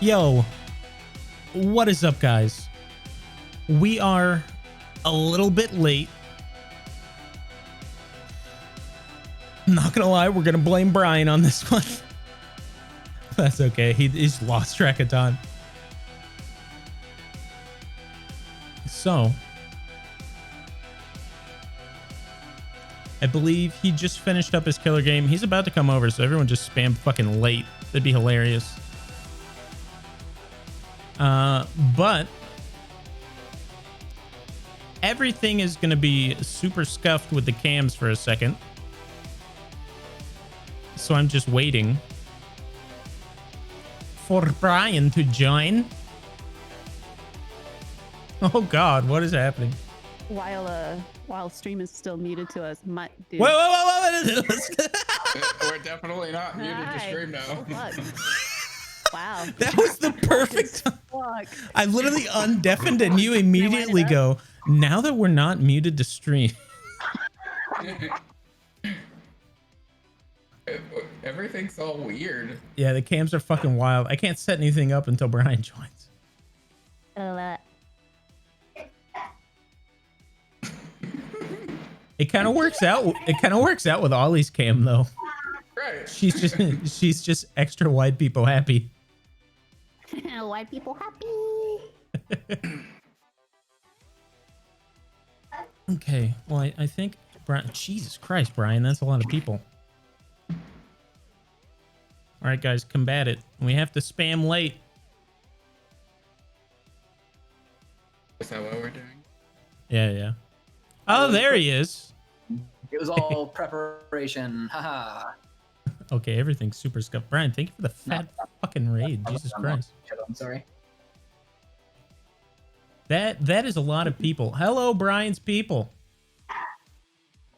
Yo, what is up, guys? We are a little bit late. Not gonna lie, we're gonna blame Brian on this one. That's okay. He's lost track of time. So, I believe he just finished up his killer game. He's about to come over, so everyone just spam fucking late. That'd be hilarious. But everything is going to be super scuffed with the cams for a second. So I'm just waiting for Brian to join. Oh God, what is happening? While stream is still muted to us, my dude. Wait. We're definitely not muted to stream now. Oh, fuck. Wow. That was the perfect time. Fuck. I literally undeafened and you immediately go, now that we're not muted to stream. Everything's all weird. Yeah, the cams are fucking wild. I can't set anything up until Brian joins. It kind of works out. It kind of works out with Ollie's cam though. Right. She's just extra white people happy. White people happy. Okay, well I think Brian. Jesus Christ, Brian, that's a lot of people. All right, guys, combat it. We have to spam late. Is that what we're doing? Yeah. Oh, there he is. It was all preparation. Haha. Okay, everything's super scuffed. Brian, thank you for the fat fucking raid. Jesus Christ. I'm sorry. That is a lot of people. Hello, Brian's people.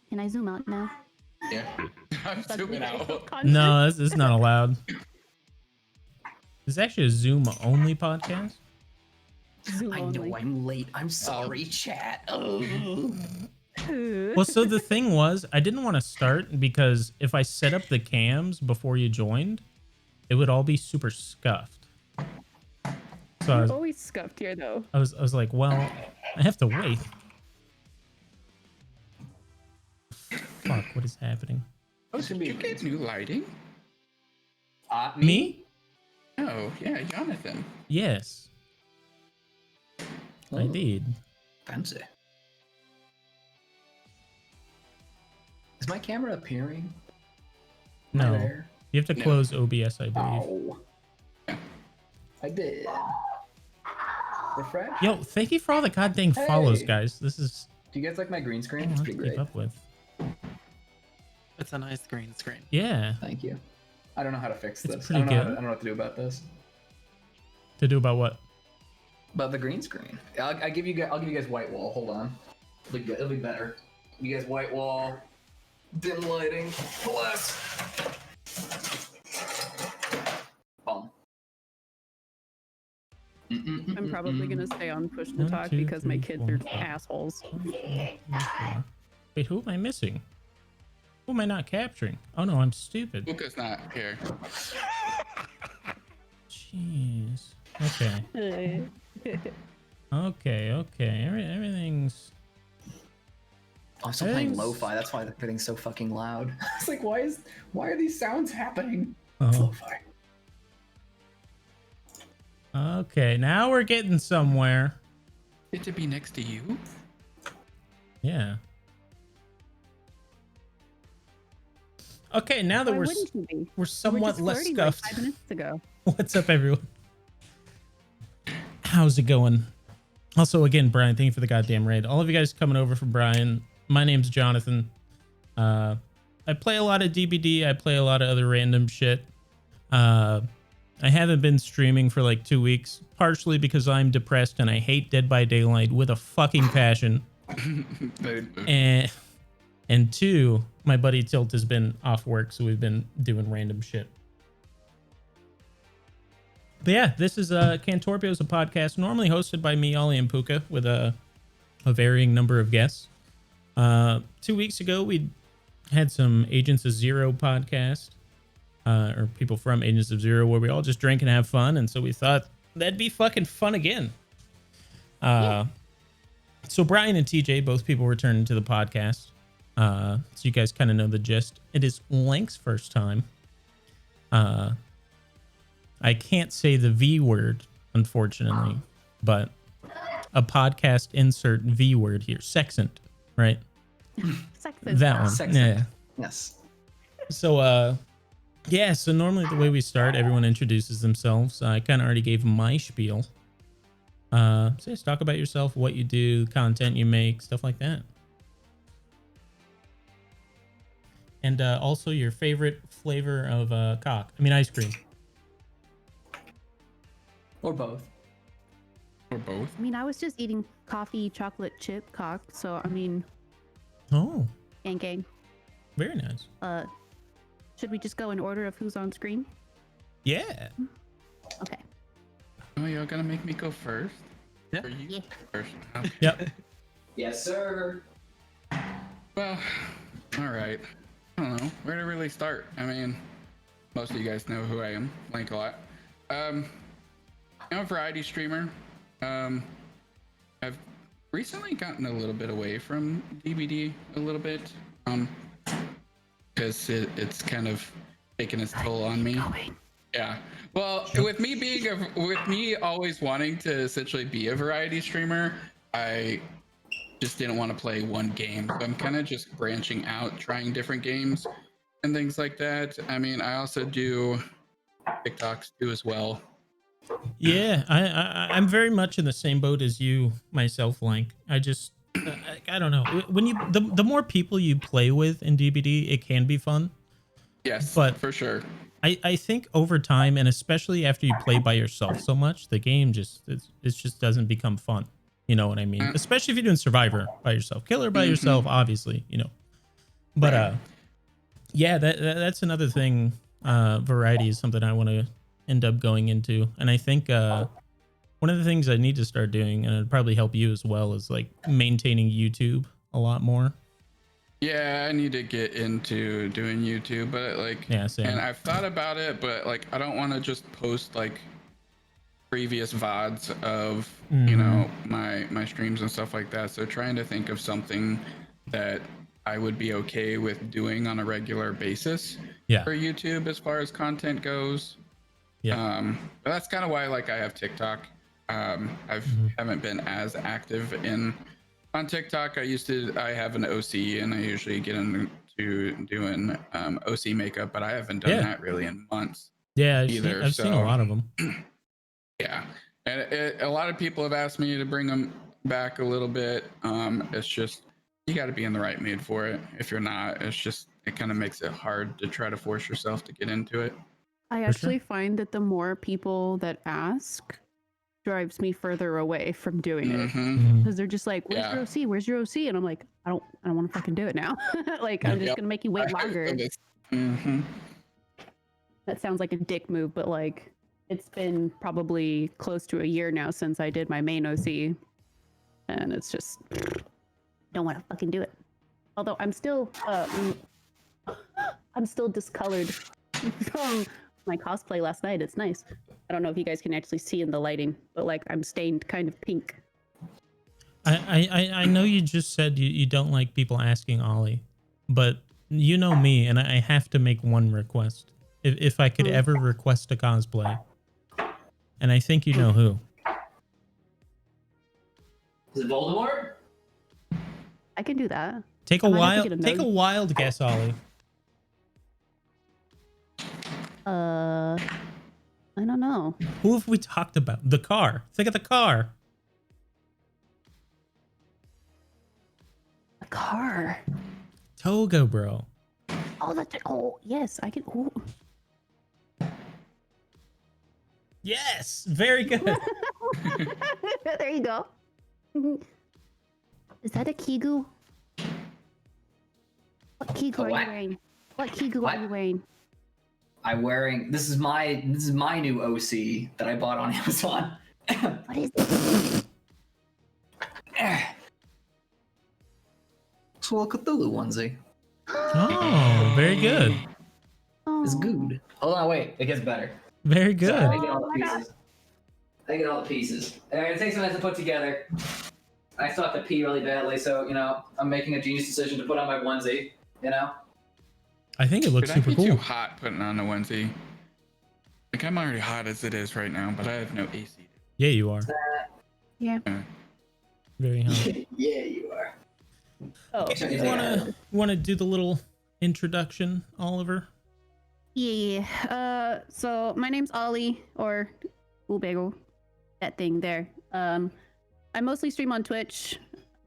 Can I zoom out now? Yeah. I'm zooming out. No, this is not allowed. This is actually a Zoom only podcast. Zoom I only. know I'm late. I'm sorry, chat. Oh. Well, so the thing was, I didn't want to start because if I set up the cams before you joined, it would all be super scuffed. So I was, Always scuffed here though. I was like, well, I have to wait. Fuck, what is happening? Oh, did you get new lighting? Me? Oh, yeah, Jonathan. Yes, I Oh. did. Fancy. Is my camera appearing? No, There? you have to No. close OBS, I believe. Oh. I did. Refresh? Yo, thank you for all the goddamn follows, Hey. guys. This is Do you guys like my green screen? I'll It's have to pretty keep great. up with. It's a nice green screen. Yeah, Thank you. I don't know how to fix It's this. pretty I don't good. know what to do about this. to do about what? About the green screen. I'll give you guys white wall. Hold on. It'll be better. You guys white wall. Dim lighting. Bless. Boom. I'm probably gonna stay on push to 1, talk 2, because my 3, kids 4, are 5. assholes. 1, 2, 3, 4. Wait, who am I missing? Who am I not capturing? Oh no, I'm stupid. Luca's not here. Jeez. Okay. Okay. Everything's. I'm still playing Thanks. lo-fi. That's why everything's so fucking loud. It's like, why are these sounds happening? It's Oh. lo-fi. Okay, now we're getting somewhere. Get to be next to you? Yeah. Okay, now that Why we're wouldn't you be? we're We were somewhat just less flirting like scuffed. 5 minutes ago. What's up, everyone? How's it going? Also, again, Brian, thank you for the goddamn raid. All of you guys coming over for Brian. My name's Jonathan. I play a lot of DBD. I play a lot of other random shit. I haven't been streaming for like 2 weeks, partially because I'm depressed and I hate Dead by Daylight with a fucking passion. And two, my buddy Tilt has been off work, so we've been doing random shit. But yeah, this is Cantaurpio is a podcast normally hosted by me, Ollie, and Puka, with a varying number of guests. 2 weeks ago, we had some Agents of Zero podcast. or people from Agents of Zero, where we all just drink and have fun. And so we thought that'd be fucking fun again. So Brian and TJ, both people returned to the podcast. So you guys kind of know the gist. It is Lank's first time. I can't say the V word, unfortunately, but a podcast insert V word here. Sexant, right? Sexist. That one. Sexant. Yeah. Yes. So, yeah, so normally the way we start, everyone introduces themselves. I kind of already gave my spiel. So just talk about yourself, what you do, content you make, stuff like that. And also your favorite flavor of ice cream. Or both. Or both. I mean, I was just eating coffee, chocolate chip cock. So, I mean, Oh, gang. very nice. Should we just go in order of who's on screen? Yeah. Okay. Oh, y'all gonna make me go first? Yeah. Or you Yeah. first? Yep. Yes, sir. Well, all right. I don't know where to really start. I mean, most of you guys know who I am. Blank a lot. I'm a variety streamer. I've recently gotten a little bit away from DBD a little bit, because it's kind of taken its toll on me. Yeah. Well, with me always wanting to essentially be a variety streamer, I just didn't want to play one game. So I'm kind of just branching out, trying different games and things like that. I mean, I also do TikToks too as well. Yeah, I'm very much in the same boat as you myself, Lank. I don't know. When the more people you play with in DBD, it can be fun. Yes, But for sure. I think over time, and especially after you play by yourself so much, the game just doesn't become fun. You know what I mean? Especially if you're doing Survivor by yourself, Killer by yourself, obviously. You know, but yeah, that's another thing. Variety is something I want to end up going into, and I think one of the things I need to start doing, and it'd probably help you as well, is like maintaining YouTube a lot more. Yeah, I need to get into doing YouTube, but like, Yeah, same. and I've thought about it, but like, I don't want to just post like previous VODs of you know my streams and stuff like that. So trying to think of something that I would be okay with doing on a regular basis for YouTube as far as content goes. Yeah. But that's kind of why like I have TikTok. Haven't been as active on TikTok. I have an OC and I usually get into doing OC makeup, but I haven't done that really in months. Yeah, I've so seen a lot of them. yeah, and a lot of people have asked me to bring them back a little bit. It's just you got to be in the right mood for it. If you're not, it kind of makes it hard to try to force yourself to get into it. I actually find that the more people that ask drives me further away from doing it, because they're just like, "Where's your OC? Where's your OC?" And I'm like, I don't want to fucking do it now. Like, I'm just gonna make you wait longer. That sounds like a dick move, but like, it's been probably close to a year now since I did my main OC, and it's just don't want to fucking do it. Although I'm still discolored from my cosplay last night. It's nice. I don't know if you guys can actually see in the lighting, but like I'm stained kind of pink. I know you just said you don't like people asking Ollie, but you know me, and I have to make one request. If I could ever request a cosplay, and I think you know who. Is it Voldemort? I can do that. Take a wild guess, Ollie. I don't know. Who have we talked about? The car. Think of the car. A car. Toga, bro. Oh, yes, I can. Oh. Yes, very good. There you go. Is that a Kigu? What Kigu are you wearing? What Kigu are you wearing? I'm wearing. This is my new OC that I bought on Amazon. What is this? It's a little Cthulhu onesie. Oh, very good. Oh, It's good. Hold on, wait. It gets better. Very good. So I get all the pieces. I get all the pieces. And it takes some time to put together. I still have to pee really badly, so, I'm making a genius decision to put on my onesie, I think it looks Dude, super I'd be cool. too hot putting on a onesie. Like, I'm already hot as it is right now, but I have no AC. Yeah, you are. Yeah. Very hot. Yeah, you are. Oh, You wanna do the little introduction, Oliver? yeah. So my name's Ollie, or Bagel, that thing there. I mostly stream on Twitch,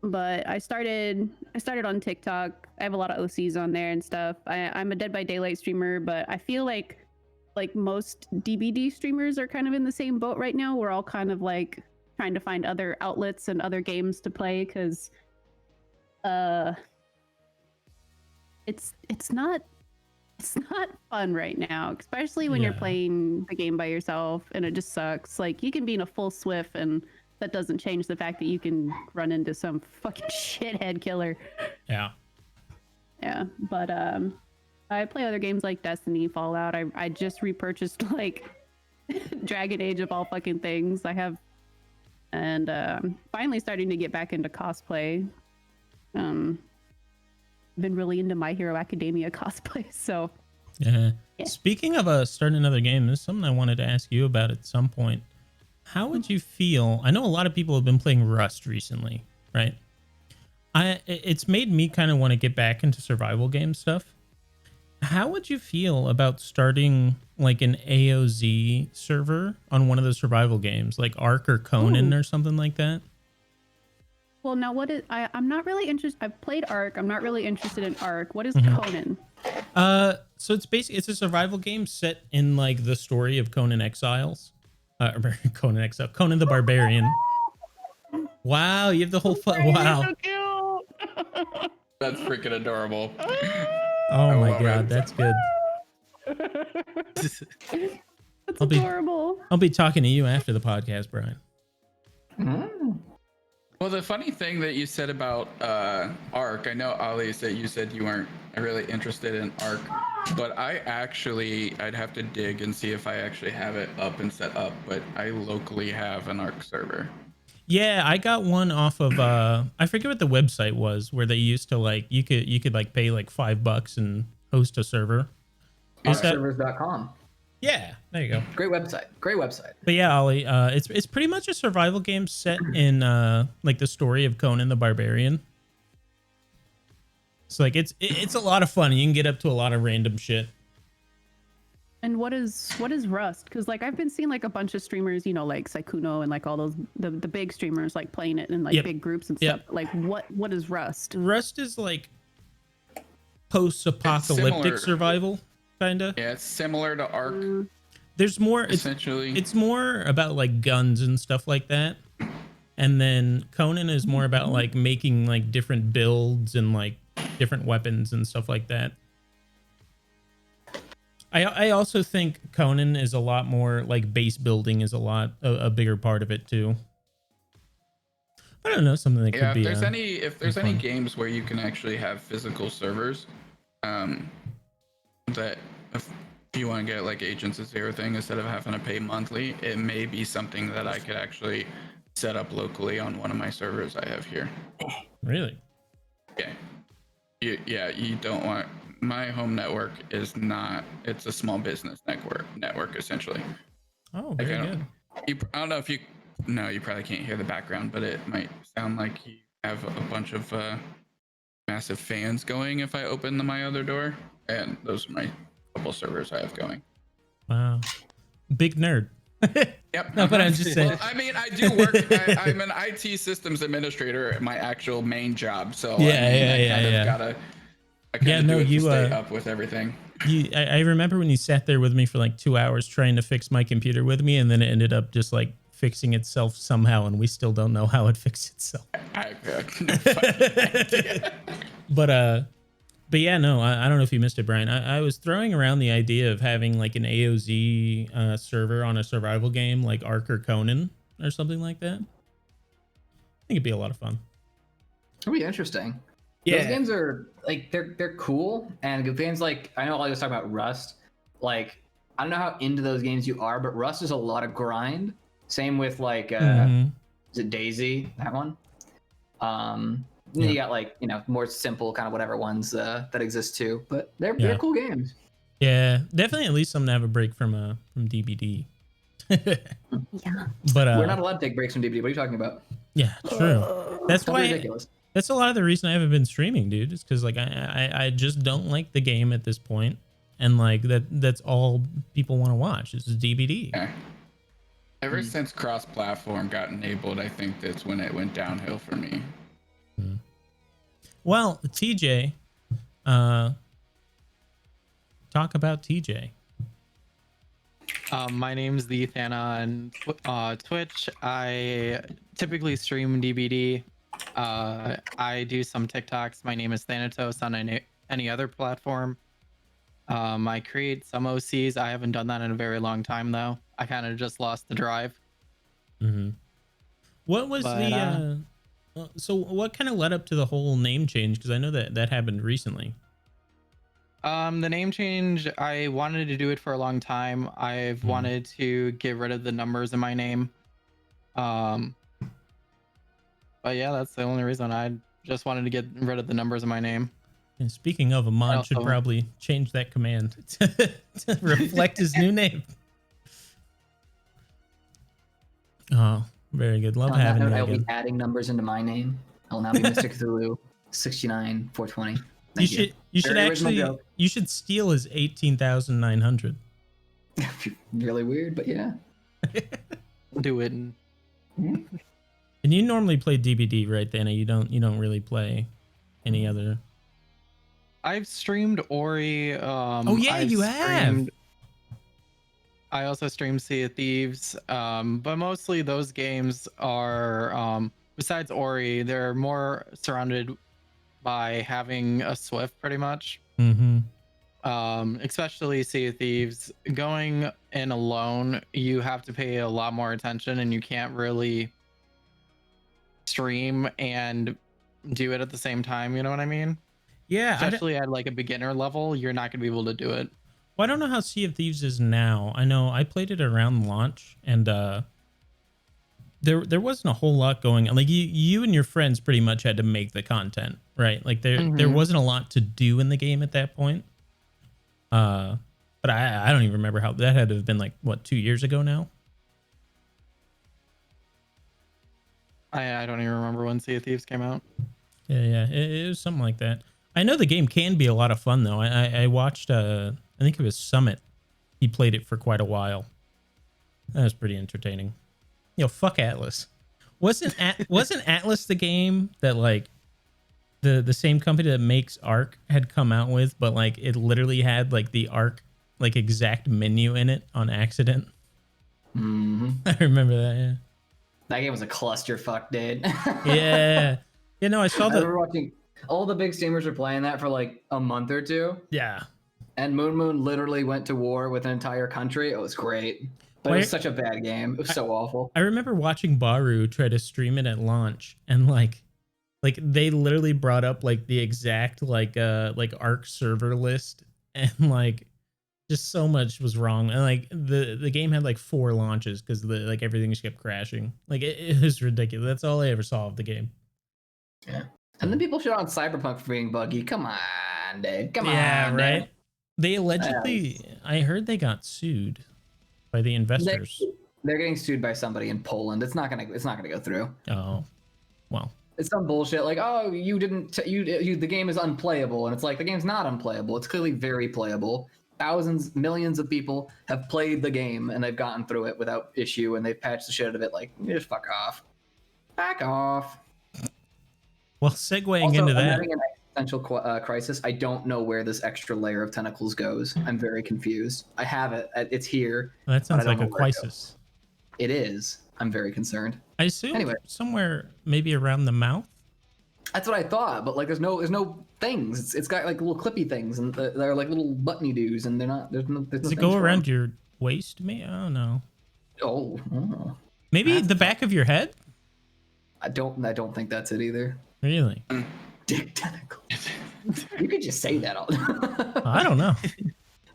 but I started on TikTok. I have a lot of OCs on there and stuff. I'm a Dead by Daylight streamer, but I feel like most DBD streamers are kind of in the same boat right now. We're all kind of like trying to find other outlets and other games to play because it's not fun right now, especially when you're playing the game by yourself and it just sucks. Like, you can be in a full Swift and that doesn't change the fact that you can run into some fucking shithead killer. Yeah. Yeah, but I play other games like Destiny, Fallout. I just repurchased like Dragon Age of all fucking things. I have, and finally starting to get back into cosplay. Been really into My Hero Academia cosplay, so Yeah. Speaking of starting another game, this is something I wanted to ask you about at some point. How would you feel? I know a lot of people have been playing Rust recently, right? It's made me kind of want to get back into survival game stuff. How would you feel about starting like an AOZ server on one of the survival games, like Ark or Conan or something like that? Well, now I'm not really interested. I've played Ark. I'm not really interested in Ark. What is Conan? So it's a survival game set in like the story of Conan Exiles. Conan the Barbarian. Wow, you have the whole wow. So cute. That's freaking adorable. Oh my god, that's good. That's adorable. I'll be talking to you after the podcast, Brian. Well, the funny thing that you said about Ark, I know Ali said you said you weren't really interested in Ark, but I'd have to dig and see if I actually have it up and set up, but I locally have an Ark server. Yeah, I got one off of I forget what the website was where they used to like you could like pay like $5 and host a server. Arkservers.com. Yeah, there you go. Great website. But yeah, Ollie, it's pretty much a survival game set in like the story of Conan the Barbarian. So like it's a lot of fun. You can get up to a lot of random shit. And what is Rust? Because like I've been seeing like a bunch of streamers, like Saikuno and like all those the big streamers like playing it in like big groups and stuff. Like what is Rust? Rust is like post-apocalyptic survival, kinda. Yeah, it's similar to Ark. There's more essentially. It's more about like guns and stuff like that. And then Conan is more about like making like different builds and like different weapons and stuff like that. I also think Conan is a lot more like base building is a bigger part of it too. I don't know, something that could be. If there's any games where you can actually have physical servers, that if you want to get like Agents of Zero thing instead of having to pay monthly, it may be something that I could actually set up locally on one of my servers I have here. Really? Yeah. You don't want. My home network is not. It's a small business network essentially. Oh, very good. I don't know if you. No, you probably can't hear the background, but it might sound like you have a bunch of massive fans going if I open my other door, and those are my couple servers I have going. Wow, big nerd. Yep. No, but I'm just saying. Well, I mean, I do work. I'm an IT systems administrator at my actual main job, so I gotta stay up with everything. I remember when you sat there with me for like 2 hours trying to fix my computer with me, and then it ended up just like fixing itself somehow, and we still don't know how it fixed itself. But yeah, no, I don't know if you missed it, Brian. I was throwing around the idea of having like an AOZ server on a survival game like Ark or Conan or something like that. I think it'd be a lot of fun. It'd be interesting. Yeah. Those games are like they're cool, and games like I know I was talking about Rust. like I don't know how into those games you are, but Rust is a lot of grind. Same with like is it Daisy, that one? You got like, you know, more simple kind of whatever ones that exist too, but they're cool games. Yeah, definitely at least something to have a break from DBD. Yeah. But we're not allowed to take breaks from DBD. What are you talking about? Yeah, true. That's why ridiculous. That's a lot of the reason I haven't been streaming, dude. Is because like I just don't like the game at this point, and like that's all people want to watch is DBD. Yeah. Ever since cross-platform got enabled, I think that's when it went downhill for me. Well, TJ, talk about TJ. My name's the Thana on Twitch. I typically stream DBD. I do some TikToks. My name is Thanatos on any other platform. I create some OCs. I haven't done that in a very long time though. I kind of just lost the drive. What was so what kind of led up to the whole name change? Because I know that happened recently. The name change, I wanted to do it for a long time. I've wanted to get rid of the numbers in my name. But yeah, that's the only reason. I just wanted to get rid of the numbers in my name. And speaking of, a mod should probably change that command to reflect his new name. Oh, very good. Love having you I'll again. be adding numbers into my name. I'll now be Mr. Cthulhu 69420. You should steal his 18,900. Really weird, but yeah. Do it. And you normally play DBD, right, Dana? You don't really play any other. I've streamed Ori. You have. I also stream Sea of Thieves, but mostly those games are, besides Ori, they're more surrounded by having a Swift, pretty much. Especially Sea of Thieves. Going in alone, you have to pay a lot more attention, and you can't really stream and do it at the same time. You know what I mean? Yeah. Especially at like a beginner level, you're not going to be able to do it. Well, I don't know how Sea of Thieves is now. I know I played it around launch, and there wasn't a whole lot going on. Like you and your friends pretty much had to make the content, right? Like there wasn't a lot to do in the game at that point. But I don't even remember how that had to have been, like, what, 2 years ago now? I don't even remember when Sea of Thieves came out. Yeah, it was something like that. I know the game can be a lot of fun though. I watched I think it was Summit. He played it for quite a while. That was pretty entertaining. Fuck Atlas. Wasn't Atlas the game that like the same company that makes Ark had come out with, but like it literally had like the Ark like exact menu in it on accident? I remember that. Yeah. That game was a clusterfuck, dude. Yeah. I saw I remember watching all the big streamers were playing that for like a month or two. Yeah. And Moon literally went to war with an entire country. It was great. But it was such a bad game. It was so awful. I remember watching Baru try to stream it at launch, and like they literally brought up like the exact like Ark server list, and like just so much was wrong. And like the game had like 4 launches because like everything just kept crashing. Like it was ridiculous. That's all I ever saw of the game. Yeah. And then people shit on Cyberpunk for being buggy. Come on, dude. Come on. Yeah, right. Dude. They allegedly, I heard they got sued by the investors. They're getting sued by somebody in Poland. It's not gonna go through. Oh, well. It's some bullshit like, oh, you didn't, the game is unplayable, and it's like the game's not unplayable. It's clearly very playable. Thousands, millions of people have played the game and they've gotten through it without issue, and they've patched the shit out of it. Like, just fuck off. Back off. Well, segueing Also, into I'm that. having an existential crisis. I don't know where this extra layer of tentacles goes. I'm very confused. I have it. It's here. Well, that sounds like a crisis. It is. I'm very concerned. I assume Anyway. somewhere maybe around the mouth. That's what I thought, but like there's no things. It's got like little clippy things, and they're like little buttony doos, and they're not. There's Does it go around your waist? Me? I don't know. Oh. Maybe the back of your head. I don't think that's it either. Really? Dick tentacles. You could just say that all. I don't know.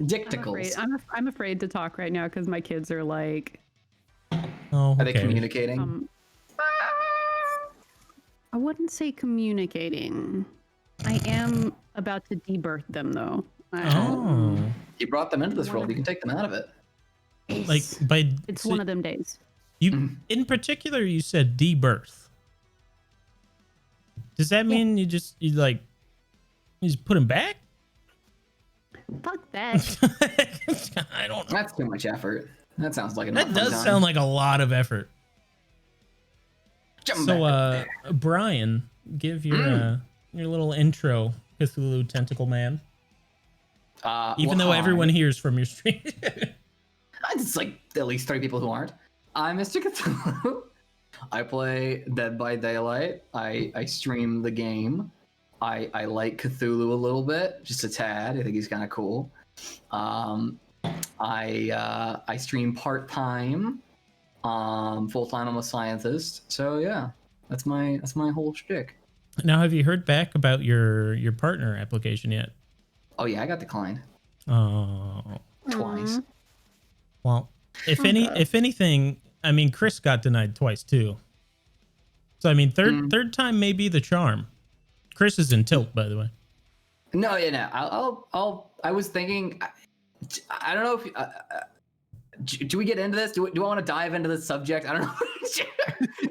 Dicticles. I'm afraid to talk right now because my kids are like. Oh, Are they communicating? I wouldn't say communicating. I am about to debirth them though. You brought them into this world. You can take them out of it. Like it's one of them days. You in particular, you said debirth. Does that mean you just put him back? Fuck that. I don't know. That's too much effort. That sounds like That does sound like a lot of effort. So, Brian, give your little intro, Cthulhu Tentacle Man. Even though everyone hears from your stream. It's like at least 3 people who aren't. I'm Mr. Cthulhu. I play Dead by Daylight. I stream the game. I like Cthulhu a little bit, just a tad. I think he's kind of cool. I stream part-time. Full-time I'm a scientist. So yeah, that's my whole shtick. Now, have you heard back about your partner application yet? Oh yeah, I got declined. Oh, twice. Well, if anything, I mean, Chris got denied twice too. So I mean, third time may be the charm. Chris is in tilt, by the way. No, yeah, no. I was thinking. I don't know if. Do we get into this? Do I want to dive into this subject? I don't know.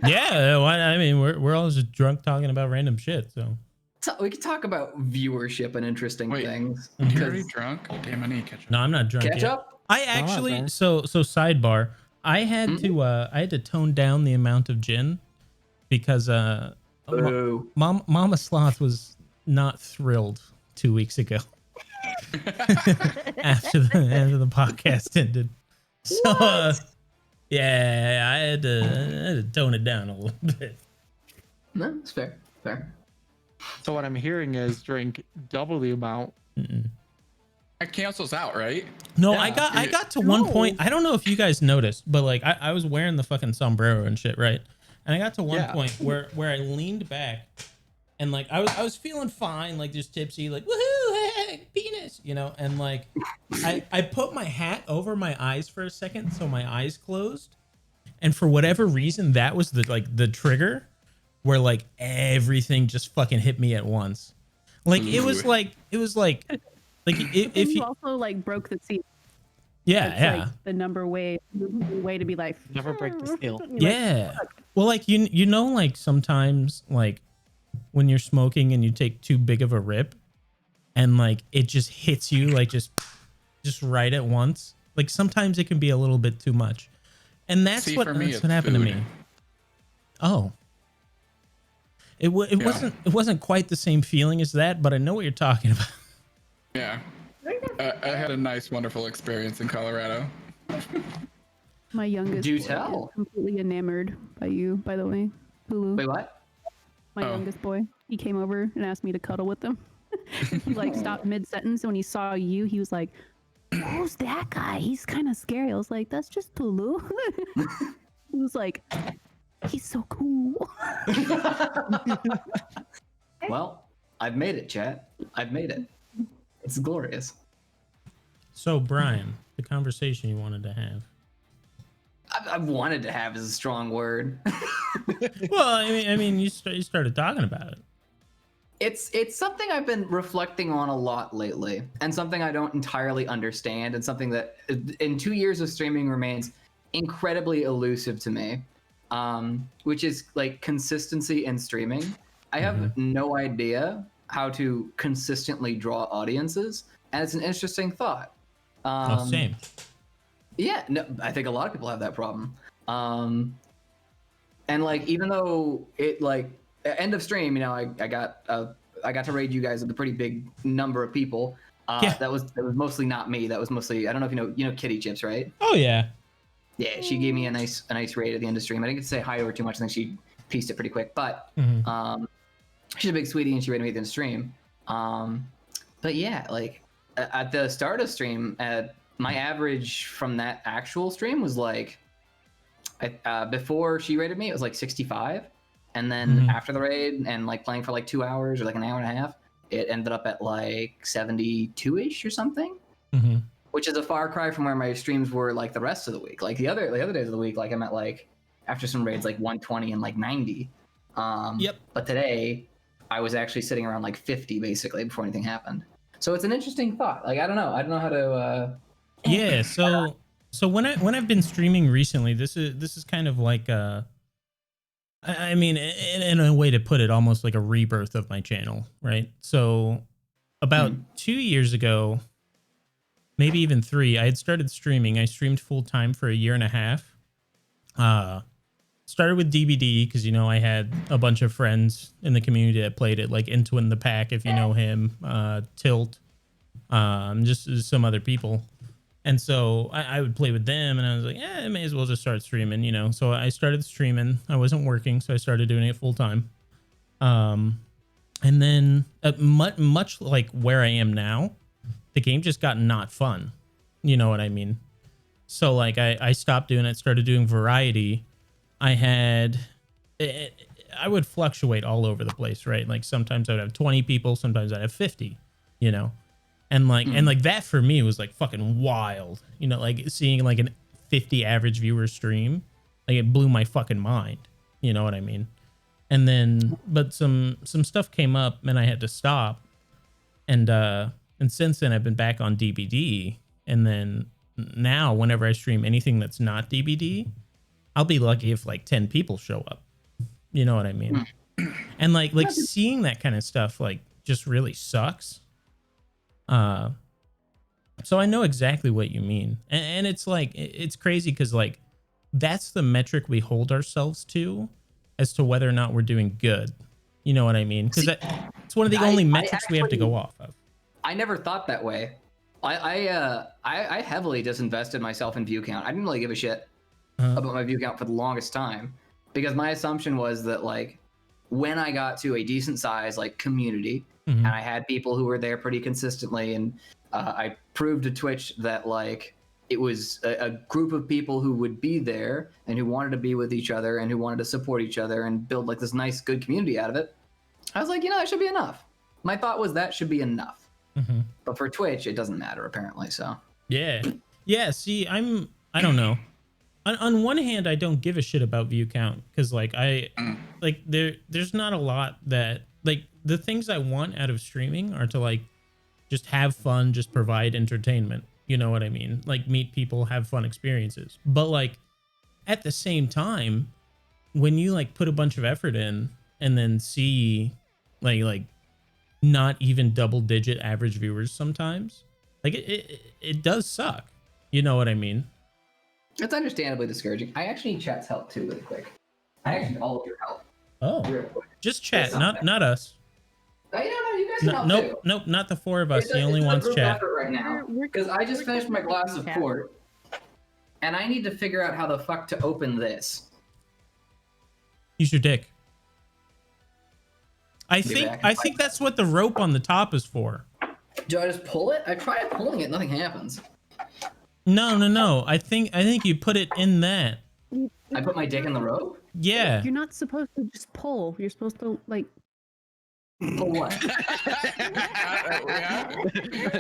Yeah, I mean, we're all just drunk talking about random shit. So we could talk about viewership and interesting things. You're already drunk? Damn, I need to catch up. No, I'm not drunk Catch yet. up? I actually so sidebar. I had to tone down the amount of gin because Mama Sloth was not thrilled 2 weeks ago after the podcast ended. So yeah, I had to tone it down a little bit. No, it's fair. So what I'm hearing is drink double the amount. That cancels out, right? No, Yeah. I got to one point. I don't know if you guys noticed, but like I was wearing the fucking sombrero and shit, right? And I got to one point where I leaned back and like I was feeling fine, like just tipsy, like woohoo, hey, penis, you know, and like I put my hat over my eyes for a second so my eyes closed. And for whatever reason, that was the trigger where like everything just fucking hit me at once. Like it was like if you you also like broke the seal. Yeah. Like the number way to be like Never break the seal. Yeah. Well, like you know, like sometimes like when you're smoking and you take too big of a rip and like it just hits you like just right at once. Like sometimes it can be a little bit too much. And that's what happened to me. Oh. It wasn't quite the same feeling as that, but I know what you're talking about. Yeah. I had a nice, wonderful experience in Colorado. My youngest Do boy tell. is completely enamored by you, by the way. Hulu. Wait, what? My youngest boy. He came over and asked me to cuddle with him. He like stopped mid-sentence, and when he saw you, he was like, "Who's that guy? He's kind of scary." I was like, "That's just Tulu." He was like, "He's so cool." Well, I've made it, chat. I've made it. It's glorious. So, Brian, the conversation you wanted to have. I've wanted to have is a strong word. Well, I mean, you started talking about it. It's something I've been reflecting on a lot lately, and something I don't entirely understand, and something that in 2 years of streaming remains incredibly elusive to me, which is like consistency in streaming. I have no idea how to consistently draw audiences, and it's an interesting thought. Same. Yeah, no, I think a lot of people have that problem. And like, even though it like end of stream, you know, I got to raid you guys with a pretty big number of people. That was mostly not me. That was mostly, I don't know if you know Kitty Chips, right? Oh yeah. Yeah, she gave me a nice raid at the end of stream. I didn't get to say hi to her too much. I think she pieced it pretty quick, but she's a big sweetie and she raided me at the end of stream. But yeah, like at the start of stream, my average from that actual stream was like, before she raided me, it was like 65. And then after the raid and like playing for like 2 hours or like an hour and a half, it ended up at like 72-ish or something. which is a far cry from where my streams were like the rest of the week. Like the other days of the week, like I'm at like after some raids like 120 and like 90. Yep. But today I was actually sitting around like 50 basically before anything happened. So it's an interesting thought. Like I don't know how to. Yeah. So when I've been streaming recently, this is kind of like I mean, in a way to put it, almost like a rebirth of my channel, right? So about 2 years ago, maybe even 3, I had started streaming. I streamed full time for a year and a half. Started with DBD because, you know, I had a bunch of friends in the community that played it, like Into in the Pack, if you know him, Tilt, just some other people. And so I would play with them, and I was like, I may as well just start streaming, you know. So I started streaming. I wasn't working, so I started doing it full time. And then much like where I am now, the game just got not fun. You know what I mean? So like I stopped doing it, started doing variety. I would fluctuate all over the place, right? Like sometimes I would have 20 people, sometimes I'd have 50, you know. And like that for me was like fucking wild, you know, like seeing like an 50 average viewer stream, like it blew my fucking mind. You know what I mean? And then, but some stuff came up and I had to stop. And since then I've been back on DBD. And then now whenever I stream anything that's not DBD, I'll be lucky if like 10 people show up. You know what I mean? And like seeing that kind of stuff, like just really sucks. So I know exactly what you mean. And it's like, it's crazy because like, that's the metric we hold ourselves to as to whether or not we're doing good. You know what I mean? Because it's one of the only metrics we have to go off of. I never thought that way. I heavily disinvested myself in view count. I didn't really give a shit about my view count for the longest time because my assumption was that like when I got to a decent size like community and I had people who were there pretty consistently, and I proved to Twitch that like it was a group of people who would be there and who wanted to be with each other and who wanted to support each other and build like this nice good community out of it. I was like, you know, that should be enough. My thought was that should be enough. But for Twitch, it doesn't matter apparently. So yeah. See, I don't know. On one hand, I don't give a shit about view count because like there's not a lot that like the things I want out of streaming are to like just have fun, just provide entertainment. You know what I mean? Like meet people, have fun experiences. But like at the same time, when you like put a bunch of effort in and then see like not even double-digit average viewers sometimes, like it does suck. You know what I mean? It's understandably discouraging. I actually need chat's help too, really quick. I actually need all of your help. Oh, just chat, not us. I don't know. You guys can help too. Nope, not the 4 of us. He only wants chat right now because I just finished my glass of port, and I need to figure out how the fuck to open this. Use your dick. I think that's what the rope on the top is for. Do I just pull it? I tried pulling it, nothing happens. No. I think you put it in that. I put my dick in the rope? Yeah. You're not supposed to just pull. You're supposed to like pull what?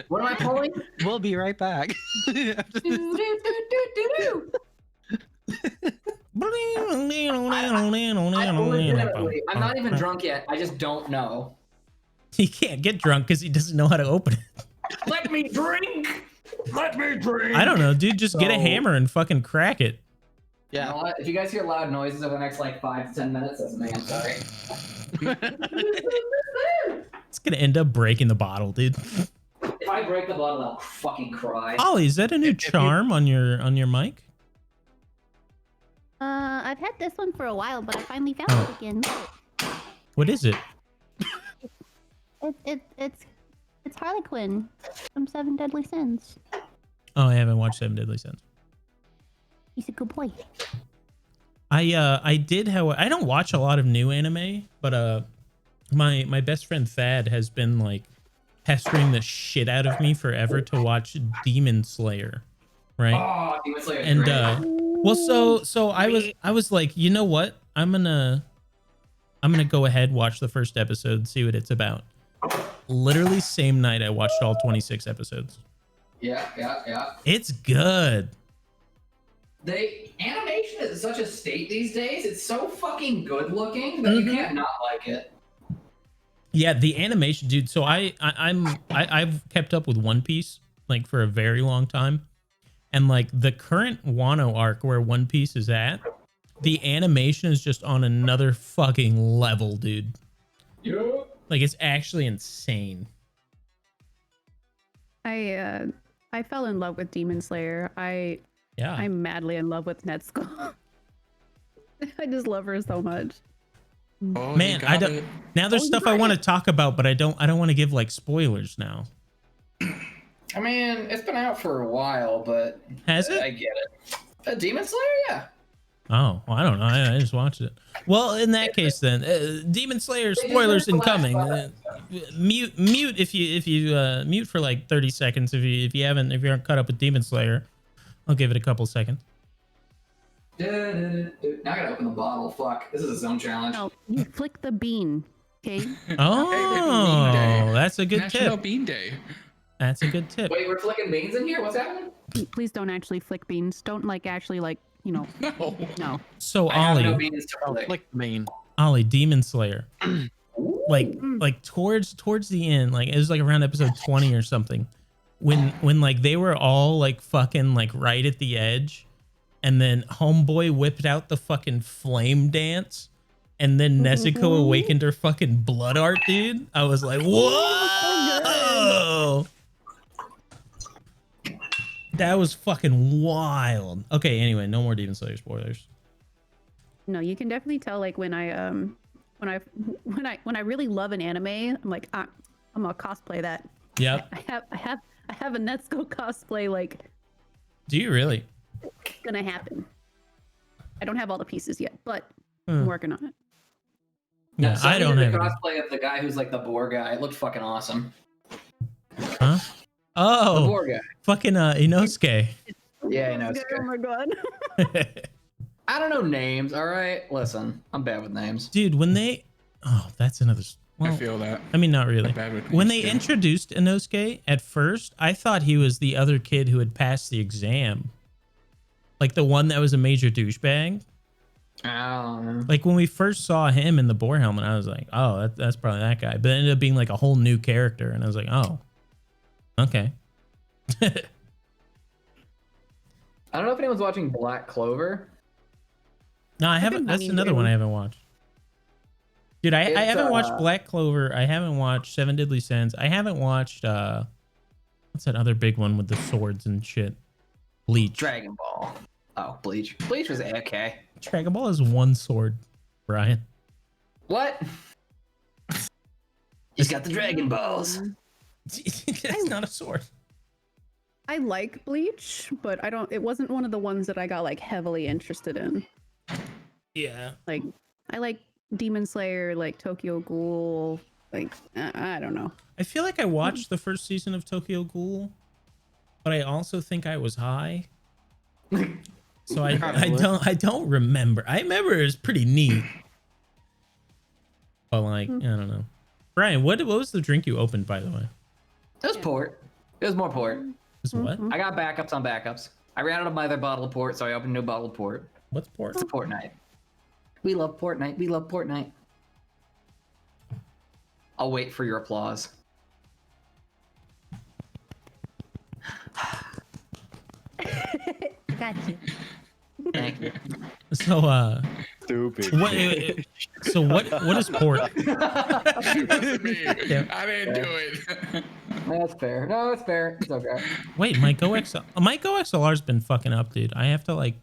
What am I pulling? We'll be right back. I'm not even drunk yet. I just don't know. He can't get drunk because he doesn't know how to open it. Let me drink. Let me drink. I don't know, dude. Just get a hammer and fucking crack it. Yeah. You know what? If you guys hear loud noises over the next like 5 to 10 minutes, that's me. I'm sorry. It's gonna end up breaking the bottle, dude. If I break the bottle, I'll fucking cry. Ollie, is that a new charm on your mic? I've had this one for a while, but I finally found it again. What is it? It's Harley Quinn from 7 Deadly Sins. Oh, I haven't watched 7 Deadly Sins. He's a good boy. I did have. I don't watch a lot of new anime, but my best friend Thad has been like pestering the shit out of me forever to watch Demon Slayer, right? Oh, Demon Slayer. And well, so I was like, you know what? I'm gonna go ahead, watch the first episode, see what it's about. Literally same night I watched all 26 episodes. Yeah. It's good. Animation is in such a state these days. It's so fucking good looking that you can't not like it. Yeah, the animation, dude. So I've kept up with One Piece like for a very long time, and like the current Wano arc where One Piece is at, the animation is just on another fucking level, dude. Yeah. Like it's actually insane. I fell in love with Demon Slayer. I'm madly in love with Netsuko. I just love her so much. Oh, Man, I don't. Now there's stuff I want to talk about, but I don't want to give like spoilers now. I mean, it's been out for a while, but Has it? I get it. Demon Slayer, yeah. Oh, well, I don't know. I just watched it. Well, in that case, then Demon Slayer spoilers incoming. Mute if you mute for like 30 seconds if you aren't caught up with Demon Slayer. I'll give it a couple seconds. Now I gotta open the bottle. Fuck, this is its own challenge. No, you flick the bean, okay? Oh, that's a good National tip. Bean Day. That's a good tip. Wait, we're flicking beans in here? What's happening? Please don't actually flick beans. Don't actually no. So I have no Ollie, beans to flick. Click the main. Demon Slayer. like towards the end, like it was like around episode 20 or something, when like they were all like fucking like right at the edge, and then Homeboy whipped out the fucking flame dance, and then Nezuko awakened her fucking blood art, dude. I was like, whoa! That was fucking wild. Okay, anyway, no more Demon Slayer spoilers. No, you can definitely tell like when I really love an anime, I'm like, I'm gonna cosplay that. Yep. I have a Netsuko cosplay like Do you really? gonna happen. I don't have all the pieces yet, but I'm working on it. Yeah, I don't have the any. cosplay of the guy who's like the boar guy. It looked fucking awesome. Huh? The Oh, boar guy. fucking Inosuke. Yeah, I know. Oh my god. I don't know names. All right, listen, I'm bad with names. Dude, when they, that's another. I Well, feel that. I mean, not really. Bad with When names, they too. introduced Inosuke, at first, I thought he was the other kid who had passed the exam. Like the one that was a major douchebag. Oh. Like when we first saw him in the boar helmet, I was like, oh, that's probably that guy. But it ended up being like a whole new character. And I was like, oh, okay. I don't know if anyone's watching Black Clover. No, I haven't. That's another one I haven't watched. Dude, I haven't watched Black Clover. I haven't watched Seven Deadly Sins. I haven't watched what's that other big one with the swords and shit? Bleach. Dragon Ball. Oh, Bleach. Bleach was okay. Dragon Ball is one sword, Brian. What? He's got the Dragon Balls. That's not a sword. I like Bleach, but it wasn't one of the ones that I got like heavily interested in. Yeah. Like I like Demon Slayer, like Tokyo Ghoul, like I don't know. I feel like I watched the first season of Tokyo Ghoul, but I also think I was high. So I don't remember. I remember it was pretty neat. But like, I don't know. Brian, what was the drink you opened, by the way? It was port. It was more port. Is what? I got backups on backups. I ran out of my other bottle of port, so I opened a new bottle of port. What's port? It's a port night. We love port night. We love port night. I'll wait for your applause. Got you. Thank you. So Stupid. what is port? That's me. Yeah. I didn't do it. That's fair. No, it's fair. It's okay. Wait, my GoXLR's been fucking up, dude. I have to like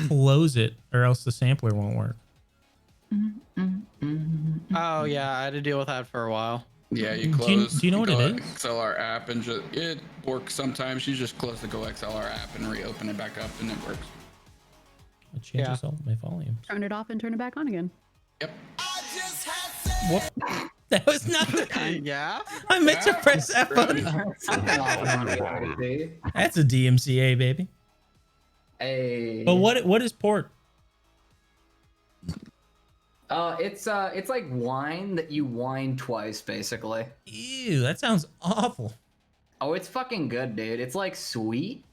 close it or else the sampler won't work. Oh yeah, I had to deal with that for a while. Yeah, you Do you- close. do you know what it Go is? XLR app and just it works sometimes. You just close the Go XLR app and reopen it back up, and it works. It changes all my volumes. Turn it off and turn it back on again. Yep. Whoop. That was not the. Yeah. I meant to press that button. That's a DMCA, baby. Hey. But what is port? It's like wine that you wine twice, basically. Ew, that sounds awful. Oh, it's fucking good, dude. It's like sweet,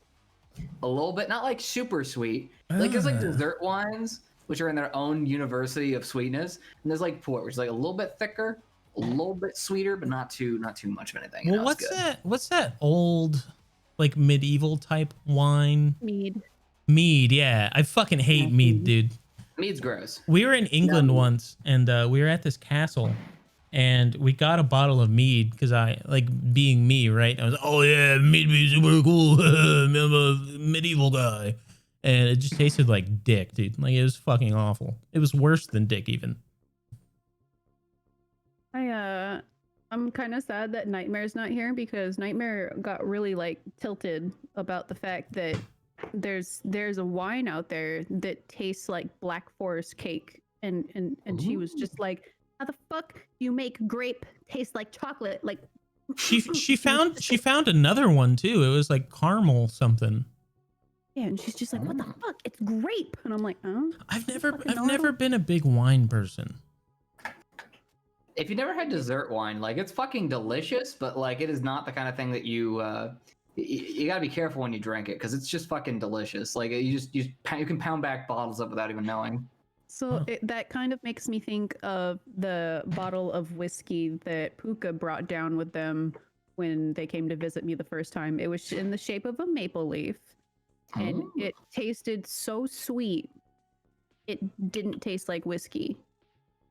a little bit, not like super sweet. Like there's like dessert wines, which are in their own university of sweetness, and there's like port, which is like a little bit thicker, a little bit sweeter, but not too much of anything. Well, what's that? What's that old, like medieval type wine? Mead. Mead, yeah. I fucking hate mead, dude. Mead's gross. We were in England once, and we were at this castle, and we got a bottle of mead because I like being me, right? I was, oh yeah, mead be super cool. I'm a medieval guy, and it just tasted like dick, dude. Like it was fucking awful. It was worse than dick even. I'm kind of sad that Nightmare's not here because Nightmare got really like tilted about the fact that there's a wine out there that tastes like Black Forest cake, and she was just like, how the fuck do you make grape taste like chocolate? Like she found another one too. It was like caramel something. Yeah, and she's just like, what the fuck? It's grape. And I'm like, oh. I've never been a big wine person. If you never had dessert wine, like it's fucking delicious, but like it is not the kind of thing that you gotta be careful when you drink it because it's just fucking delicious. Like you can pound back bottles up without even knowing. So that kind of makes me think of the bottle of whiskey that Puka brought down with them when they came to visit me the first time. It was in the shape of a maple leaf, and it tasted so sweet. It didn't taste like whiskey.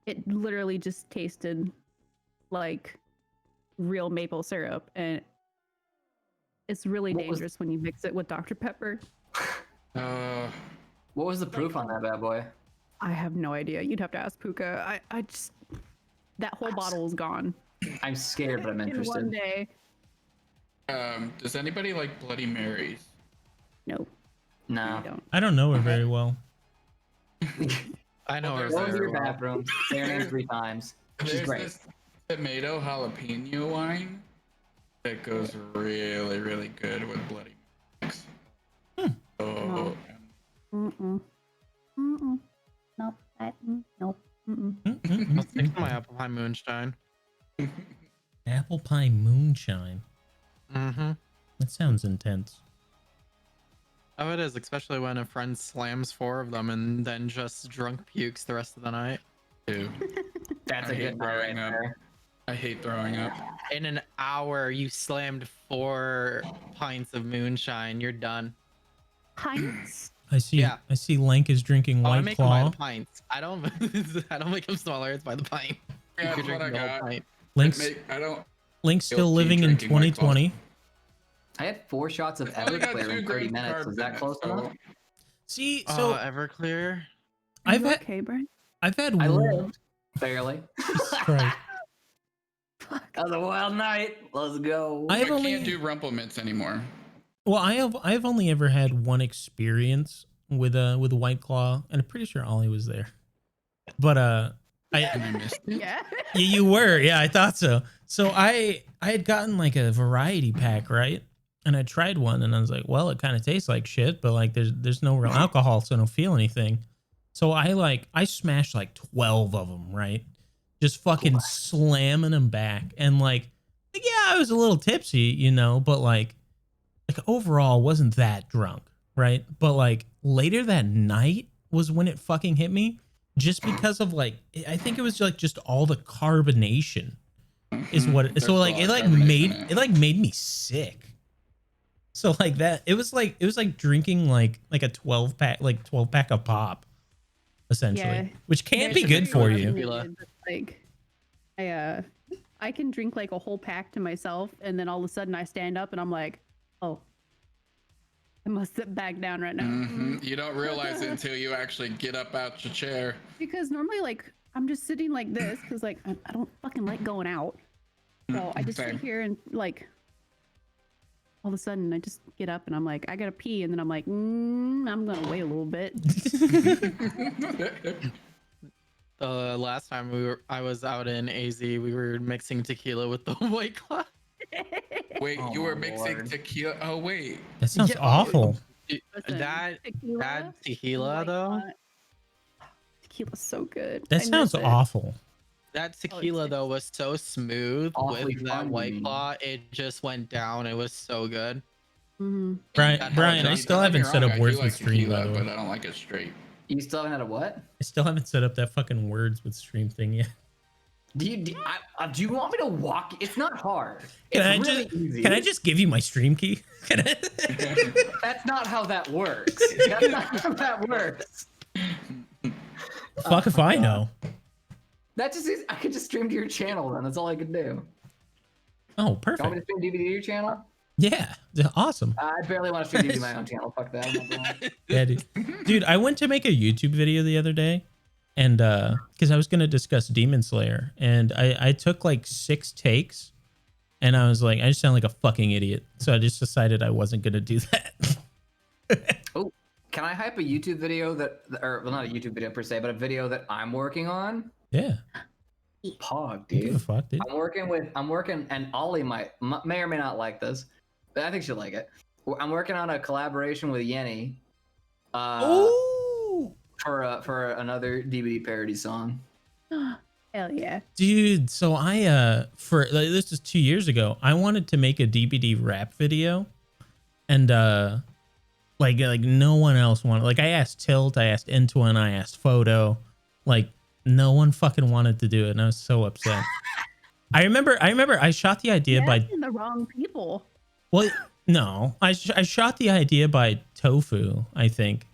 It literally just tasted like real maple syrup, and it's really dangerous when you mix it with Dr. Pepper. What was the proof on that bad boy? I have no idea. You'd have to ask Puka. I just, that whole bottle is gone. I'm scared, but I'm interested. In one day. Does anybody like Bloody Marys? No. No. I don't know her very well. I know her Go to very your well. bathroom. Say her name 3 times. She's There's great. this tomato jalapeno wine that goes really, really good with Bloody Marys. Oh. Mm-mm. Mm-mm. Nope. Nope. Mm-mm. I'll stick to my apple pie moonshine. Apple pie moonshine. Mm-hmm. That sounds intense. Oh, it is, especially when a friend slams 4 of them and then just drunk pukes the rest of the night. Dude. That's I a hate good night right throwing up. there. I hate throwing up. In an hour, you slammed 4 pints of moonshine. You're done. Pints? I see. Yeah. I see. Lank is drinking I White make them by Claw. the pints. I don't. I don't make them smaller. It's by the pint. Yeah, You're that's what I drinking the whole got. pint. Link's still Guilty living in drinking White Claw. 2020. I had 4 shots of It's only got Everclear 2 in 30 grams minutes. carb Is that in it, close so- enough? See, so Everclear. I've You had okay, Brian? I've had I lived. Barely. Right. That was a wild night. Let's go. I I have only can't do Rumple Mints anymore. well, I've only ever had one experience with a White Claw, and I'm pretty sure Ollie was there. But And I missed it. Yeah. yeah, you were. Yeah, I thought so. So I had gotten like a variety pack, right? And I tried one, and I was like, well, it kind of tastes like shit, but like there's no real alcohol, so I don't feel anything. So I smashed like 12 of them, right? Just fucking slamming them back, and like yeah, I was a little tipsy, you know, but like overall wasn't that drunk, right? But like later that night was when it fucking hit me, just because of like I think it was like just all the carbonation is what it, so There's like a it lot like of carbonation made in it. it like made me sick. So like that it was like drinking like a 12 pack of pop essentially, Yeah. which can't There's be a good very for you. limited, like, I can drink like a whole pack to myself, and then all of a sudden I stand up and I'm like, oh, I must sit back down right now. Mhm. You don't realize it until you actually get up out your chair. Because normally, like, I'm just sitting like this because, like, I don't fucking like going out. So I just Same. sit here and, like, all of a sudden I just get up and I'm like, I gotta pee. And then I'm like, I'm gonna wait a little bit. The last time I was out in AZ, we were mixing tequila with the White Claw. Wait, Oh you were my mixing Lord. tequila? Oh wait. That sounds Yeah, awful. Listen, That tequila White though. Claw, tequila's so good. That I sounds miss it. awful. That tequila though was so smooth Awfully with that fun, you White mean. Claw. It just went down. It was so good. Mhm. Brian, I still haven't set up words with stream, by the way. but I don't like it straight. You still haven't had a what? I still haven't set up that fucking words with stream thing yet. Do you want me to walk? It's not hard. Can It's I really just easy. can I just give you my stream key? Can I? That's not how that works. That's not how that works. Fuck if I know. That just is, I could just stream to your channel then. That's all I could do. Oh, You want me perfect. to stream DVD to your channel? Yeah, awesome. I barely want to stream DVD to my own channel. Fuck that. I'm not gonna lie. Yeah, dude, I went to make a YouTube video the other day, and because I was gonna discuss Demon Slayer, and I took like 6 takes, and I was like, I just sound like a fucking idiot, so I just decided I wasn't gonna do that. Oh, can I hype a YouTube video or well, not a YouTube video per se, but a video that I'm working on? Yeah, Pog, give a dude. fuck, dude. I'm working, and Ollie may or may not like this, but I think she'll like it. I'm working on a collaboration with Yenny. Oh, For another DVD parody song. Hell yeah. dude. So I this is 2 years ago. I wanted to make a DBD rap video, and like no one else wanted. Like I asked Tilt, I asked Intwin, I asked Photo, like no one fucking wanted to do it, and I was so upset. I remember I shot the idea You're by asking the wrong people. well, no, I shot the idea by Tofu, I think,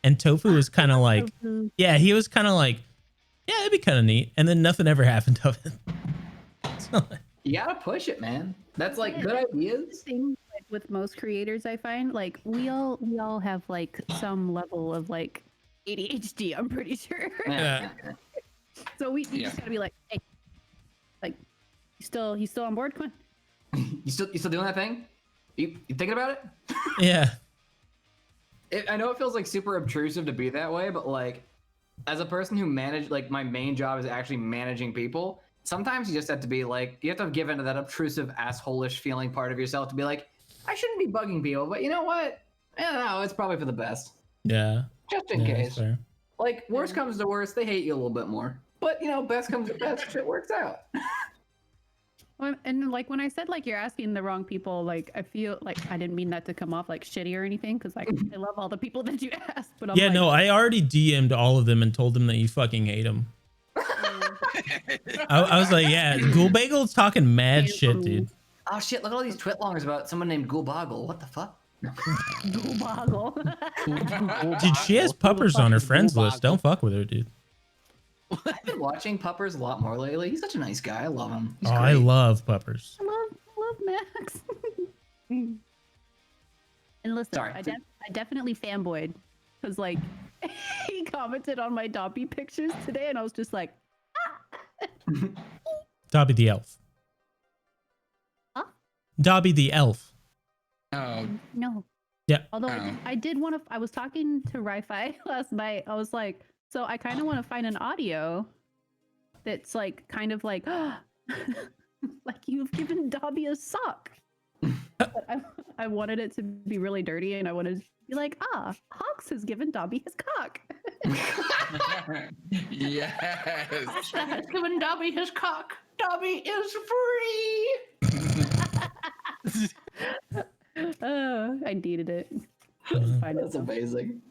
and Tofu was kind of like, yeah, he was kind of like, yeah, it'd be kind of neat, and then nothing ever happened of it. So, You gotta push it, man. That's like good ideas. Thing like with most creators, I find like we all have like some level of like ADHD. I'm pretty sure. Yeah. So you just gotta be like, hey, like you still on board? Come on. You still doing that thing? You thinking about it? yeah, I know it feels like super obtrusive to be that way, but like as a person who like my main job is actually managing people, sometimes you just have to be like, you have to give into that obtrusive asshole-ish feeling part of yourself to be like, I shouldn't be bugging people, but you know what? I don't know, it's probably for the best. yeah, Just in yeah, case. that's fair. Like, worst comes to worst, they hate you a little bit more. But, you know, best comes to best, shit works out. Well, and like when I said like you're asking the wrong people, like I feel like I didn't mean that to come off like shitty or anything, because like I love all the people that you asked, but I'm Yeah, like, no, I already DM'd all of them and told them that you fucking hate them. I was like, yeah, Ghoul Bagel's talking mad shit, dude. Oh shit, look at all these twitlongers about someone named Ghoul Boggle. What the fuck? Ghoul Boggle. Dude, she has puppers on her friends list. Don't fuck with her, dude. I've been watching Puppers a lot more lately. He's such a nice guy. I love him. He's Oh, great. I love puppers. I love Max. And listen, Sorry. I definitely fanboyed because like he commented on my Dobby pictures today, and I was just like, Dobby the elf. Huh? Dobby the elf. Oh, no. Yeah. Although Oh. I did want to. I was talking to Ri-Fi last night. I was like, so I kind of want to find an audio that's like kind of like like you've given Dobby a sock. But I wanted it to be really dirty, and I wanted to be like, Hawks has given Dobby his cock. yes. Asha has given Dobby his cock. Dobby is free. Oh, I needed it. Find it That's amazing.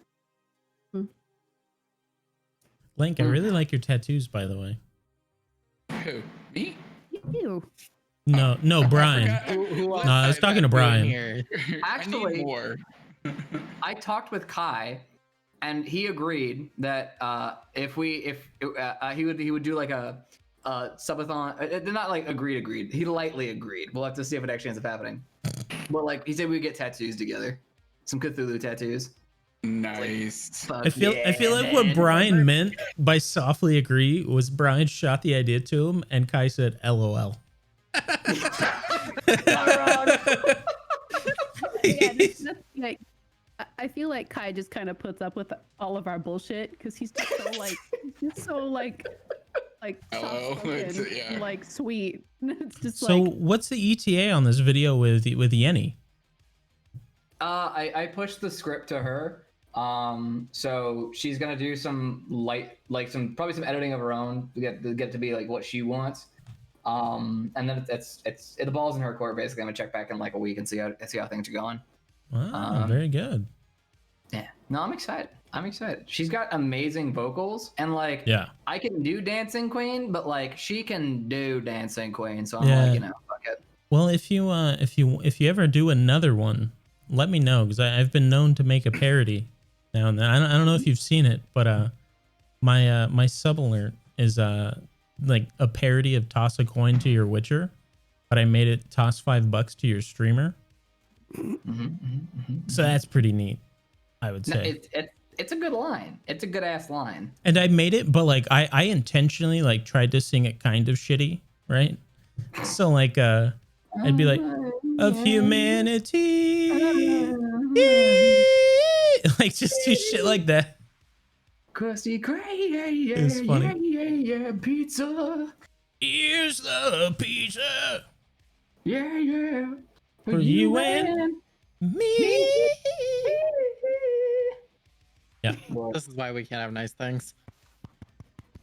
Link, I really like your tattoos, by the way. Who? Me? You. No, Brian. Who No, I was talking to Brian. Here? Actually, I need more. I talked with Kai, and he agreed that if he would do like a subathon. Not like agreed. He lightly agreed. We'll have to see if it actually ends up happening. But like he said, we would get tattoos together, some Cthulhu tattoos. Nice. Fuck I feel like what man. Brian meant by softly agree was Brian shot the idea to him, and Kai said, "LOL." Yeah, like I feel like Kai just kind of puts up with all of our bullshit because he's just so like Hello. soft-spoken, Yeah. like sweet. It's just So, like what's the ETA on this video with Yenny? I pushed the script to her, So she's gonna do some probably some editing of her own to get to be like what she wants. And then the ball's in her court basically. I'm gonna check back in like a week and see how things are going. Wow, very good. Yeah. No, I'm excited. She's got amazing vocals, and like, Yeah. I can do Dancing Queen, but like she can do Dancing Queen, so I'm like, fuck it. Well, if you ever do another one, let me know, because I've been known to make a parody now and then. I don't know if you've seen it, but my sub alert is like a parody of toss a coin to your Witcher, but I made it toss $5 to your streamer. So that's pretty neat, I would say. It's a good line. It's a good ass line. And I made it, but like I intentionally like tried to sing it kind of shitty, right? So like I'd be like, of humanity, like just do shit like that. Crusty Gray, yeah, It's funny. yeah, pizza. Here's the pizza Yeah. for you and me. Yeah, This is why we can't have nice things.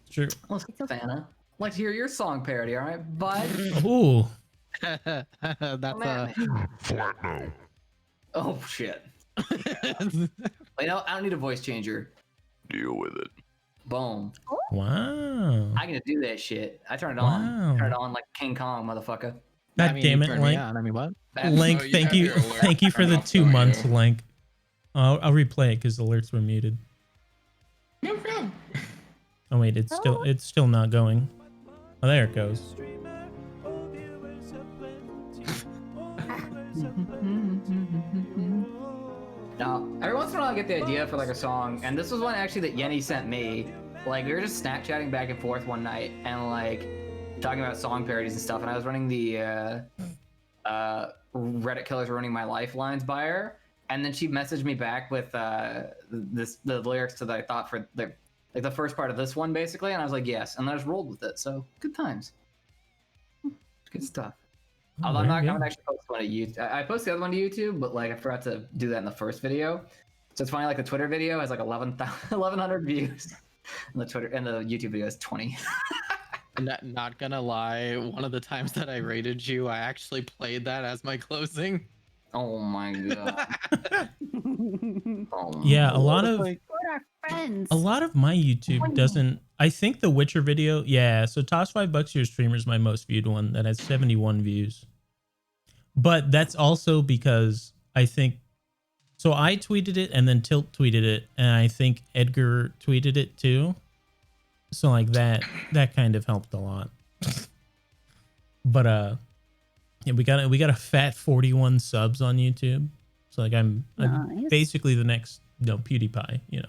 it's true. Well, Santa, like to hear your song parody, all right, bud? Ooh, That's Oh shit. You know, I don't need a voice changer. Deal with it. Boom. wow. I can do that shit. I turn it Wow. on. Turn it on like King Kong, motherfucker. God damn it, Link. I mean, what? Link, Oh, you thank have you, your alert thank you for turned the off, 2 don't months, you? Link. I'll replay it because the alerts were muted. No problem. Oh wait, it's still not going. Oh, there it goes. Now, every once in a while I get the idea for like a song, and this was one actually that Yenny sent me. Like, we were just Snapchatting back and forth one night, and like talking about song parodies and stuff, and I was running the Reddit Killers Ruining My Life lines by her, and then she messaged me back with the lyrics to that I thought for the first part of this one basically, and I was like, yes, and then I just rolled with it. So good times. Good stuff. Although I'm gonna actually post one to YouTube. I posted the other one to YouTube, but like I forgot to do that in the first video. So it's funny, like the Twitter video has like 1,100 views, and the YouTube video has 20. Not gonna lie, one of the times that I rated you, I actually played that as my closing. Oh my god. Oh Yeah, a lot It's of like, We're our friends. a lot of my YouTube doesn't. I think the Witcher video. Yeah, so toss $5 to your streamer is my most viewed one that has 71 views. But that's also because I think. So I tweeted it and then Tilt tweeted it, and I think Edgar tweeted it too. So like that kind of helped a lot. But yeah, we got a fat 41 subs on YouTube. So like I'm Nice. basically the next PewDiePie, you know.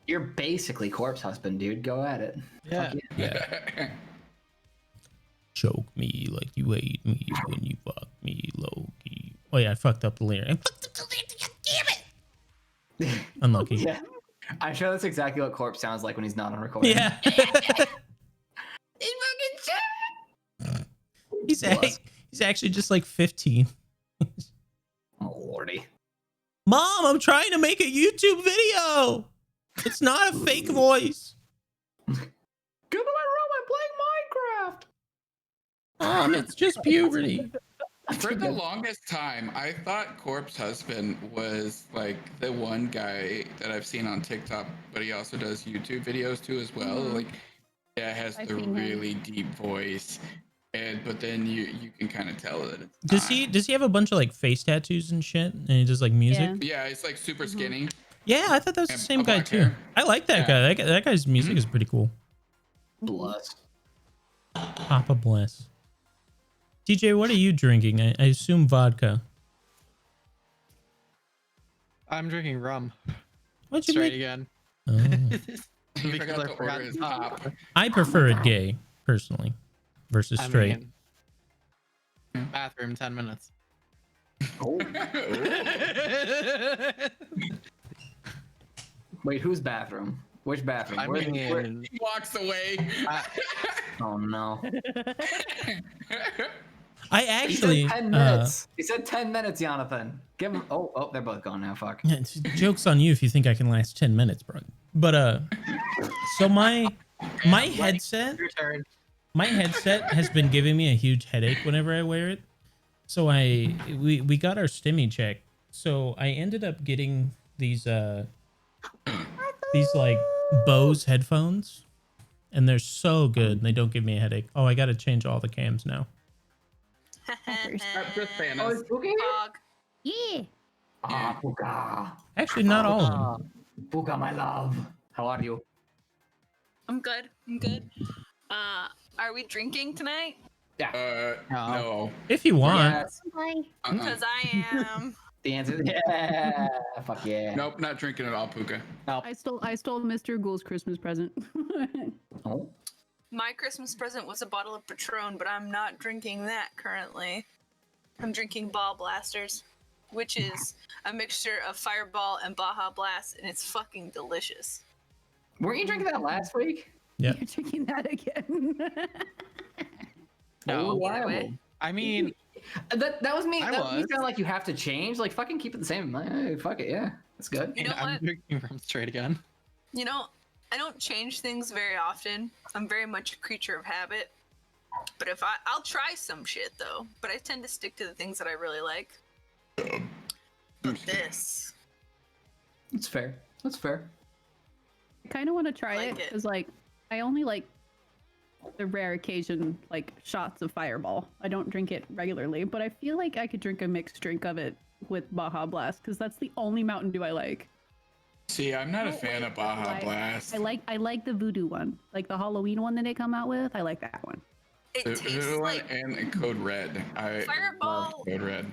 You're basically Corpse Husband, dude. Go at it. yeah. Fuck Yeah. Choke me like you hate me when you fuck me, Loki. Oh yeah, I fucked up the lyric. I fucked up the lyric. God damn it. Unlucky. Yeah. I'm sure that's exactly what Corpse sounds like when he's not on recording. Yeah. He's actually just like 15. Oh lordy. Mom, I'm trying to make a YouTube video. It's not a fake voice. Get in my room, I'm playing Minecraft. Mom, it's just puberty. For the longest time, I thought Corpse Husband was like the one guy that I've seen on TikTok, but he also does YouTube videos too as well. Like, yeah, has I've the seen him. really deep voice, but then you can kind of tell that it's Does he have a bunch of like face tattoos and shit, and he does like music? Yeah. Yeah, it's like super skinny. Yeah, I thought that was the And same a guy black too. hair. I like that Yeah. guy. That guy's music is pretty cool. Bless. Papa bless. DJ, what are you drinking? I assume vodka. I'm drinking rum. What'd you Straight make? again. Oh. He Because forgot I to forgot order his to top. I prefer it gay, personally, versus I straight. mean, bathroom 10 minutes. Oh. Wait, whose bathroom? Which bathroom? I Where- mean, He walks away. oh no. I He actually said 10 minutes. He said 10 minutes, Jonathan. Give him. Oh, they're both gone now. Fuck. Joke's on you if you think I can last 10 minutes, bro. But so my headset Your turn. has been giving me a huge headache whenever I wear it. So we got our stimmy check. So I ended up getting these like Bose headphones, and they're so good. And they don't give me a headache. Oh, I got to change all the cams now. That's just Oh, Thanos. is Puka here? Fog. Yeah. Ah, Puka. Actually, not all of them. Puka, my love. How are you? I'm good. I'm good. Are we drinking tonight? No. If you want. Yes. Because I am. The answer is yeah. Fuck yeah. Nope, not drinking at all, Puka. I stole Mr. Ghoul's Christmas present. Oh. My Christmas present was a bottle of Patron, but I'm not drinking that currently. I'm drinking Ball Blasters, which is a mixture of Fireball and Baja Blast, and it's fucking delicious. Weren't you drinking that last week? Yeah. You're drinking that again. No. Either way. I mean, That was me. I That was me was. sounding like you have to change. Like fucking keep it the same. Like, fuck it, yeah. That's good. You know I'm what? drinking from straight again. You know, I don't change things very often. I'm very much a creature of habit. But I'll try some shit though. But I tend to stick to the things that I really like. But this. That's fair. That's fair. I kind of want to try Like it it. because, like, I only like the rare occasion, like, shots of Fireball. I don't drink it regularly, but I feel like I could drink a mixed drink of it with Baja Blast because that's the only Mountain Dew I like. See, I'm not a Oh, fan wait, of Baja I- Blast. I like the Voodoo one, like the Halloween one that they come out with. I like that one. It The tastes Voodoo one like and Code Red. I Fireball. love Code Red.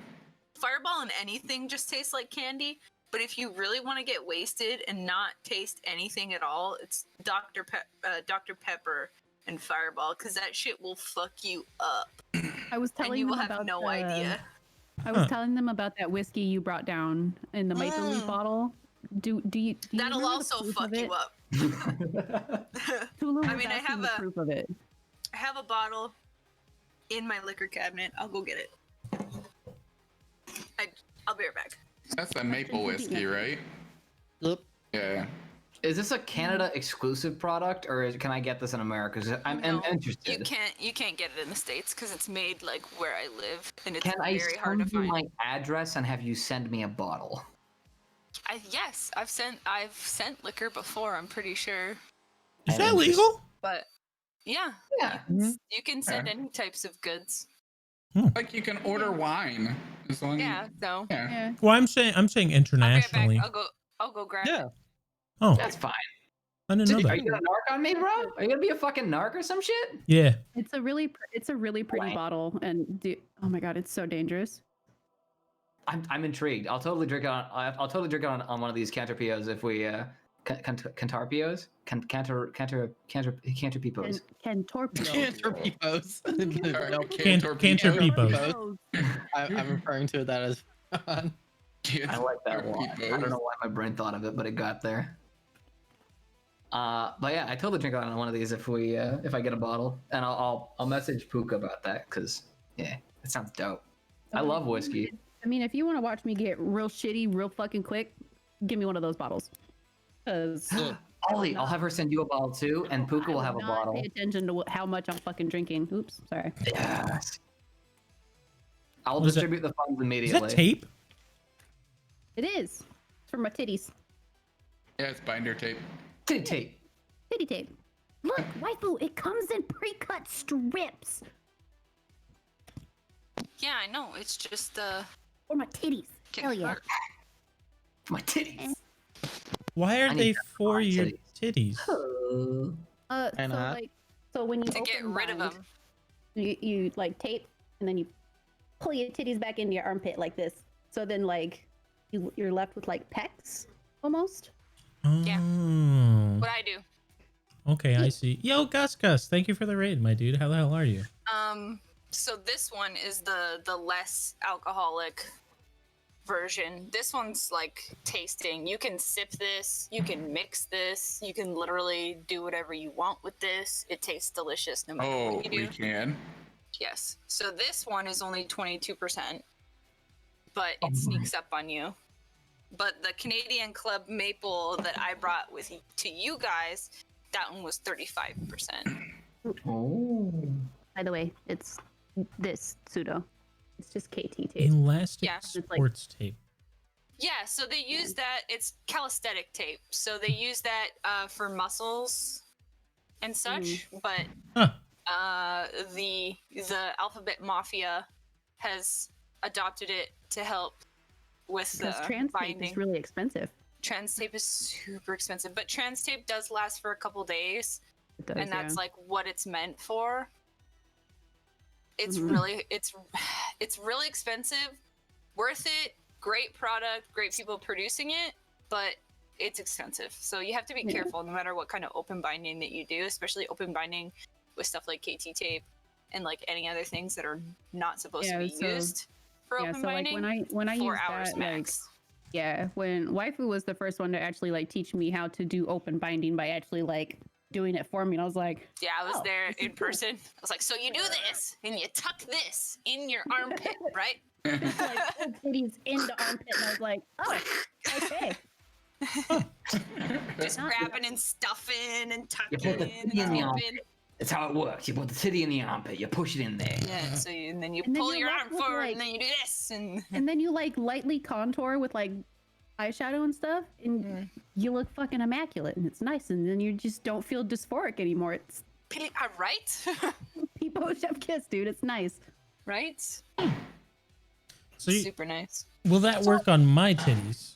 Fireball and anything just tastes like candy. But if you really want to get wasted and not taste anything at all, it's Dr. Pepper and Fireball, because that shit will fuck you up. I was And telling you them will have about no idea. I was Huh. telling them about that whiskey you brought down in the maple leaf bottle. Do you That'll remember the also proof fuck of you it? up. Tulu I was mean, I asking have the a- proof of it. I have a bottle in my liquor cabinet. I'll go get it. I'll be right back. That's the maple whiskey, right? Yep. Yeah. Is this a Canada exclusive product, or can I get this in America? 'Cause I'm No, interested. You can't get it in the States because it's made like where I live, and it's Can I very hard to send you find. my address and have you send me a bottle? Yes, I've sent liquor before. I'm pretty sure, Is that legal? but yeah, Yeah. you can send any types of goods. Like you can order wine as long Yeah, so Yeah. Yeah. Well, I'm saying I'll be right internationally. back. I'll go grab Yeah. it. Oh, That's fine. I didn't know Are that. you gonna narc on me, bro? Are you gonna be a fucking narc or some shit? Yeah. It's a really pretty Blank. bottle, and oh my god, it's so dangerous. I'm intrigued. I'll totally drink it on. I'll totally drink it on one of these Cantaurpios if we Cantaurpios, Cantaurpipos. Cantaurpio. Cantaurpios. Nope. Cantaurpipos. I'm referring to that as fun. I like that one. I don't know why my brain thought of it, but it got there. But yeah, I totally drink on one of these if we if I get a bottle, and I'll message Puka about that because yeah, it sounds dope. I love whiskey. I mean, if you want to watch me get real shitty real fucking quick, give me one of those bottles. Cause Ollie, I'll have her send you a bottle too, and Puka will have a not bottle. pay attention to how much I'm fucking drinking. Oops, sorry. Yes. I'll What is that? distribute the funds Is immediately. that tape? It is. It's for my titties. Yeah, it's binder tape. Tape. Titty tape. Look, waifu, it comes in pre-cut strips Yeah, I know. It's just for my titties. get Hell yeah. hurt. My titties. Why are I they need for my your titties. titties? So not? like, so when you To get open rid of bind, them. you like tape, and then you pull your titties back into your armpit like this. So then like you're left with like pecs almost. Yeah. Oh. What I do. Okay, I see. Yo, Gus, thank you for the raid, my dude. How the hell are you? So this one is the less alcoholic version. This one's like tasting. You can sip this, you can mix this, you can literally do whatever you want with this. It tastes delicious no matter Oh, what you we do. can. Yes. So this one is only 22%, but it sneaks up on you. But the Canadian Club Maple that I brought with to you guys, that one was 35%. Oh. By the way, it's this pseudo. It's just KT tape. Elastic Yeah. sports tape. Yeah, so they use that. It's calisthenic tape. So they use that for muscles and such. But the Alphabet Mafia has adopted it to help with the Because trans tape binding. is really expensive. Trans tape is super expensive, but trans tape does last for a couple days, It does, and that's yeah. like what it's meant for. It's Mhm. really it's really expensive, worth it. Great product, great people producing it, but it's expensive. So you have to be careful no matter what kind of open binding that you do, especially open binding with stuff like KT tape and like any other things that are not supposed to be used for open binding. Like when I 4 use hours that, max. when waifu was the first one to actually like teach me how to do open binding by actually like doing it for me, and I was like, Yeah, I was there this is in person. I was like, so you do this and you tuck this in your armpit, right? It's like oh, titties in the armpit, and I was like, oh, okay. Just grabbing and stuffing and You tucking put the and titty in the zipping. armpit. That's how it works. You put the titty in the armpit. You push it in there. Yeah, so and then you And then pull you're your left arm with, forward like- and then you do this and And then you like lightly contour with like eyeshadow and stuff, and you look fucking immaculate, and it's nice. And then you just don't feel dysphoric anymore. It's right? Peepo Chef Kiss, dude. It's nice. Right? So Super nice. will that work on my titties?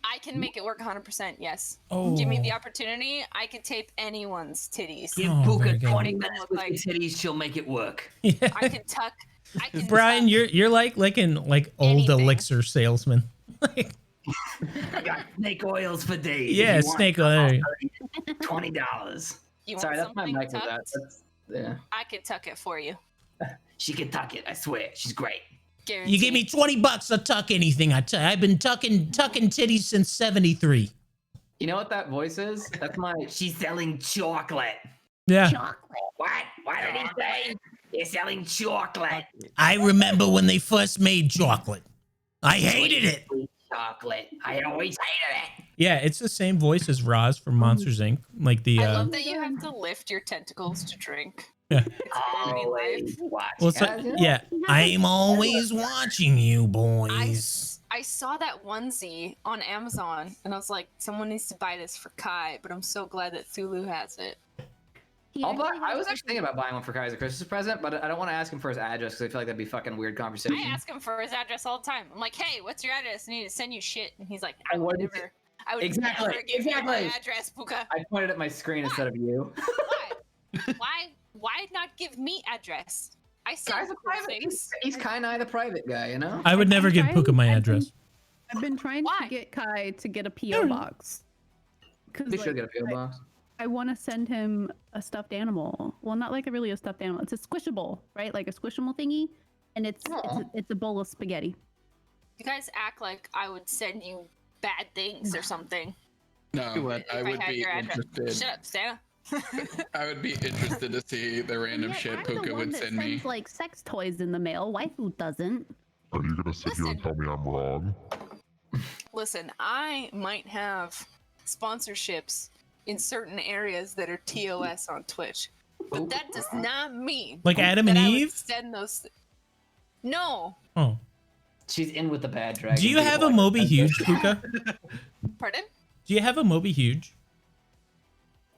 I can make it work 100%, yes. Oh. Give me the opportunity, I could tape anyone's titties. Give Oh, Puka very good. 20 Make them minutes look with like- your titties. She'll make it work. Yeah. I can tuck. I can Brian, tuck you're like old anything. elixir salesman. Like, I got snake oils for days. If yeah, you want snake some, I'll oil. sell you $20. You want Sorry, that's my something mic with that. tucked? Yeah. I could tuck it for you. She can tuck it. I swear. She's great. Guaranteed. You give me $20 to tuck anything. I've been tucking titties since '73. You know what that voice is? That's my. She's selling chocolate. Yeah. Chocolate. What? What did he say? They're selling chocolate. I remember when they first made chocolate. I hated it. Chocolate. I always hated it. Yeah, it's the same voice as Roz from Monsters Inc. Like the I love that you have to lift your tentacles to drink. yeah. It's very Always life. watch. Well, so, guys, yeah. I'm always watching you, boys. I saw that onesie on Amazon and I was like, someone needs to buy this for Kai, but I'm so glad that Thulu has it. I was actually thinking about buying one for Kai as a Christmas present, but I don't want to ask him for his address because I feel like that'd be fucking weird conversation. I ask him for his address all the time. I'm like, hey, what's your address? I need to send you shit. And he's like, I would never. I would Exactly, never give you my exactly. address, Puka. I pointed at my screen instead of you. Why? Why not give me address? I sell Guy's a cool private. things. He's kind of the private guy, you know. I would never give Puka my I've address. I've been trying Why? to get Kai to get a PO box. Because We should get a PO box. I want to send him a stuffed animal. Well, not like a stuffed animal. It's a squishable, right? Like a squishable thingy, and it's a bowl of spaghetti. You guys act like I would send you bad things or something. No, would. I if would I had be your address. interested. Shut up, Santa. I would be interested to see the random Yet shit I'm the Puka one would that send me. sends, like sex toys in the mail. Waifu doesn't. Are you gonna sit here and tell me I'm wrong? Listen, I might have sponsorships in certain areas that are TOS on Twitch, but that does not mean Like Adam and that I would Eve? send those. No, Oh. She's in with the bad dragon. Do you have a people. Moby Huge, Puka? pardon? Do you have a Moby Huge?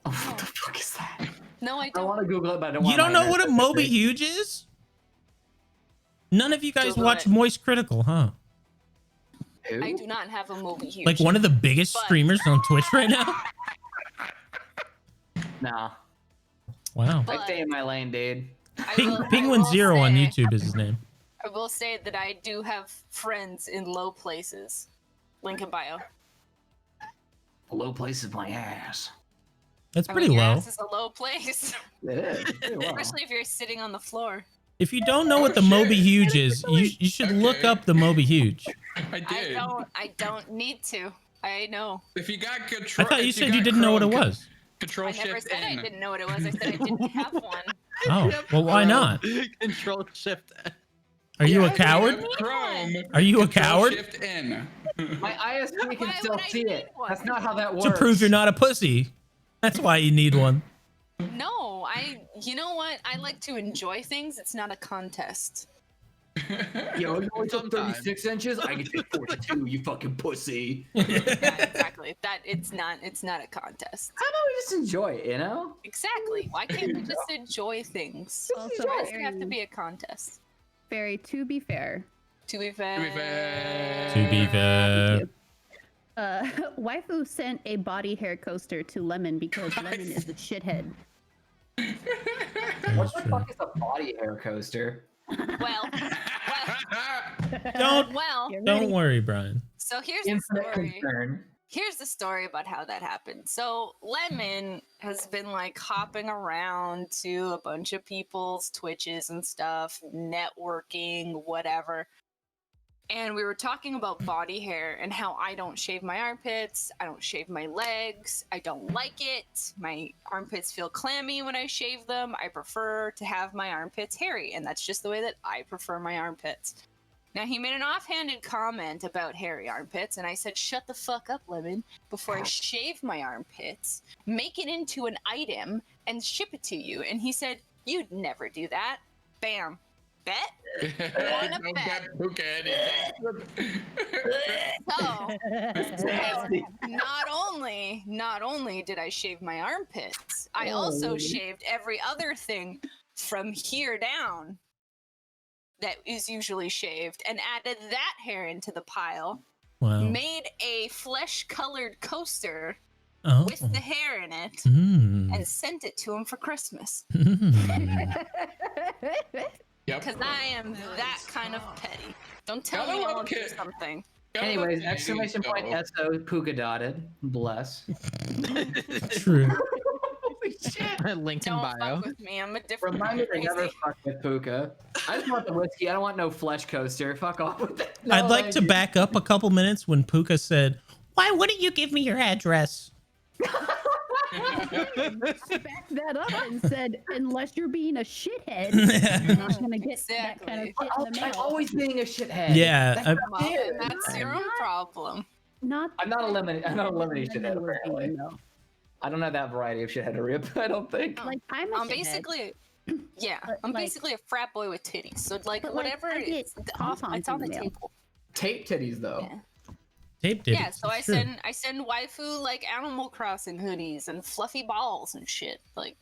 Oh, what the fuck is that? No, I I don't. want to Google it, but I don't want. You don't my know what a internet to Moby be- Huge is? None of you guys Google watch it. Moist Critical, huh? Who? I do not have a Moby Huge. Like one of the biggest But- streamers on Twitch right now? No. Wow. But I stay in my lane, dude. I Penguin will Zero on say- YouTube is his name. I will say that I do have friends in low places. Link in bio. A low place is my ass. That's I pretty mean, your low. ass is a low place, It is. Pretty low. especially if you're sitting on the floor. If you don't know what the Moby Huge is, you should look Okay. up the Moby Huge. I did. I don't need to. I know. If you got I control, thought you if said you got didn't know what it Chrome, was. Control I never Shift said I N. didn't know what it was. I said I didn't have one. Oh, well, why not? Control Shift. Are you a Yeah, coward? Chrome. Are you a Control coward? Shift N. My ISP can Why still would I see need it. one? That's not how that works. To prove you're not a pussy. That's why you need one. No, you know what? I like to enjoy things. It's not a contest. Yo, you only took Sometimes. 36 inches? I can take 42, you fucking pussy. Yeah, exactly. It's not a contest. How about we just enjoy it, you know? Exactly. Why can't we just enjoy things? Also, Why does it have to be a contest? Barry, to be fair, To be fair. To be fair. To be fair. Waifu sent a body hair coaster to Lemon because Lemon is a shithead. What the fuck is a body hair coaster? Don't Well. don't worry, Brian. So here's the Infinite story. concern. Here's the story about how that happened. So Lemon has been like hopping around to a bunch of people's Twitches and stuff, networking, whatever. And we were talking about body hair and how I don't shave my armpits, I don't shave my legs, I don't like it. My armpits feel clammy when I shave them. I prefer to have my armpits hairy, and that's just the way that I prefer my armpits. Now, he made an offhanded comment about hairy armpits, and I said, shut the fuck up, Lemon, before I shave my armpits, make it into an item, and ship it to you. And he said, you'd never do that. Bam. Bet? Wanna Don't bet? get Puka anything. So, not only did I shave my armpits, I also shaved every other thing from here down that is usually shaved and added that hair into the pile. Wow. Made a flesh-colored coaster Oh. with the hair in it Mm. and sent it to him for Christmas. Mm. Yep. Because I am that kind of petty. Don't tell Gotta me I love won't do kid. something. Anyways, exclamation point SO Puka dotted. Bless. True. Holy shit. Link in Don't bio. fuck with me. I'm a different Remind me to crazy. never fuck with Puka. I just want the whiskey. I don't want no flesh coaster. Fuck off with it. I'd like to back up a couple minutes when Puka said, "Why wouldn't you give me your address?" Backed that up and said, unless you're being a shithead, you're not gonna get that kind of shit in the I'm mail. always being a shithead. Yeah, That's I- not it. And that's your own problem. Not I'm not eliminating. I'm not eliminating Lemon shithead. was Apparently, being, though. I don't have that variety of shitheadery. I don't think. Like I'm a I'm shithead, basically, yeah, But, I'm like- basically a frat boy with titties. So like But, like, whatever, I get it's off, tampons it's on in the the mail. table. Tape titties though. Yeah. Tape did. Yeah, so I send waifu like Animal Crossing hoodies and fluffy balls and shit. Like,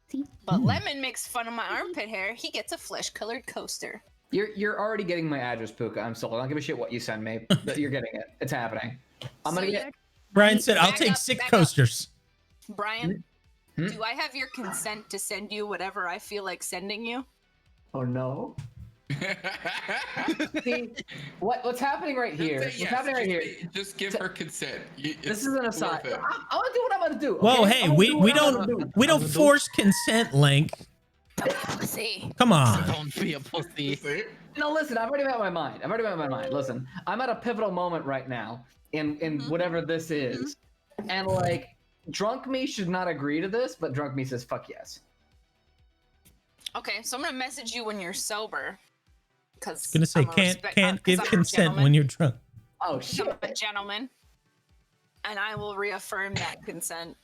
See? but Lemon makes fun of my armpit hair. He gets a flesh-colored coaster. You're already getting my address, Puka. I'm sold. I don't give a shit what you send me. But you're getting it. It's happening. I'm So gonna you- get. Brian said, "I'll Back take up, 6 back up. coasters." Brian, Hmm? do I have your consent to send you whatever I feel like sending you? Oh no. See, what's happening right here? Just say What's yes. happening right here? Just give her consent. This is an aside. I'm gonna do what I'm gonna do. Whoa, okay? hey, I'm gonna we do what we I'm gonna don't do. we don't force consent, Link. See, Come on. Don't be a pussy. No, listen. I've already made up my mind. Listen, I'm at a pivotal moment right now in whatever this is, and like, drunk me should not agree to this, but drunk me says fuck yes. okay, so I'm gonna message you when you're sober. Because Gonna say can't give consent when you're drunk. Oh I'm shit. a gentleman, and I will reaffirm that consent,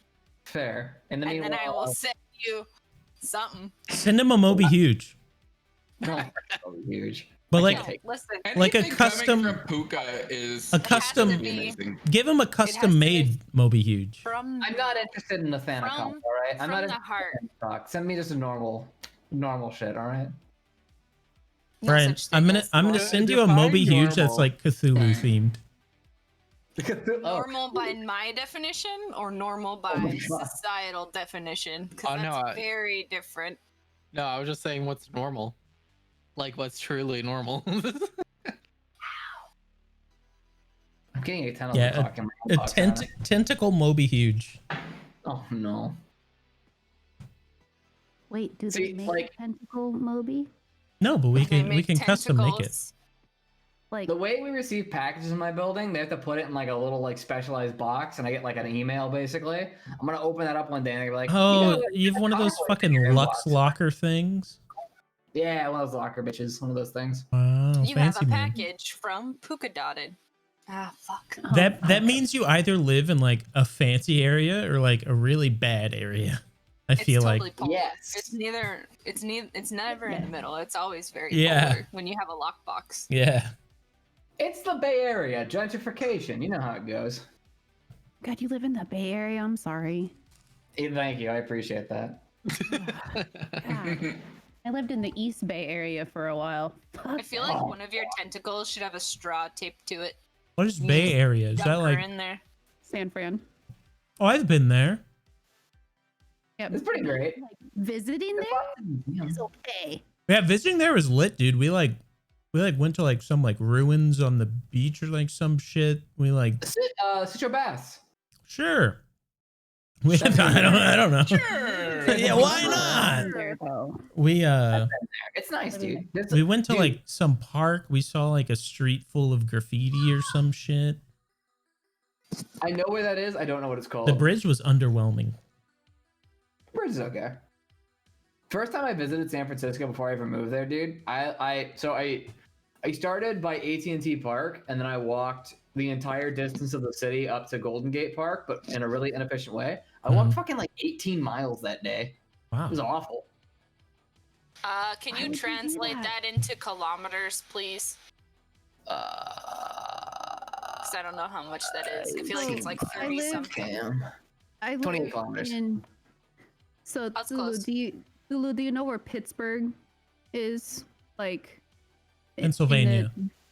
Fair. In the and meanwhile, then I will send you something. Send him a Moby Huge. no, huge. But I like can't take- Listen, Like a Anything custom- coming from Puka is a custom- It has to be amazing. give him a to custom made Moby Huge. from I'm not interested in the Thanos, all From- right? I'm from not the interested heart. in talk. Send me just a normal shit, all right? No Brian, such I'm thing gonna as I'm gonna normal. send you a Define Moby Huge that's normal. like Cthulhu themed. Oh, Normal by my definition or normal by my God. societal definition? Because Oh, that's no, very different. No, I was just saying what's normal. Like what's truly normal. I'm getting a tentacle Yeah, talk in my A own podcast. tentacle Moby Huge. Oh no. Wait, do See, they make like- tentacle Moby? No, but we They can make custom make it. tentacles. Like The way we receive packages in my building, they have to put it in like a little like specialized box, and I get like an email basically. I'm gonna open that up one day and they're like, Oh, you have one of those fucking Lux locker things? Yeah, one of those locker bitches, one of those things. Wow, You have fancy a man. package from Puka Dotted. Ah, fuck. That means you either live in like a fancy area or like a really bad area. I feel totally like polar. Yes. It's neither. It's never in the middle. It's always very Yeah. polar when you have a lockbox. yeah. It's the Bay Area, gentrification. You know how it goes. God, you live in the Bay Area. I'm sorry. Thank you, I appreciate that. God. I lived in the East Bay Area for a while. I feel like one of your tentacles should have a straw taped to it. What is Bay Area? Is that Dump her like? in there? San Fran. Oh, I've been there. Yeah, It's pretty great. like visiting there is okay. Yeah, visiting there was lit, dude. We went to like some like ruins on the beach or like some shit. We like Citro Bass. sure. We I don't know. Sure. Yeah, why not? There, though. We It's nice, dude. we went to Dude. like some park. We saw like a street full of graffiti or some shit. I know where that is. I don't know what it's called. The bridge was underwhelming. Bridge is okay. First time I visited San Francisco before I ever moved there, dude. I started by AT&T Park, and then I walked the entire distance of the city up to Golden Gate Park, but in a really inefficient way. I walked fucking like 18 miles that day. Wow. It was awful. Can Why you would you do translate that? that into kilometers, please? Because I don't know how much that is. I feel like it's like I 30 live- something. Damn. I 28 live kilometers. in. So That's Zulu, close. Zulu, do you know where Pittsburgh is? Like in Pennsylvania.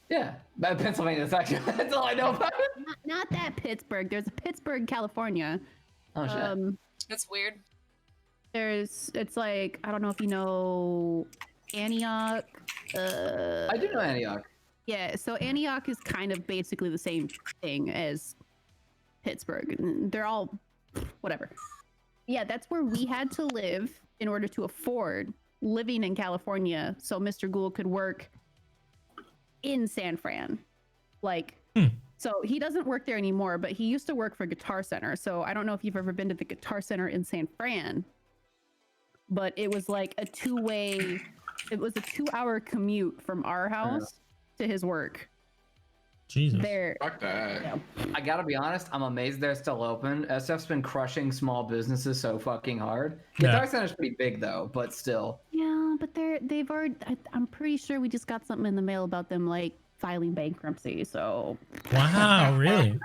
Yeah, Pennsylvania. That's all I know about it. not that Pittsburgh. There's a Pittsburgh, California. Oh shit. That's weird. It's like I don't know if you know Antioch. I do know Antioch. Yeah, so Antioch is kind of basically the same thing as Pittsburgh. They're all whatever. Yeah, that's where we had to live in order to afford living in California so Mr. Gould could work in San Fran. Like, so he doesn't work there anymore, but he used to work for Guitar Center. So I don't know if you've ever been to the Guitar Center in San Fran, but it was like a 2-hour commute from our house to his work. Jesus. There. Fuck that. Yeah. I gotta be honest, I'm amazed they're still open. SF's been crushing small businesses so fucking hard. Yeah. Guitar Center's pretty big though, but still. Yeah, but they've already. I'm pretty sure we just got something in the mail about them like filing bankruptcy. So Wow, really?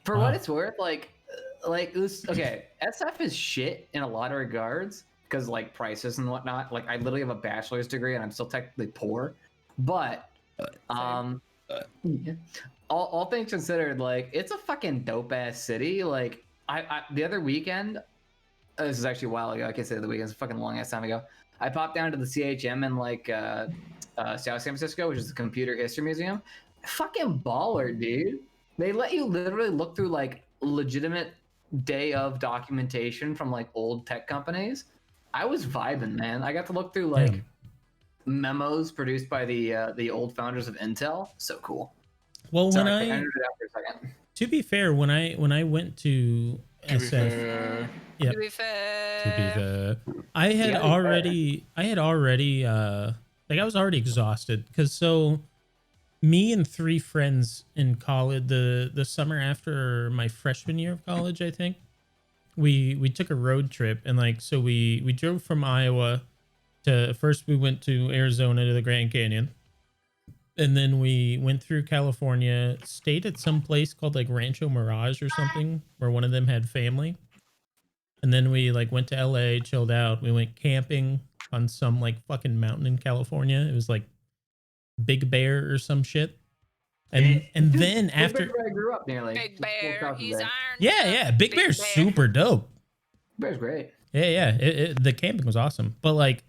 For Wow. what it's worth, like it was, okay, SF is shit in a lot of regards because like prices and whatnot. Like I literally have a bachelor's degree and I'm still technically poor, but yeah. all things considered, like it's a fucking dope ass city. Like I the other weekend, this is actually a while ago. I can't say the weekend; it's a fucking long ass time ago. I popped down to the CHM in like South San Francisco, which is the Computer History Museum. Fucking baller, dude. They let you literally look through like legitimate day of documentation from like old tech companies. I was vibing, man. I got to look through like Damn. memos produced by the old founders of Intel. So cool. Well, when Sorry, I I, ended it out for a second. to be fair, when I went to SF, Yep. To be fair. to be fair, I had Yeah, already like I was already exhausted because so me and 3 friends in college the summer after my freshman year of college, I think we took a road trip, and like so we drove from Iowa to, first we went to Arizona to the Grand Canyon, and then we went through California, stayed at some place called like Rancho Mirage or something where one of them had family. And then we like went to LA, chilled out. We went camping on some like fucking mountain in California. It was like Big Bear or some shit. And then after, Where I grew up nearly. Big Just four Bear, crosses he's there. iron. yeah, Big Bear's super dope. Bear's great. Yeah. The camping was awesome. But like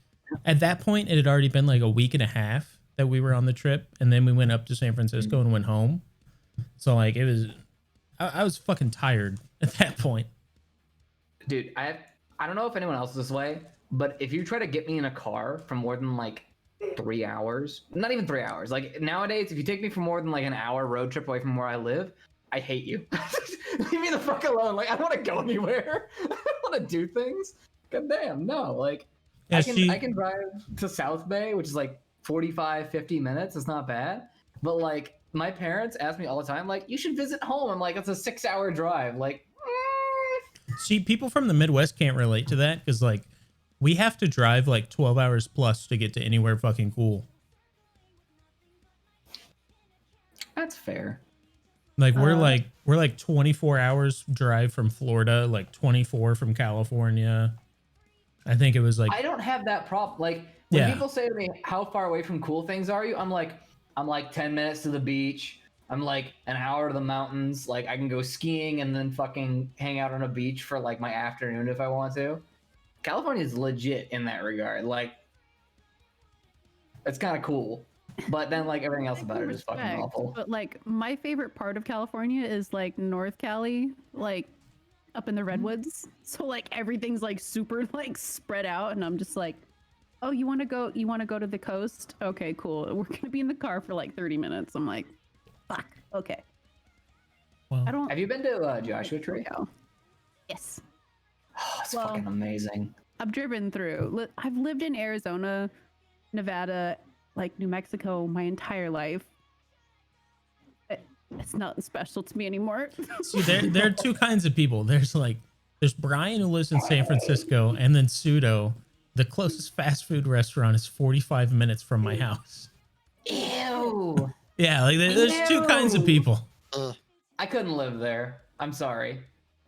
at that point, it had already been like a week and a half that we were on the trip, and then we went up to San Francisco and went home. So like it was, I was fucking tired at that point. Dude, I don't know if anyone else is this way, but if you try to get me in a car for more than like 3 hours. Not even 3 hours. Like nowadays, if you take me for more than like an hour road trip away from where I live, I hate you. Leave me the fuck alone. Like I don't want to go anywhere. I don't want to do things. God damn, no. Like Yeah, I can drive to South Bay, which is like 45, 50 minutes. It's not bad. But like my parents ask me all the time, like, you should visit home. I'm like, it's a 6-hour drive. Like, see, people from the Midwest can't relate to that because like we have to drive like 12 hours plus to get to anywhere fucking cool. that's fair. Like we're like 24 hours drive from Florida, like 24 from California. I think it was like I don't have that problem. Like when Yeah. people say to me, how far away from cool things are you? I'm like 10 minutes to the beach. I'm like an hour to the mountains. Like I can go skiing and then fucking hang out on a beach for like my afternoon if I want to. California is legit in that regard. Like it's kind of cool. But then like everything else about it is fucking Respect, awful. But like my favorite part of California is like North Cali, like up in the redwoods. So like everything's like super like spread out, and I'm just like, oh, you want to go to the coast? Okay, cool. We're gonna be in the car for like 30 minutes. I'm like, fuck. Okay. well, I don't. Have you been to Joshua Tree? Go. Yes. Oh, it's Well, fucking amazing. I've driven through. I've lived in Arizona, Nevada, like New Mexico my entire life. It's not special to me anymore. see, there are two kinds of people. There's Brian who lives in San Francisco, and then Pseudo. The closest fast food restaurant is 45 minutes from my house. Ew. Yeah, like there's two kinds of people. I couldn't live there. I'm sorry.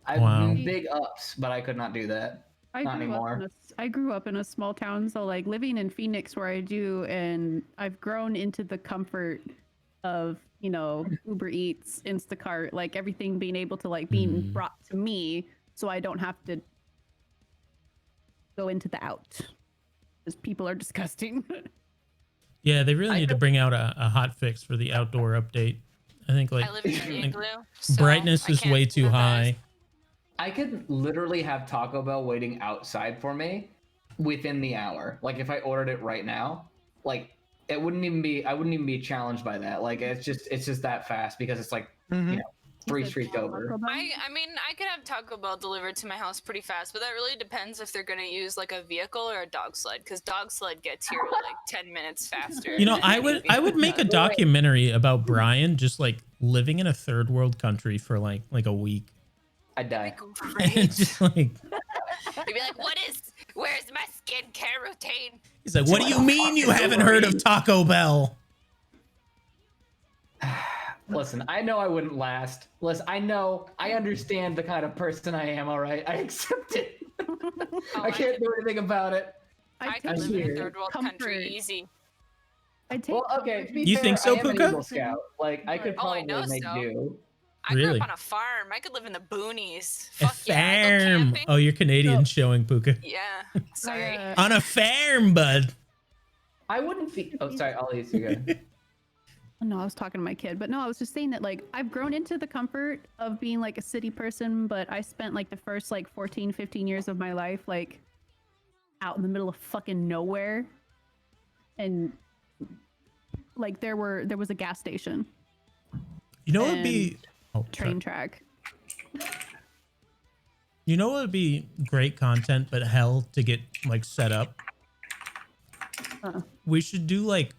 Wow. Big ups, but I could not do that. Not anymore. I grew up in a small town, so like living in Phoenix where I do, and I've grown into the comfort of, you know, Uber Eats, Instacart, like everything being able to like being brought to me, so I don't have to go into the out because people are disgusting. Yeah, they really need to bring out a hot fix for the outdoor update. I think like I live in an igloo. brightness I is can't way too sympathize. high. I could literally have Taco Bell waiting outside for me within the hour. Like if I ordered it right now, like it wouldn't even be. I wouldn't even be challenged by that. Like it's just that fast because it's like you know 3 streets over. I mean, I could have Taco Bell delivered to my house pretty fast, but that really depends if they're gonna use like a vehicle or a dog sled, because dog sled gets here like 10 minutes faster. You know, than I any would make a documentary about Brian just like living in a third world country for like a week. I'd die. And just like You'd be like, where's my skincare routine? he's like, what do you mean you haven't heard of Taco Bell? Listen, I know I wouldn't last. Listen, I understand the kind of person I am. All right, I accept it. I can't do anything about it. I take could live in a here. third world comfort. country easy. I take Well, okay. To be You fair, think so, I am an Puka? Eagle Scout. Like I could Oh, I probably know make so. do. I grew Really? up on a farm. I could live in the boonies. A Fuck yeah, I go farm. camping. Oh, you're Canadian showing, Puka. Yeah, sorry. On a farm, bud. I wouldn't be. Oh, sorry, Ollie, you go. No, I was talking to my kid, but no, I was just saying that like I've grown into the comfort of being like a city person, but I spent like the first like 14, 15 years of my life like out in the middle of fucking nowhere. And like there was a gas station, You know what would be train track. You know what would be great content, but hell to get like set up? We should do like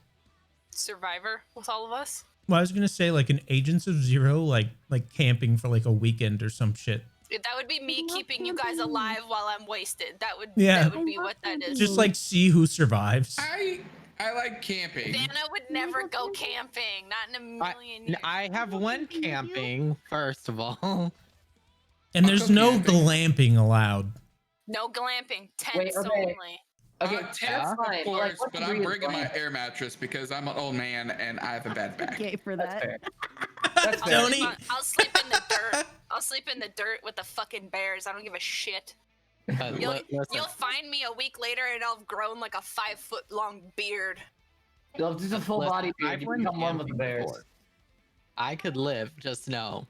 Survivor with all of us. well, I was gonna say like an Agents of Zero, like camping for like a weekend or some shit. That would be me keeping you guys alive while I'm wasted. That would be what that is. Just like see who survives. I like camping. Dana would never go camping. Not in a million years. I have went camping, first of all. And there's go no camping. glamping allowed. No glamping. Wait, Tents okay. only. Okay, Tents, that's fine. of but, course, like, what but degree I'm of bringing my glamping? air mattress because I'm an old man and I have a bad back. Okay, for That's that. fair. That's fair. Tony. I'll sleep in the dirt. I'll sleep in the dirt with the fucking bears. I don't give a shit. You'll find me a week later and I'll have grown like a 5-foot long beard. You'll have just a full body beard. I've You went become one with the camping bears. before. I could live, just no.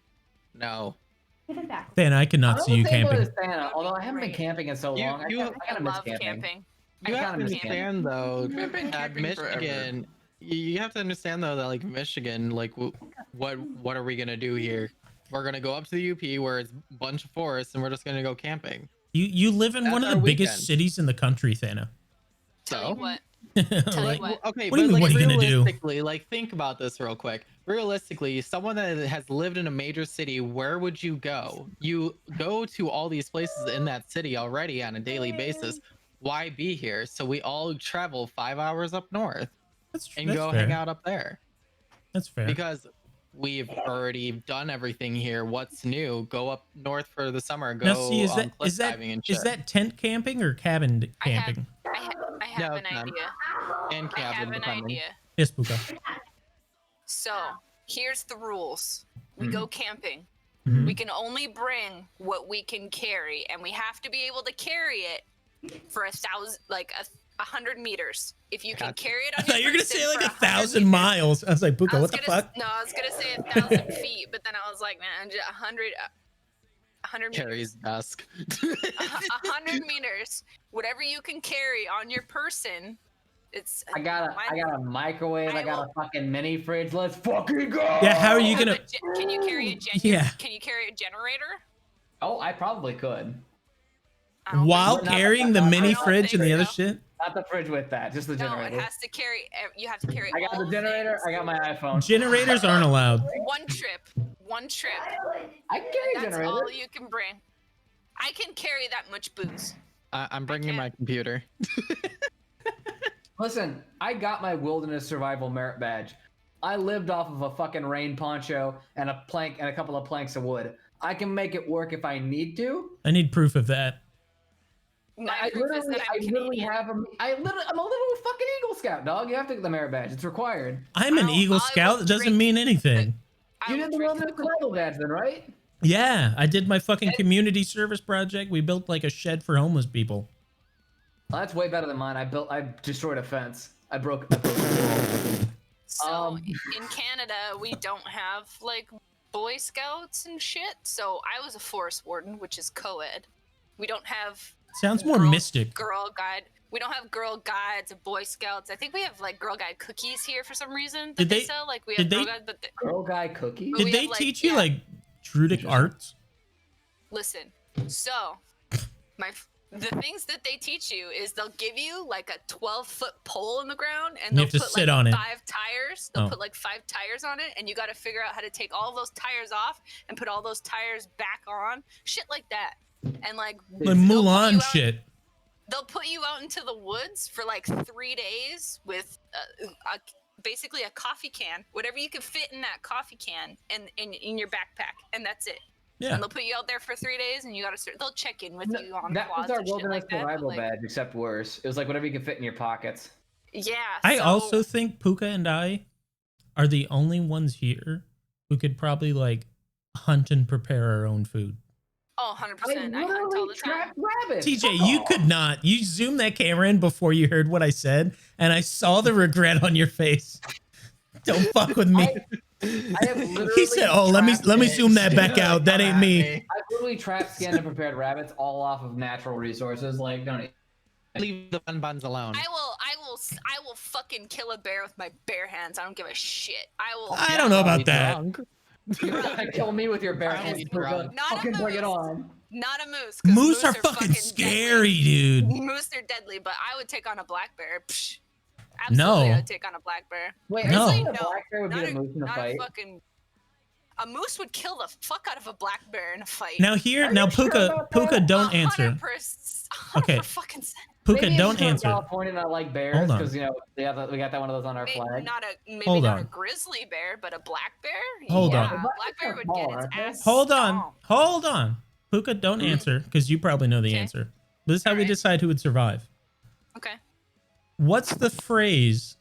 Then I cannot see you camping. Although I haven't been camping in so long, I I gotta miss love camping. camping. You have to camping. understand though We've been that camping forever. Michigan. You have to understand though that like Michigan, like what are we gonna do here? We're gonna go up to the UP where it's a bunch of forests, and we're just gonna go camping. You live in one of That's the our biggest weekend. cities in the country, Thana. Tell you what. Like, you what. Okay, What do you but mean, like what are you gonna do? realistically, like think about this real quick. Realistically, someone that has lived in a major city, where would you go? You go to all these places in that city already on a daily basis. Why be here? So we all travel 5 hours up north that's and that's go fair. hang out up there That's fair. because we've already done everything here. What's new? Go up north for the summer. Go Now, see, is that cliff diving and shit. is that tent camping or cabin camping? I have No, an none. idea. And I have cabin an depending. idea. Yes, Puka. So here's the rules. We go camping. Mhm. We can only bring what we can carry, and we have to be able to carry it for 100 meters. If you can Gotcha. carry it I on thought your you were gonna person say like for 1,000 meters. miles. I was like, Puka, what the fuck? No, I was gonna say 1,000 feet, but then I was like, man, 100 meters. Carrie's desk. 100 meters. Whatever you can carry on your person. It's. I got a microwave. I got a fucking mini fridge. Let's fucking go. Yeah, how are you have gonna? Can you carry a Yeah. Can you carry a generator? Oh, I probably could. I don't While think so. carrying the I mini don't fridge and the think other so. shit? Not the fridge with that, just the No, generator. it has to carry. You have to carry. I got all the generator. things. I got my iPhone. Generators aren't allowed. One trip. I can carry a That's generator. all you can bring. I can carry that much booze. I'm bringing my computer. Listen, I got my wilderness survival merit badge. I lived off of a fucking rain poncho and a plank and a couple of planks of wood. I can make it work if I need to. I need proof of that. My proof is that I'm Canadian. I'm a little fucking Eagle Scout, dog. You have to get the merit badge. It's required. I'm an Eagle Scout. It doesn't mean anything. I You will did the drink wilderness survival badge then, right? Yeah, I did my fucking community service project. We built like a shed for homeless people. Well, that's way better than mine. I destroyed a fence. I broke the wall. So in Canada, we don't have like Boy Scouts and shit. So I was a forest warden, which is co-ed. We don't have Sounds more girl- mystic. Girl guide. We don't have Girl Guides and Boy Scouts. I think we have like Girl Guide cookies here for some reason. Did That they- sell. Like we did have they- Girl Guide, but Girl Guy cookie? But Did we they have, like, teach you yeah. like Druidic arts? listen. So the things that they teach you is they'll give you like a 12-foot pole in the ground, and You they'll have to put sit like on it. 5 tires. They'll Oh. put like 5 tires on it, and you got to figure out how to take all those tires off and put all those tires back on. Shit like that. And like Like they'll put you Mulan out- shit. They'll put you out into the woods for like 3 days with basically a coffee can, whatever you can fit in that coffee can, and in your backpack, and that's it. Yeah. And they'll put you out there for 3 days, and you gotta start. They'll check in with you on That was quads our and shit wilderness like that. but, survival like, badge, except worse. It was like whatever you can fit in your pockets. Yeah. I so- also think Puka and I are the only ones here who could probably like hunt and prepare our own food. Oh, 100%. I hunt all the time. trapped rabbits. TJ, Fuck you off. could not. You zoomed that camera in before you heard what I said, and I saw the regret on your face. Don't fuck with me. I have literally He said, "Oh, let me trapped- zoom that back out. That ain't me." I've literally trapped, scanned, and prepared rabbits all off of natural resources. Like, don't eat. Leave the fun buns alone. I will fucking kill a bear with my bare hands. I don't give a shit. I will. I don't know about that. Drunk. You're gonna kill me with your bare Probably hands. drunk. Not a Fucking bring it moose. on. Not a moose. 'Cause Moose are fucking scary, dude. Deadly. Moose are deadly, but I would take on a black bear. Psh. Absolutely, No. I would take on a black bear. Wait, No. are you saying a No, black bear would beat a moose in a not fight? a fucking. A moose would kill the fuck out of a black bear in a fight. Now here, Are now you sure Puka, about that? Puka, don't answer. 100%. Okay. Fucking cent. Puka, Maybe it's don't just from answer. California, not like bears, Hold on. because you know we got that one of those on our Maybe flag. not a Hold not a on. grizzly bear, but a black bear. Hold yeah, on. a black bear would get its ass. Hold on, stomped. hold on. Puka, don't answer because you probably know the Okay. answer. This is how we Alright. decide who would survive. Okay. What's the phrase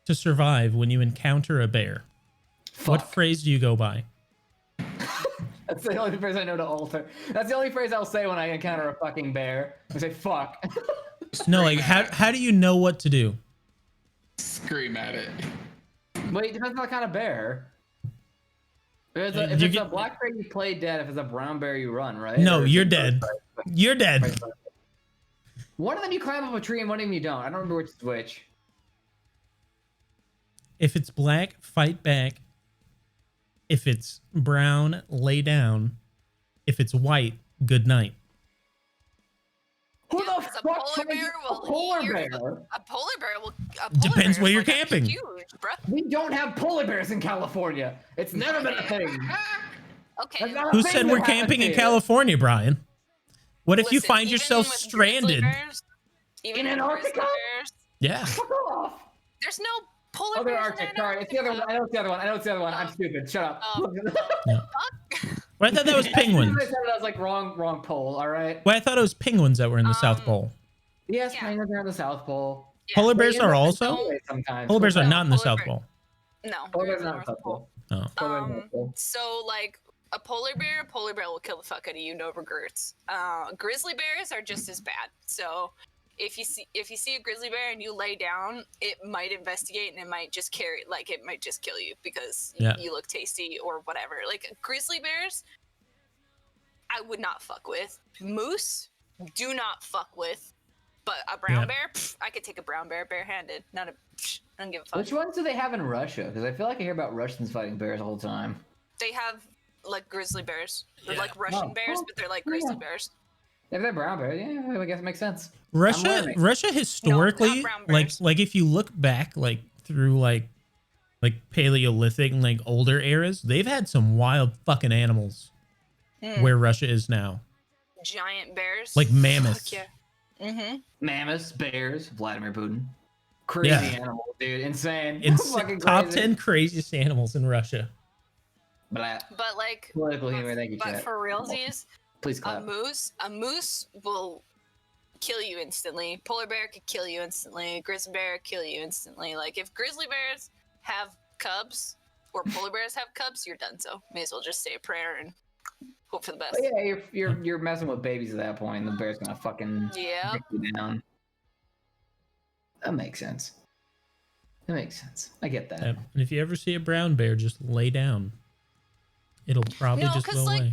to survive when you encounter a bear? What Fuck. phrase do you go by? That's the only phrase I know to alter. That's the only phrase I'll say when I encounter a fucking bear. I say fuck. No, like how do you know what to do? Scream at it. Wait, it depends on the kind of bear. If You it's a get- black bear, you play dead. If it's a brown bear, you run, right? No, Or- you're dead. You're dead. One of them you climb up a tree and one of them you don't. I don't remember which is which. If it's black, fight back. If it's brown, lay down. If it's white, good night. Who Yeah, the 'cause fuck a polar finds bear a will polar eat your bear? A polar bear will. Depends where you're like camping. Huge, bruh. We don't have polar bears in California. It's never been a thing. Okay. That's not a Who thing said that we're happens camping in here. California, Brian? What if you Listen, find even yourself with grizzly stranded? bears, even In with grizzly Antarctica? bears, Yeah. Fuck off. there's no polar Oh, they're bears in Arctic. Sorry, it's the other one. I know it's the other one. I know it's the other one. I'm Oh. stupid. Shut up. Yeah. Well, I thought that was penguins. I said it, I was like wrong pole. All right. Well, I thought it was penguins that were in the South Pole. Yes, Yeah. penguins are on the South Pole. Yeah. Polar bears They are end up also. anyway sometimes. Polar bears are No, not in the polar South bear- Pole. No, Polar they're bears in are the not North South Pole. Pole. Oh. Polar bears are North Pole. So like a polar bear will kill the fuck out of you, no regrets. Grizzly bears are just as bad. So if you see a grizzly bear and you lay down, it might investigate and it might just it might just kill you because you look tasty or whatever. Like grizzly bears, I would not fuck with. Moose, do not fuck with. But a brown bear, I could take a brown bear barehanded. I don't give a fuck. Which ones do they have in Russia? Because I feel like I hear about Russians fighting bears all the time. They have like grizzly bears. They're Yeah. like Russian bears, but they're like grizzly bears. If they're brown bears, yeah, I guess it makes sense. Russia historically, brown bears. like if you look back, like through like Paleolithic and like older eras, they've had some wild fucking animals. Where Russia is now, Giant bears, like mammoths. Fuck yeah. Mm-hmm. Mammoths, bears, Vladimir Putin. Crazy animal, dude. Insane. Fucking Top crazy. 10 craziest animals in Russia. Blah. But like, Political humor, thank you, but chat. for realsies, Please a clap. moose will kill you instantly. Polar bear could kill you instantly. Grizzly bear kill you instantly. Like if grizzly bears have cubs or polar bears have cubs, you're done. So may as well just say a prayer and hope for the best. But yeah, you're messing with babies at that point. The bear's gonna fucking Yeah. take you down. That makes sense. That makes sense. I get that. And if you ever see a brown bear, just lay down. It'll probably No, just 'cause, go like, away.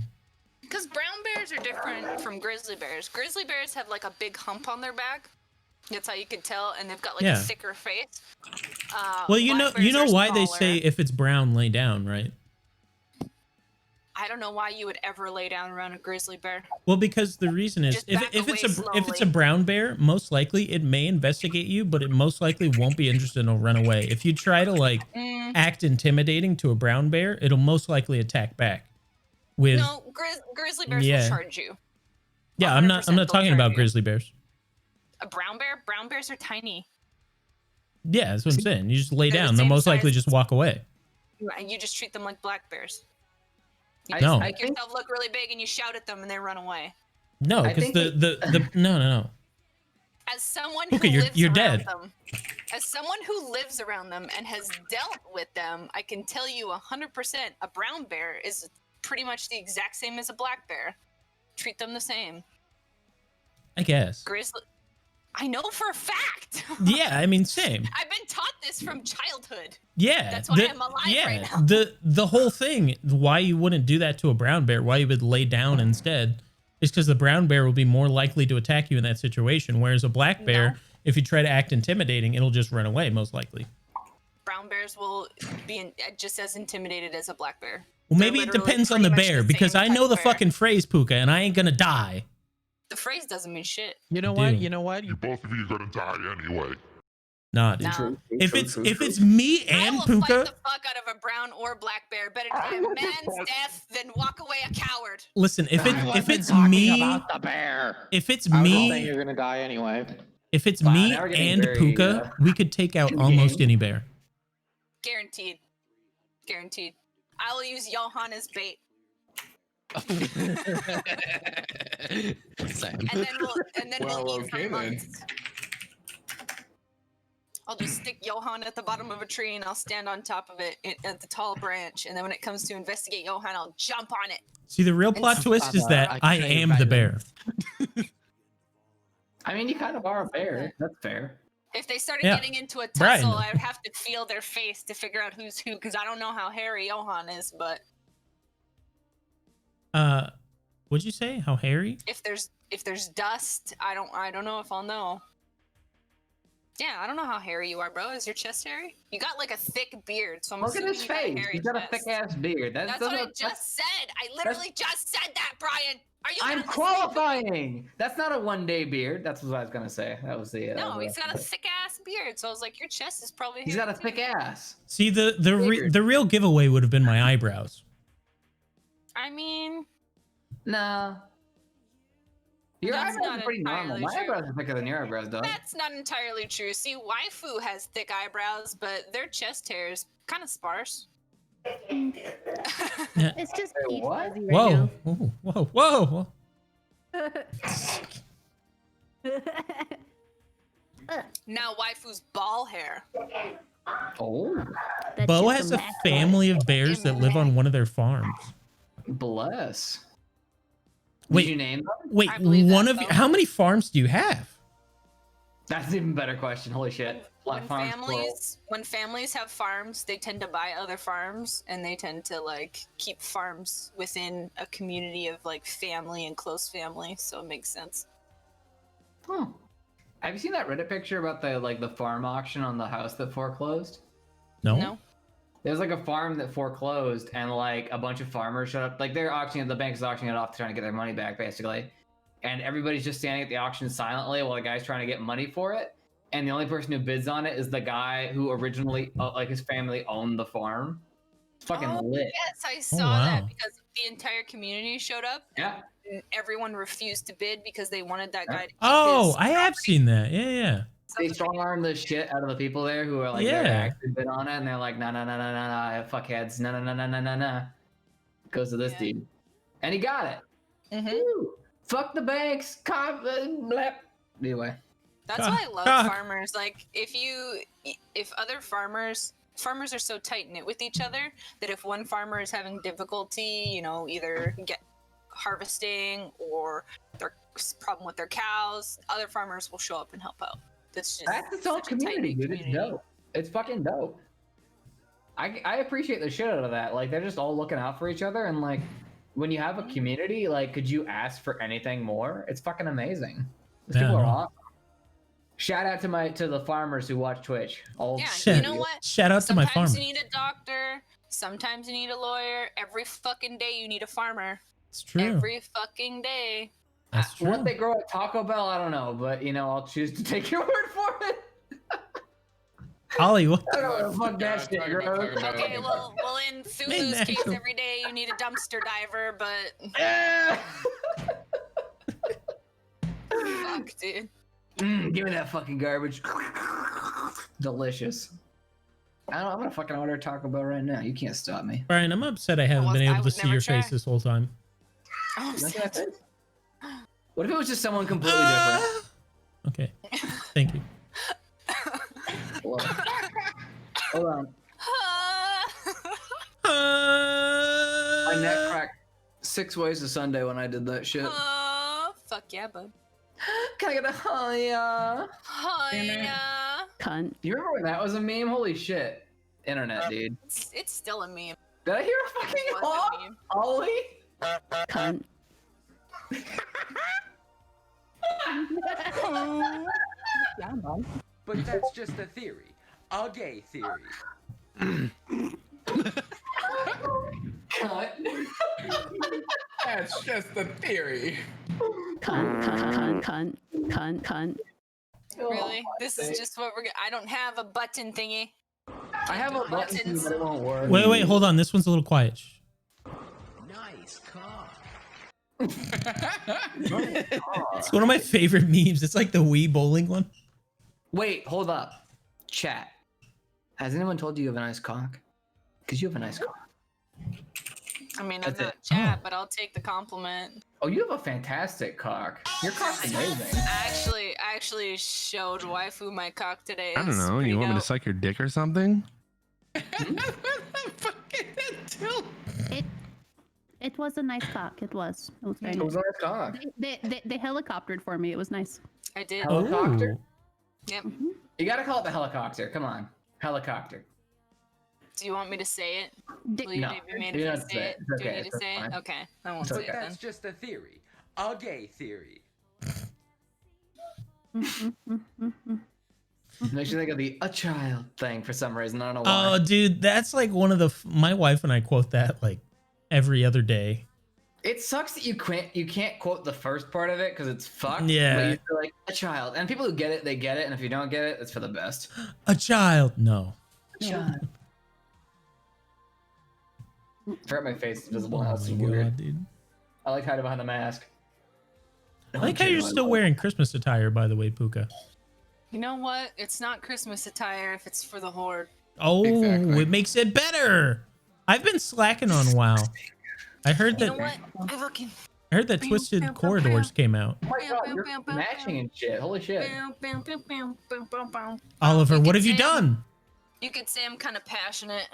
Because brown bears are different from grizzly bears. Grizzly bears have like a big hump on their back. That's how you can tell, and they've got like a thicker face. Well, you black know bears are why they smaller. say if it's brown, lay down, right? I don't know why you would ever lay down around a grizzly bear. Well, because the reason is Just back if it's away a slowly. brown bear, most likely it may investigate you, but it most likely won't be interested and it'll run away. If you try to like act intimidating to a brown bear, it'll most likely attack back. With No, grizzly bears will charge you. Yeah, I'm not 100% they'll talking charge about you. grizzly bears. A brown bear? Brown bears are tiny. Yeah, that's what I'm saying. You just lay They're the down. They'll same most likely size. just walk away. And you just treat them like black bears. You I- No. just I make think- yourself look really big and you shout at them and they run away. No, I because think no. As someone Okay, who you're- lives you're around dead. them, as someone who lives around them and has dealt with them, I can tell you 100% a brown bear is pretty much the exact same as a black bear. Treat them the same. I guess. Grizzly. I know for a fact. Yeah, I mean, same. I've been taught this from childhood. Yeah, That's why I'm alive right now. the whole thing, why you wouldn't do that to a brown bear, why you would lay down instead, is because the brown bear will be more likely to attack you in that situation. Whereas a black bear, No. if you try to act intimidating, it'll just run away, most likely. Brown bears will be just as intimidated as a black bear. Well, They're maybe it literally depends on the pretty much bear, the because same I know type the of bear. fucking phrase, Puka, and I ain't gonna die. The phrase doesn't mean shit. You know I what? do. You know what? You both of you are gonna die anyway. Nah, dude. Nah. If it's me I and will fight Puka, the fuck out of a brown or black bear. Better die a man's death than walk away a coward. listen, if it's talking me, about the bear. if it's I was saying me, you're gonna die anyway. if it's Fine, me now we're getting and very, Puka, we could take out in almost game. any bear. Guaranteed. Guaranteed. I will use Johan as bait, Same. and then Well, we'll eat okay for then. months. I'll just stick Johan at the bottom of a tree and I'll stand on top of it at the tall branch. And then when it comes to investigate Johan, I'll jump on it. See, the real plot twist is that I I crave am the bear. violence. I mean, you kind of are a bear. That's fair. If they started Yeah. getting into a Brian. tussle, I would have to feel their face to figure out who's who, because I don't know how hairy Johan is. But What'd you say? How hairy? if there's if there's dust, I don't know if I'll know. Yeah, I don't know how hairy you are, bro. Is your chest hairy? You got like a thick beard, so I'm Look at assuming his you got a face. hairy He's got a chest. thick ass beard. That's what I just said. I literally just said that, Brian. Are you? I'm listening? qualifying. That's not a 1-day beard. That's what I was gonna say. That was the. No, he's got a thick ass beard, so I was like, your chest is probably. He's got a thick ass. See, the real giveaway would have been my eyebrows. I mean, Nah. Your That's eyebrows not are pretty normal. entirely My true. eyebrows are thicker than your eyebrows, dog. that's not entirely true. See, waifu has thick eyebrows, but their chest hair is kind of sparse. It's just Wait, peach what? fuzzy right Whoa, whoa, whoa, whoa. Now waifu's ball hair. Oh, That's Bo just has a mess. family of bears that live on one of their farms. bless. Wait. Did you name them? Wait, I believe one that, of you, though. how many farms do you have? That's an even better question. Holy shit. When Farms, plural. families have farms, they tend to buy other farms, and they tend to like keep farms within a community of like family and close family. So it makes sense. Huh. Have you seen that Reddit picture about the farm auction on the house that foreclosed? No. There's like a farm that foreclosed, and like a bunch of farmers showed up. Like they're auctioning, the bank's auctioning it off, trying to get their money back, basically. And everybody's just standing at the auction silently while the guy's trying to get money for it. And the only person who bids on it is the guy who originally, like his family owned the farm. It's fucking lit. Yes, I saw wow. that because the entire community showed up. Yeah. And everyone refused to bid because they wanted that guy to keep Oh, his I have seen that. Yeah. They strong arm the shit out of the people there who are like, Yeah. they're actually bid on it, and they're like, nah, fuckheads, nah. Goes to this Yeah. dude. And he got it. Mhm. Woo. Fuck the banks. Blap. Anyway. That's why I love Cock. farmers. Like if other farmers are so tight knit with each other that if one farmer is having difficulty, either get harvesting or there's a problem with their cows, other farmers will show up and help out. That's just That's its own such a community, tight-knit dude. It's community. dope. It's fucking dope. I appreciate the shit out of that. Like, they're just all looking out for each other, and like, when you have a community, like, could you ask for anything more? It's fucking amazing. These Yeah, people I are know. awesome. Shout out to the farmers who watch Twitch. All Yeah, Shit. you know what? Shout out to my Sometimes farmer. you need a doctor. Sometimes you need a lawyer. Every fucking day you need a farmer. It's true. Every fucking day. That's true. What they grow at Taco Bell, I don't know, but I'll choose to take your word for it. Ollie, what? I don't know, fuck that shit, talking about bro. Taco Bell. Okay, well, in Thulu's Man, case, natural. every day you need a dumpster diver, but Yeah. fuck, dude. Give me that fucking garbage. Delicious. I'm gonna fucking order Taco Bell right now. You can't stop me. Brian, I'm upset I haven't Well, been I able to would see never your try. face this whole time. Oh, Look shit. at that. What if it was just someone completely different? Okay. Thank you. Hold on. Hold on. My neck cracked 6 ways to Sunday when I did that shit. Fuck yeah, bud. Can I get a yeah? Oh, yeah. Cunt. Do you remember when that was a meme? Holy shit. Internet, dude. It's still a meme. Did I hear a fucking It was a honk? meme. Ollie? Cunt. But that's just a theory. A gay theory. Cut. That's just a theory. Cunt. Really? This is just what we're gonna. I don't have a button thingy. I have a button, Buttons. but it won't work. Wait, hold on. This one's a little quiet. Shh. Nice cock. It's one of my favorite memes. It's like the Wii bowling one. Wait, hold up. Chat. Has anyone told you have a nice cock? Because you have a nice cock. I mean, I'm That's not it. chat, but I'll take the compliment. Oh, you have a fantastic cock. Your cock's amazing. I actually showed waifu my cock today. I don't It's know. pretty You want me to dope. suck your dick or something? It was a nice cock. It was very It was nice. a nice cock. They helicoptered for me. It was nice. I did. Oh. Helicopter? Yep. You gotta call it the helicopter. Come on. Helicopter. Do you want me to say it? Will you No, maybe make you me don't say say it? it. It's Do okay, you need to it's say fine. it? Okay, I won't It's say okay. it then. That's just a theory. A gay theory. Makes you think of the "a child" thing for some reason. I don't know why. Oh, dude, that's like one of the. My wife and I quote that like every other day. It sucks that you can't quote the first part of it because it's fucked. Yeah. But you feel like a child, and people who get it, they get it, and if you don't get it, it's for the best. A child. No. A child. I forgot my face is visible now. Oh It's my weird. God, dude. I like hiding behind the mask. I like how you're still wearing Christmas attire, by the way, Puka. You know what? It's not Christmas attire if it's for the horde. Oh, Exactly. it makes it better. I've been slacking on WoW. I heard You that. know what? I fucking. I heard that Twisted Corridors came out. Oh my god, you're matching and shit. Holy shit. Oliver, what have you done? You could say I'm kind of passionate.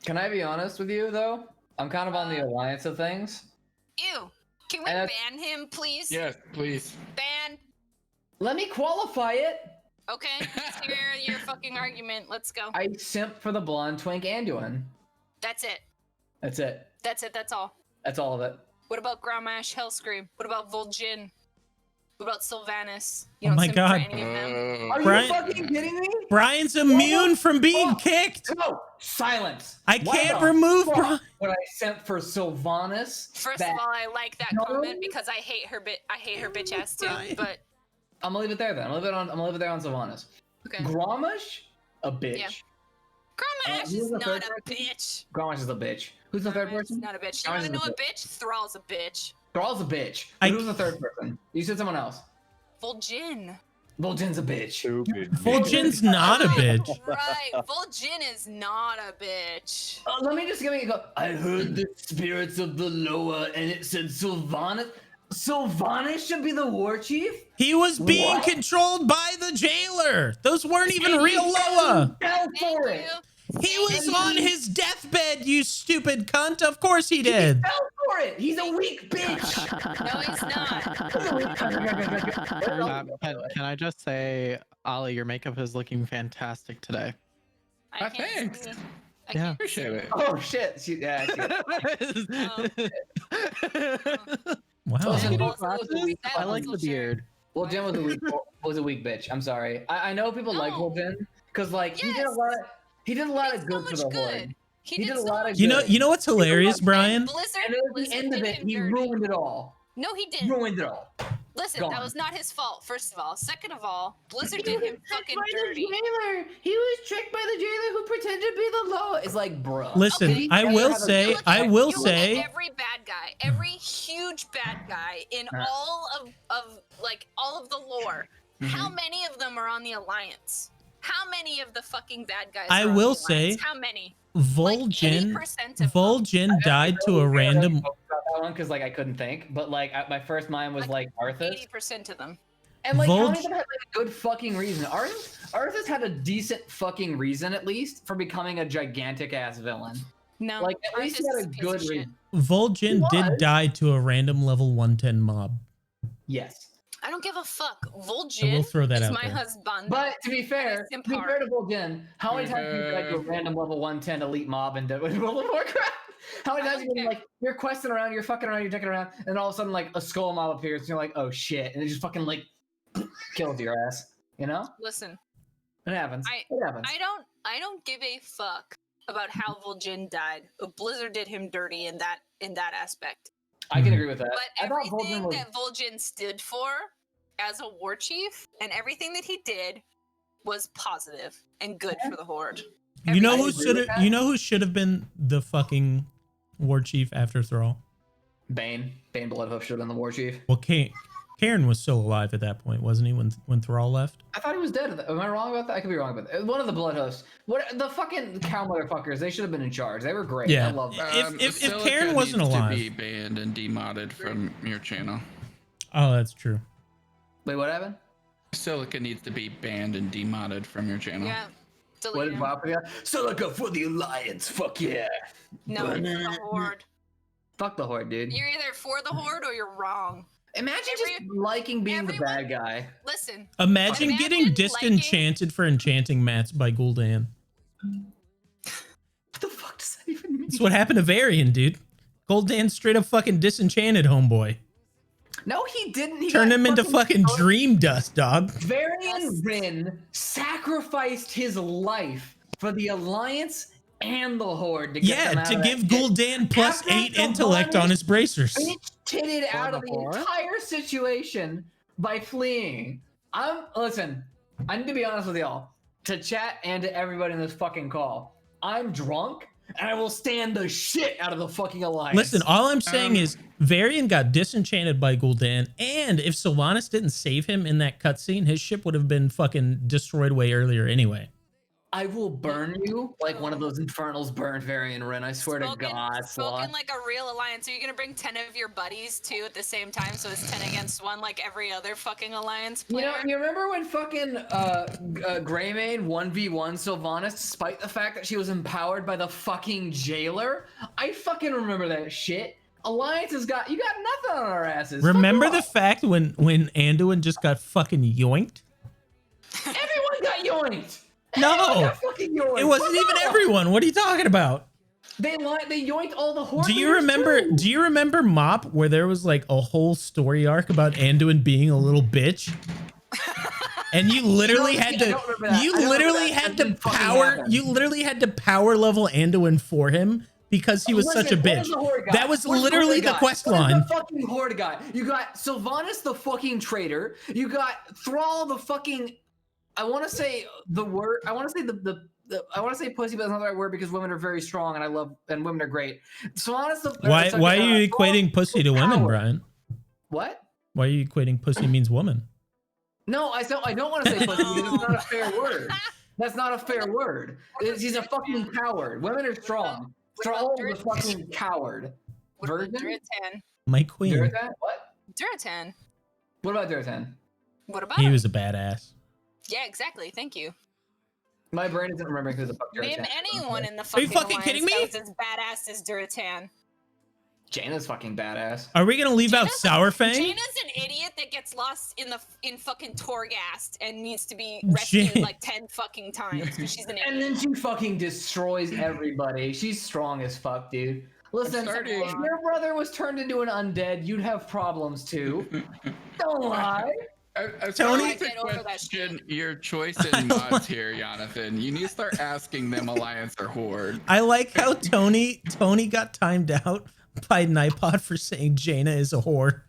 Can I be honest with you though? I'm kind of on the alliance of things. Ew. Can we And ban him, please? Yes, please. Ban. Let me qualify it. Okay. Let's hear your fucking argument. Let's go. I simp for the blonde twink Anduin. That's it. That's it. That's it. That's all. That's all of it. What about Grommash Hellscream? What about Vol'jin? What about Sylvanas? Oh You don't my simp God. for any of them. Are Brian- you fucking kidding me? Brian's immune from being Oh. kicked. No, silence. I Why can't the remove fuck Brian. Would I simp for Sylvanas? First That- of all, I like that No. comment because I hate her bitch ass too. Brian. But I'm gonna leave it there then. I'm gonna leave it there on Sylvanas. okay. Grommash, a bitch. Yeah. Grommash who's is the not third a person? bitch. Grommash is a bitch. Who's the third Grommash is person? not a bitch. Grommash You wanna is know a a bitch? Thrall's a bitch. Thrall's a bitch. I- Who's the third person? You said someone else. Vol'jin. Vol'jin's a bitch. Stupid. Vol'jin's not a bitch. Right. Vol'jin is not a bitch. Let me just give me a go. I heard the spirits of the Loa, and it said Sylvanas. Sylvanas should be the war chief? He was being What? controlled by the jailer. Those weren't even real Loa. Fell for Thank it. you. He was on his deathbed, you stupid cunt. Of course he did. Fell for it. He's a weak bitch. No, he's not. Can I just say, Ollie, your makeup is looking fantastic today. I can't Thanks. see. I Yeah. can't Appreciate it. Oh shit. Wow. Listen, Yeah. Vol'jin I like the Also beard. Vol'jin was a weak bitch. I'm sorry. I know people like No. Vol'jin because like he did Yes. a lot. He did a lot of so good for much the good. horde. He He did did a so lot of much good. You know what's hilarious, Brian? Blizzard, And at the Blizzard end of did it, him he dirty. ruined it all. No, he didn't. Ruined it all. Listen, Gone. that was not his fault. First of all, second of all, Blizzard He did was him tricked fucking by the dirty. jailer. He was tricked by the jailer who pretended to be the Loa. It's like, bruh. Listen, Okay, I you will look say, at- I will you look say, at every bad guy, every huge bad guy in all of like all of the lore. How many of them are on the Alliance? How many of the fucking bad guys? I are on will the Alliance? say, How many? Vol'jin, 80% of them. Vol'jin died to a random. About that one because like I couldn't think, but like my first mind was like Arthas, 80% of them. and like how many Vol'jin- of them had like a good fucking reason? Arthas had a decent fucking reason at least for becoming a gigantic ass villain. No, Like at least he Arthas had is a piece good of shit. reason. Vol'jin He did was. die to a random level 110 mob. Yes, I don't give a fuck. I will Vol'jin throw that is out my there. husband. but to be fair, Simp to Vol'jin, how many To times have you died to a random level 110 elite mob in World of Warcraft? How many I times don't you care. like you're questing around, you're fucking around, you're checking around, and all of a sudden like a skull mob appears, and you're like, oh shit, and it just fucking like kills your ass. You know? Listen, It happens. I- It happens. I don't give a fuck about how Vol'jin died. Blizzard did him dirty in that aspect. I can agree with that. But I thought everything Vol'jin was that Vol'jin stood for as a war chief and everything that he did was positive and good for the Horde. You know I who agree should with have? that. You know who should have been the fucking war chief after Thrall? Bane. Bane Bloodhoof should have been the war chief. Well, Cairn was still alive at that point, wasn't he? When Thrall left? I thought he was dead. Am I wrong about that? I could be wrong about that. One of the Bloodhoofs. What the fucking cow motherfuckers? They should have been in charge. They were great. Yeah. I love that. If Silica Cairn wasn't needs alive. to be banned and demodded from your channel. Oh, that's true. Wait, what happened? Silica needs to be banned and demodded from your channel. Yeah. What Delete did him. Bob forget? Silica for the Alliance. Fuck yeah. No, for the Horde. Fuck the Horde, dude. You're either for the Horde or you're wrong. Imagine just every- liking being the everyone- bad guy. Listen, Imagine getting liking- disenchanted for enchanting mats by Gul'dan. What the fuck does that even mean? That's what happened to Varian, dude. Gul'dan straight up fucking disenchanted homeboy. No, he didn't. He Turn got him into fucking fucked. dream dust, dog. Varian Rin sacrificed his life for the Alliance and the Horde to get them out To of give that shit. Gul'dan plus After 8 intellect on his bracers. Bitch titted out of the Horde? entire situation by fleeing. Listen, I need to be honest with y'all. To chat and to everybody in this fucking call. I'm drunk and I will stand the shit out of the fucking Alliance. Listen, all I'm saying is Varian got disenchanted by Gul'dan, and if Sylvanas didn't save him in that cutscene, his ship would have been fucking destroyed way earlier anyway. I will burn you like one of those infernals burned Varian Rin. I swear to God, Spoken Sloth. like a real alliance. Are you gonna bring 10 of your buddies too at the same time, so it's 10 against 1 like every other fucking alliance player? You remember when fucking Greymane 1v1 Sylvanas, despite the fact that she was empowered by the fucking jailer? I fucking remember that shit. Alliance you got nothing on our asses. Remember the fact when Anduin just got fucking yoinked? Everyone got yoinked. No, Everyone got fucking yoinked. it wasn't even everyone. What are you talking about? They yoinked all the Horde. Do you remember Mop, where there was like a whole story arc about Anduin being a little bitch? And you literally had to power level Anduin for him because he was such a bitch. That was literally the quest line. The fucking Horde guy. You got Sylvanas the fucking traitor. You got Thrall the fucking. I want to say the word. I want to say I want to say pussy, but that's not the right word because women are very strong and women are great. Sylvanas the. Why are you equating pussy to women, Brian? What? Why are you equating pussy means woman? No, I don't want to say pussy because it's not a fair word. That's not a fair word. He's a fucking coward. Women are strong. Thrall is a fucking coward. Virgin? Duratan. My queen. Duratan? What? Duratan. What about Duratan? What about He him? was a badass. Yeah, exactly. Thank you. My brain isn't remembering who the fuck Duratan Name is. anyone in the Are you fucking fucking alliance kidding me? that was as badass as Duratan. Jaina's fucking badass. Are we gonna leave out Sourfang? Jaina's an idiot that gets lost in fucking Torghast and needs to be rescued like 10 fucking times because she's an idiot. And then she fucking destroys everybody. She's strong as fuck, dude. Listen, if your brother was turned into an undead, you'd have problems too. Don't lie. Tony, to question your choice in mods here, Jonathan. You need to start asking them Alliance or Horde. I like how Tony got timed out by Nipod for saying Jaina is a whore.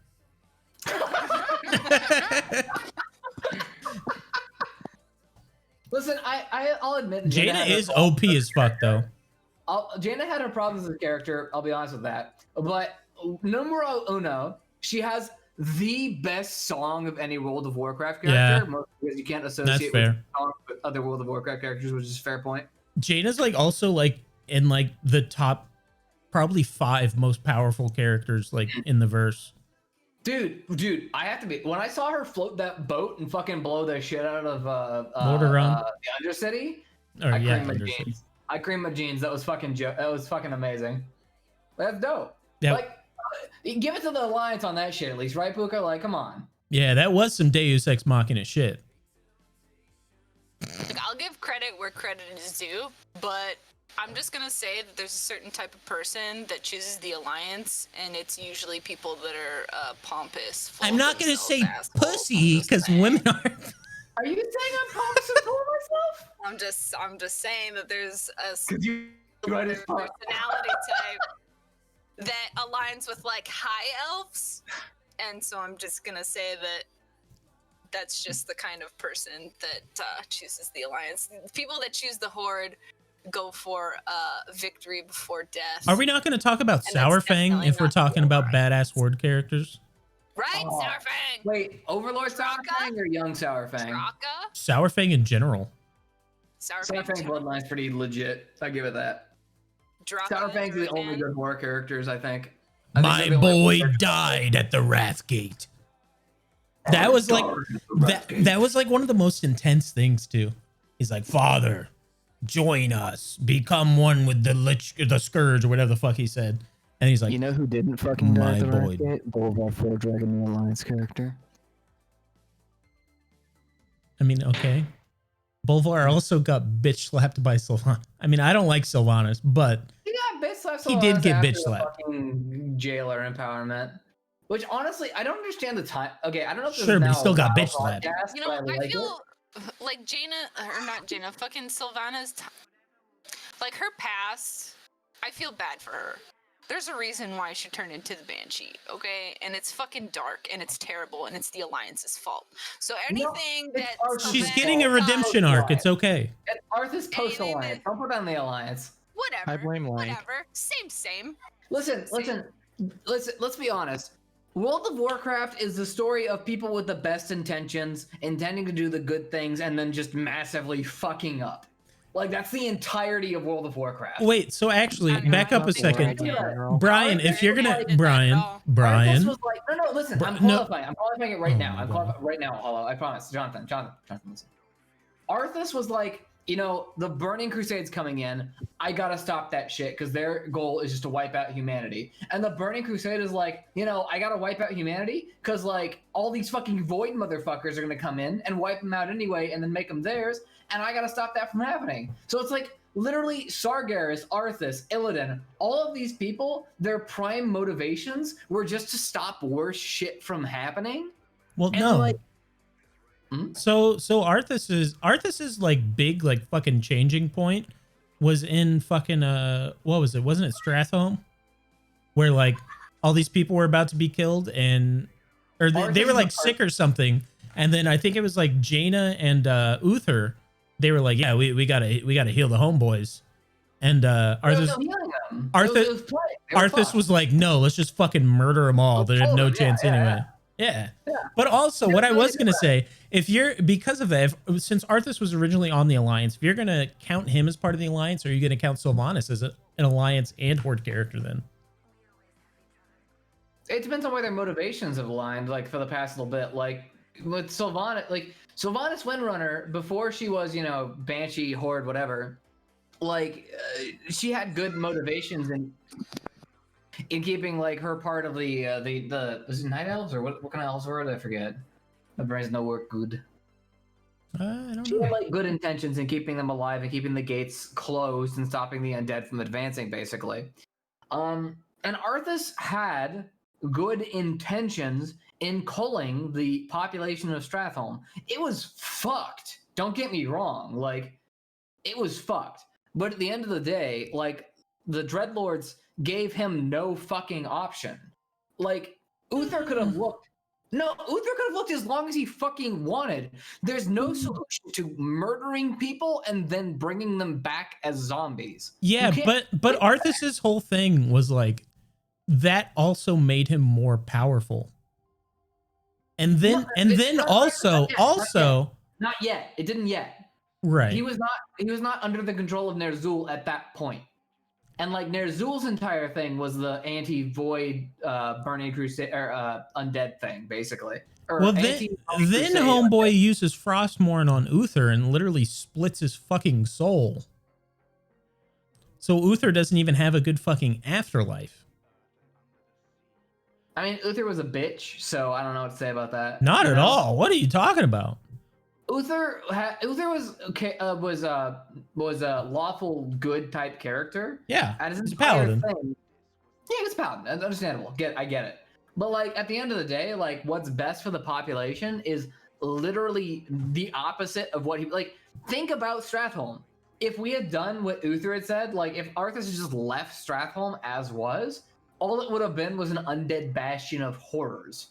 Listen, I'll admit Jaina is OP as fuck though. Jaina had her problems as a character, I'll be honest with that. But numero uno, she has the best song of any World of Warcraft character. Yeah. Because you can't associate with songs with other World of Warcraft characters, which is a fair point. Jaina's like also like in like the top probably 5 most powerful characters like in the verse. Dude, I have to be. When I saw her float that boat and fucking blow the shit out of the Undercity, I creamed my jeans. That was fucking amazing. That's dope. Yep. Like, give it to the Alliance on that shit at least, right, Puka? Like, come on. Yeah, that was some Deus Ex Machina shit. Like, I'll give credit where credit is due, but I'm just gonna say that there's a certain type of person that chooses the Alliance, and it's usually people that are pompous. I'm not gonna say pussy because women aren't. Are you saying I'm pompous and full of myself? I'm just saying that there's a personality type that aligns with like high elves, and so I'm just gonna say that that's just the kind of person that chooses the Alliance. People that choose the Horde go for victory before death. Are we not going to talk about Sourfang if we're talking about badass Horde characters? Right, Sourfang. Wait, Overlord Sourfang or young Sourfang? Sourfang in general. Sourfang Bloodline's pretty legit. I give it that. Sourfang's the only good horror characters, I think. My boy died at the Wrathgate. That was like that was like one of the most intense things too. He's like, Father, join us, become one with the scourge or whatever the fuck he said. And he's like, you know who didn't fucking die at the Wrathgate? Bolvar 4 Dragon the Alliance character. I mean, okay. Bolvar also got bitch slapped by Sylvanas. I mean, I don't like Sylvanas, but he got bitch slapped. He did get bitch slapped. Fucking jailer empowerment. Which honestly, I don't understand the time. Okay, I don't know if this Sure, is but now he still a got WoW bitch slapped. podcast, You know, but I like feel like Jaina, or not Jaina, fucking Sylvanas, like her past, I feel bad for her. There's a reason why she turned into the Banshee, okay? And it's fucking dark, and it's terrible, and it's the Alliance's fault. So anything it's that Arthur's She's Sylvanas getting a does- redemption arc. It's okay. it's Arthur's post Anything alliance. Don't put on the alliance. Whatever. I blame Link. Whatever. Same. Listen. Let's be honest. World of Warcraft is the story of people with the best intentions, intending to do the good things, and then just massively fucking up. Like, that's the entirety of World of Warcraft. Wait, so actually, I know, back I up a don't think second. we're Brian, if you're gonna, Arthur Brian, Arthas was like, no, listen, I'm no. qualifying. I'm qualifying it right Oh now. my I'm God. qualifying right now. Hello, I promise. Jonathan, listen. Arthas was like, you know, the Burning Crusade's coming in. I gotta stop that shit because their goal is just to wipe out humanity. And the Burning Crusade is like, you know, I gotta wipe out humanity because like all these fucking void motherfuckers are gonna come in and wipe them out anyway, and then make them theirs. And I gotta stop that from happening. So it's like literally Sargeras, Arthas, Illidan, all of these people, their prime motivations were just to stop worse shit from happening. Well, And, no. like, So Arthas's like big like fucking changing point was in fucking what was it? Wasn't it Strathholm? Where like all these people were about to be killed and or they were like sick or something. And then I think it was like Jaina and Uther. They were like, yeah, we gotta heal the homeboys. And Arthas was like, no, let's just fucking murder them all. They have no chance anyway. Yeah. But also, what I was gonna say, if you're because of that, since Arthas was originally on the Alliance, if you're gonna count him as part of the Alliance, or are you gonna count Sylvanas as an Alliance and Horde character then? It depends on where their motivations have aligned. Like for the past little bit, like with Sylvanas, like Sylvanas Windrunner before she was, you know, Banshee, Horde, whatever. Like she had good motivations in keeping like her part of the was it Night Elves or what kind of elves were it? I forget. My brain's no work good. I don't She know. had like good intentions in keeping them alive and keeping the gates closed and stopping the undead from advancing, basically. And Arthas had good intentions in culling the population of Strathholm. It was fucked. Don't get me wrong. Like, it was fucked. But at the end of the day, like, the Dreadlords gave him no fucking option. Like, Uther could have looked. No, Uther could have looked as long as he fucking wanted. There's no solution to murdering people and then bringing them back as zombies. Yeah, but Arthas's whole thing was like that also made him more powerful. And then also not yet. It didn't yet. Right. He was not under the control of Ner'zhul at that point. And like Ner'zhul's entire thing was the anti-void Burning Crusade or undead thing, basically. Or well, then Homeboy uses Frostmourne on Uther and literally splits his fucking soul. So Uther doesn't even have a good fucking afterlife. I mean, Uther was a bitch, so I don't know what to say about that. Not at all. What are you talking about? Uther was okay. Was a lawful good type character. Yeah, he's a paladin. Yeah, he was a paladin. That's understandable. I get it. But like at the end of the day, like what's best for the population is literally the opposite of what he like. Think about Strathholm. If we had done what Uther had said, like if Arthas had just left Strathholm as was, all it would have been was an undead bastion of horrors.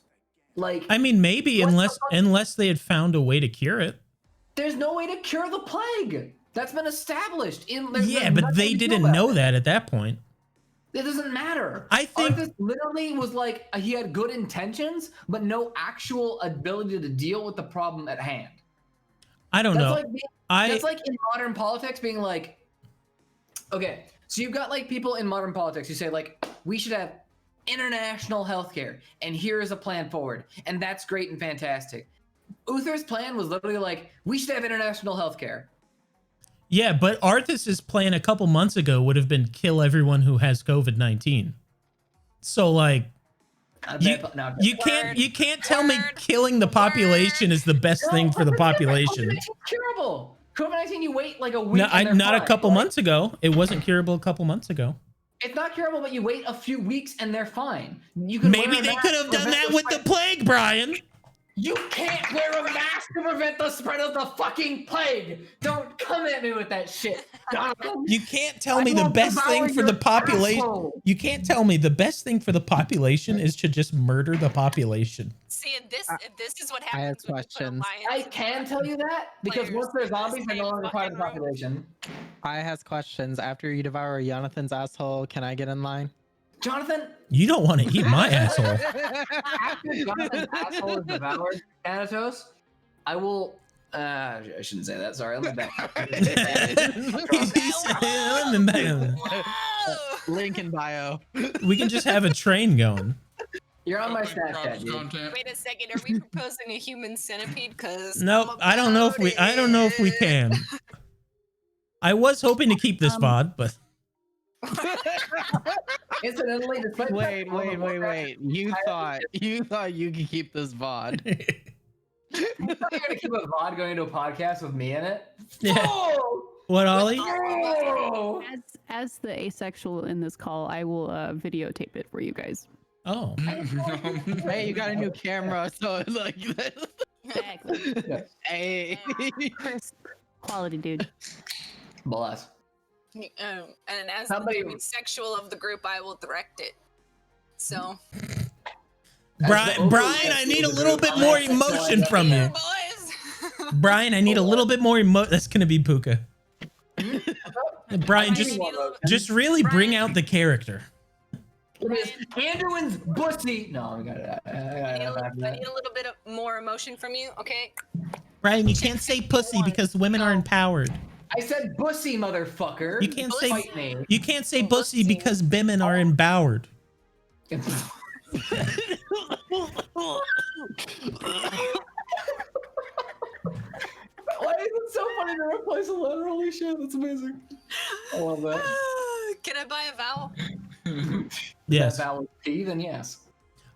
Like, I mean, maybe unless they had found a way to cure it. There's no way to cure the plague. That's been established. Yeah, but they didn't know that at that point. It doesn't matter. I think Arthas literally was like he had good intentions, but no actual ability to deal with the problem at hand. I don't know. That's like in modern politics being like, okay, so you've got like people in modern politics who say like we should have international healthcare, and here is a plan forward, and that's great and fantastic. Uther's plan was literally like, we should have international healthcare. Yeah, but Arthas's plan a couple months ago would have been kill everyone who has COVID-19. So like, you can't tell me killing the population is the best thing for the population. COVID-19 curable. COVID-19, you wait like a week. No, not a couple months ago. It wasn't curable a couple months ago. It's not curable, but you wait a few weeks and they're fine. You can Maybe they could have done that with the plague, Brian. You can't wear a mask to prevent the spread of the fucking plague. Don't come at me with that shit. You can't tell me the best thing for the population. You can't tell me the best thing for the population is to just murder the population. See, and this is what happens. I have when you put questions. I can tell you that because once they're zombies, they're no longer part of the population. I has questions. After you devour Jonathan's asshole, can I get in line? Jonathan, you don't want to eat my asshole. After Jonathan's asshole is devoured, Thanatos, I will. I shouldn't say that. Sorry, let me back. Link in bio. We can just have a train going. You're on my Snapchat, dude. Wait a second, are we proposing a human centipede? Because nope, I don't know if we. I don't know if we can. I was hoping to keep this VOD, but. Incidentally, wait. You thought you could keep this VOD. You thought you were gonna keep a VOD going into a podcast with me in it? Yeah. Oh! What, Ollie? Oh! As the asexual in this call, I will videotape it for you guys. Oh. Hey, you got a new camera, so it's like this. Exactly. Hey. Crisp quality, dude. Bless. And as the sexual of the group, I will direct it. So, Brian, I need a little bit more emotion from you. Brian, I need a little bit more emotion. That's gonna be Puka. Brian, just really bring out the character. Andrewin's bussy. No, I got it. I need a little bit of more emotion from you, okay? Brian, you can't say pussy because women are empowered. I said bussy, motherfucker. You can't say bussy because women are empowered. Why is it so funny to replace a letter? Holy shit, that's amazing. I love that. Can I buy a vowel? Yes. That vowel is P, then yes.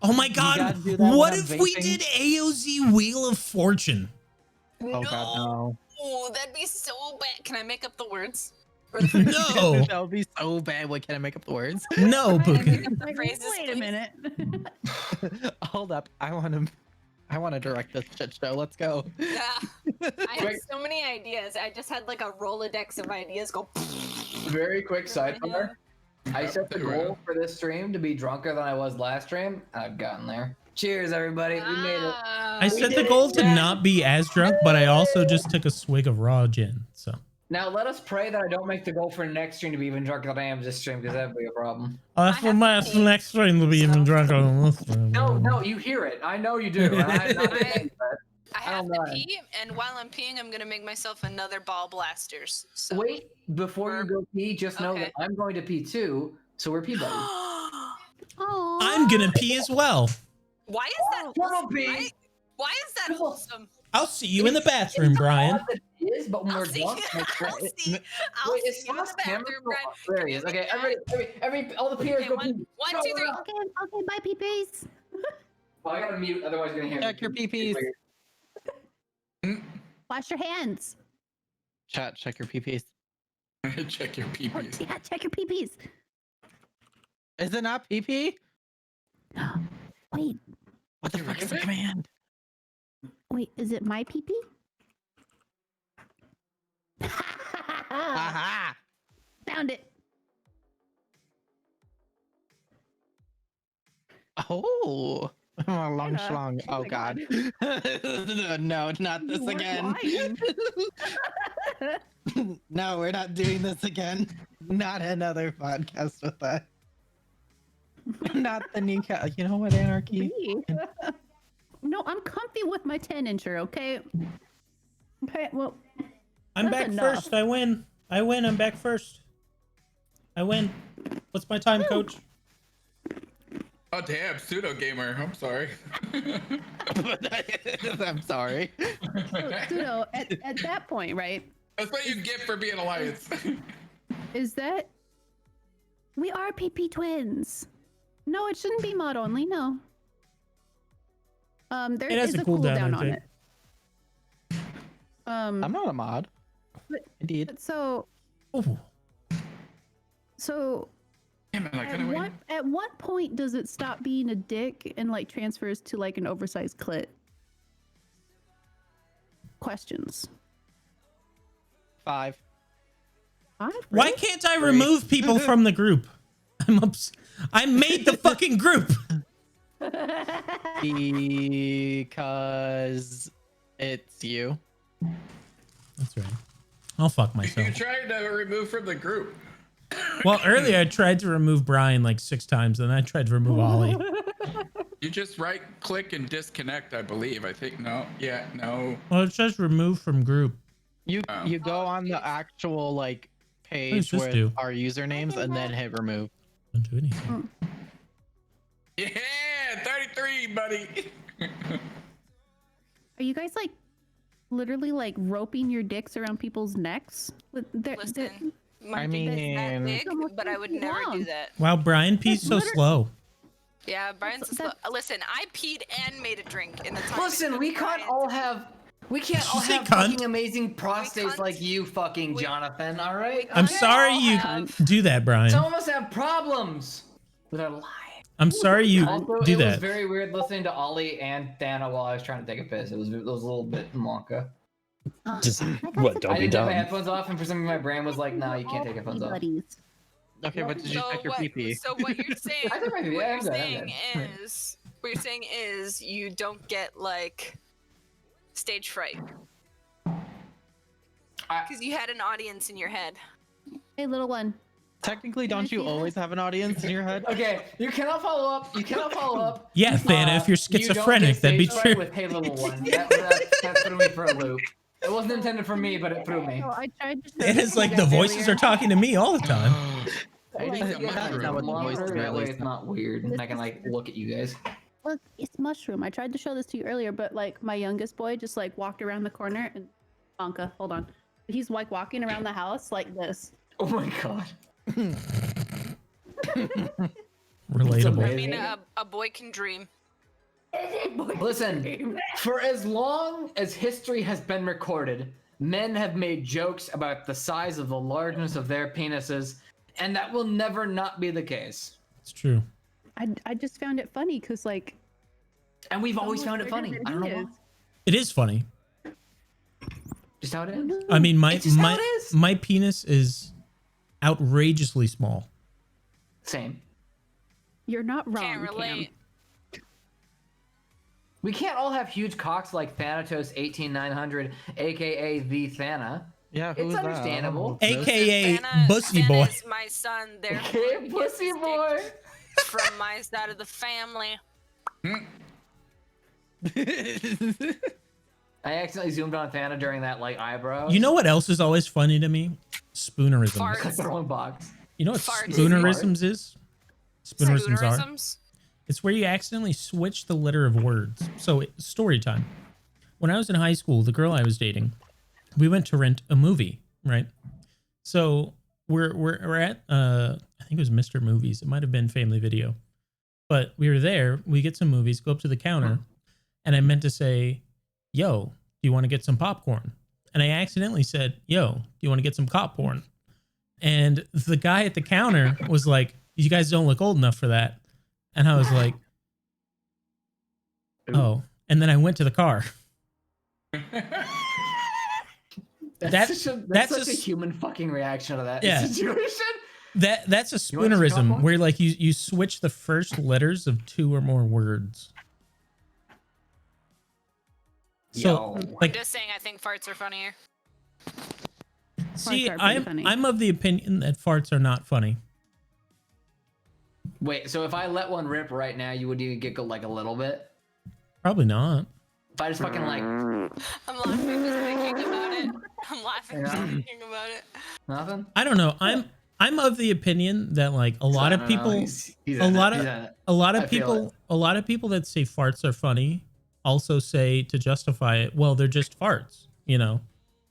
Oh my god, what if we did AOZ Wheel of Fortune? Oh god, no. Oh, that'd be so bad. Can I make up the words? No. That would be so bad. What, can I make up the words? No, Puka. Wait a minute. Hold up. I want to direct this shit show. Let's go. Yeah. I have so many ideas. I just had like a Rolodex of ideas go. Very quick sidebar. I set the goal for this stream to be drunker than I was last stream. I've gotten there. Cheers, everybody. We made it. I set the goal to not be as drunk, but I also just took a swig of raw gin. So now let us pray that I don't make the goal for next stream to be even drunker than I am this stream, because that'd be a problem. That's for my next stream to be even drunker than this stream. No, you hear it. I know you do. I have to pee, and while I'm peeing, I'm gonna make myself another ball blasters. So. Wait, before you go pee, just know that I'm going to pee too, so we're pee buddies. I'm gonna pee as well. Why is that wholesome? Why is that wholesome? I'll see you in the bathroom, Brian. It is, but when we're drunk, I'll see you in the bathroom, Brian. There he is. Okay, every all the peers go pee. 1, 2, 3. Okay, bye, peepees. Well, I gotta mute, otherwise you're gonna hear. Check your peepees. Wash your hands. Chat, check your peepees. Check your peepees. Yeah, check your peepees. Is it not peepee? Wait. What the fuck is the command? Wait, is it my peepee? Aha! Found it. Oh, long schlong. Oh god. No, not this again. No, we're not doing this again. Not another podcast with that. Not the kneecap. You know what, Anarchy? No, I'm comfy with my 10-incher, okay? Okay, well. I'm back first. I win. I'm back first. I win. What's my time, coach? Oh damn, pseudo gamer. I'm sorry. I'm sorry. Pseudo, at that point, right? That's what you get for being alliance. Is that we are PP twins? No, it shouldn't be mod only. No. There is a cooldown on it. I'm not a mod. But, Indeed. So Damn it, I could've waited. At what point does it stop being a dick and like transfers to like an oversized clit? Questions. 5. 5? Why can't I remove people from the group? I made the fucking group. Because it's you. That's right. I'll fuck You're myself. trying to remove from the group. Well, earlier I tried to remove Brian like 6 times, and then I tried to remove Ollie. You just right click and disconnect, I believe. I think no. Yeah, no. Well, it says remove from group. You go on the actual like does page this with do? our usernames and then hit remove. Don't do anything. Yeah, 33, buddy. Are you guys like literally like roping your dicks around people's necks? Listen, my I dick is mean- that big, but I would never do Long. that. Wow, Brian pees so slow. Yeah, Brian's a slow. Listen, I peed and made a drink in the time. Listen, we can't Brian. all have. We can't all Did you say have cunt? fucking amazing prostates cunt. like you, fucking Jonathan. All right. I'm Okay, sorry I'll you have- do that, Brian. Some of us have problems with our lives. I'm sorry you Also, do it was that. very weird listening to Ollie and Thana while I was trying to take a piss. It was a little bit monka. Just what? Don't I be didn't have my dumb. headphones off, and for some reason my brain was like, "No, you can't take headphones off." Okay, but did you check your pee-pee? So what you're saying? I took my pee-pee, what I'm you're good, I'm saying good. is, what you're saying is, you don't get like stage fright because you had an audience in your head. Hey, little one. Technically, don't you always have an audience in your head? Okay, you cannot follow up. You cannot follow up. Yeah, Thana, if you're You don't schizophrenic, get that'd be stage fright true. With hey, little one. That threw me for a loop. It wasn't intended for me, but it threw me. So I tried to. And it's like the voices are talking to me all the time. I Like, just yeah, that's not what the voice is that really way it's not weird. And I can like look at you guys. Look, it's mushroom. I tried to show this to you earlier, but like my youngest boy just like walked around the corner and Anka, hold on. He's like walking around the house like this. Oh my god. Relatable. I mean, a boy can dream. Listen, for as long as history has been recorded, men have made jokes about the size of the largeness of their penises, and that will never not be the case. It's true. I just found it funny because like. And we've always found it funny. I don't know why. It is funny. Just how it is. I mean, It's just how it is. my penis is outrageously small. Same. You're not wrong. Can't relate. We can't all have huge cocks like Thanatos 18900, aka the Thana. Yeah, who It's is that? understandable. AKA Thana- Bussy Thana Boy. is my son, therefore Okay, he gets pussy his dick boy. from my side of the family. I accidentally zoomed on Thana during that like eyebrow. You know what else is always funny to me? Spoonerisms. Fart. Click the wrong box. You know what Farts. spoonerisms is? Spoonerisms are. Spoonerisms? It's where you accidentally switch the letter of words. So, story time. When I was in high school, the girl I was dating, we went to rent a movie, right? So we're at I think it was Mr. Movies. It might have been Family Video, but we were there. We get some movies, go up to the counter, and I meant to say, "Yo, do you want to get some popcorn?" And I accidentally said, "Yo, do you want to get some popcorn?" And the guy at the counter was like, "You guys don't look old enough for that." And I was like, "Oh." And then I went to the car. That's such a s- human fucking reaction to that Yeah. situation. That's a You want some spoonerism popcorn? where like you switch the first letters of 2 or more words. So Yo. like Just saying, I think farts are funnier. see, Farts are pretty I'm funny. I'm of the opinion that farts are not funny. Wait, so if I let one rip right now, you would even giggle like a little bit? Probably not. If I just fucking like I'm laughing just thinking about it. I'm laughing just Yeah. thinking about it. nothing? I don't know. I'm of the opinion that like a lot I of don't know, people he's a in it, lot he's of in it. a lot I of feel people that say farts are funny also say to justify it, well, they're just farts, you know.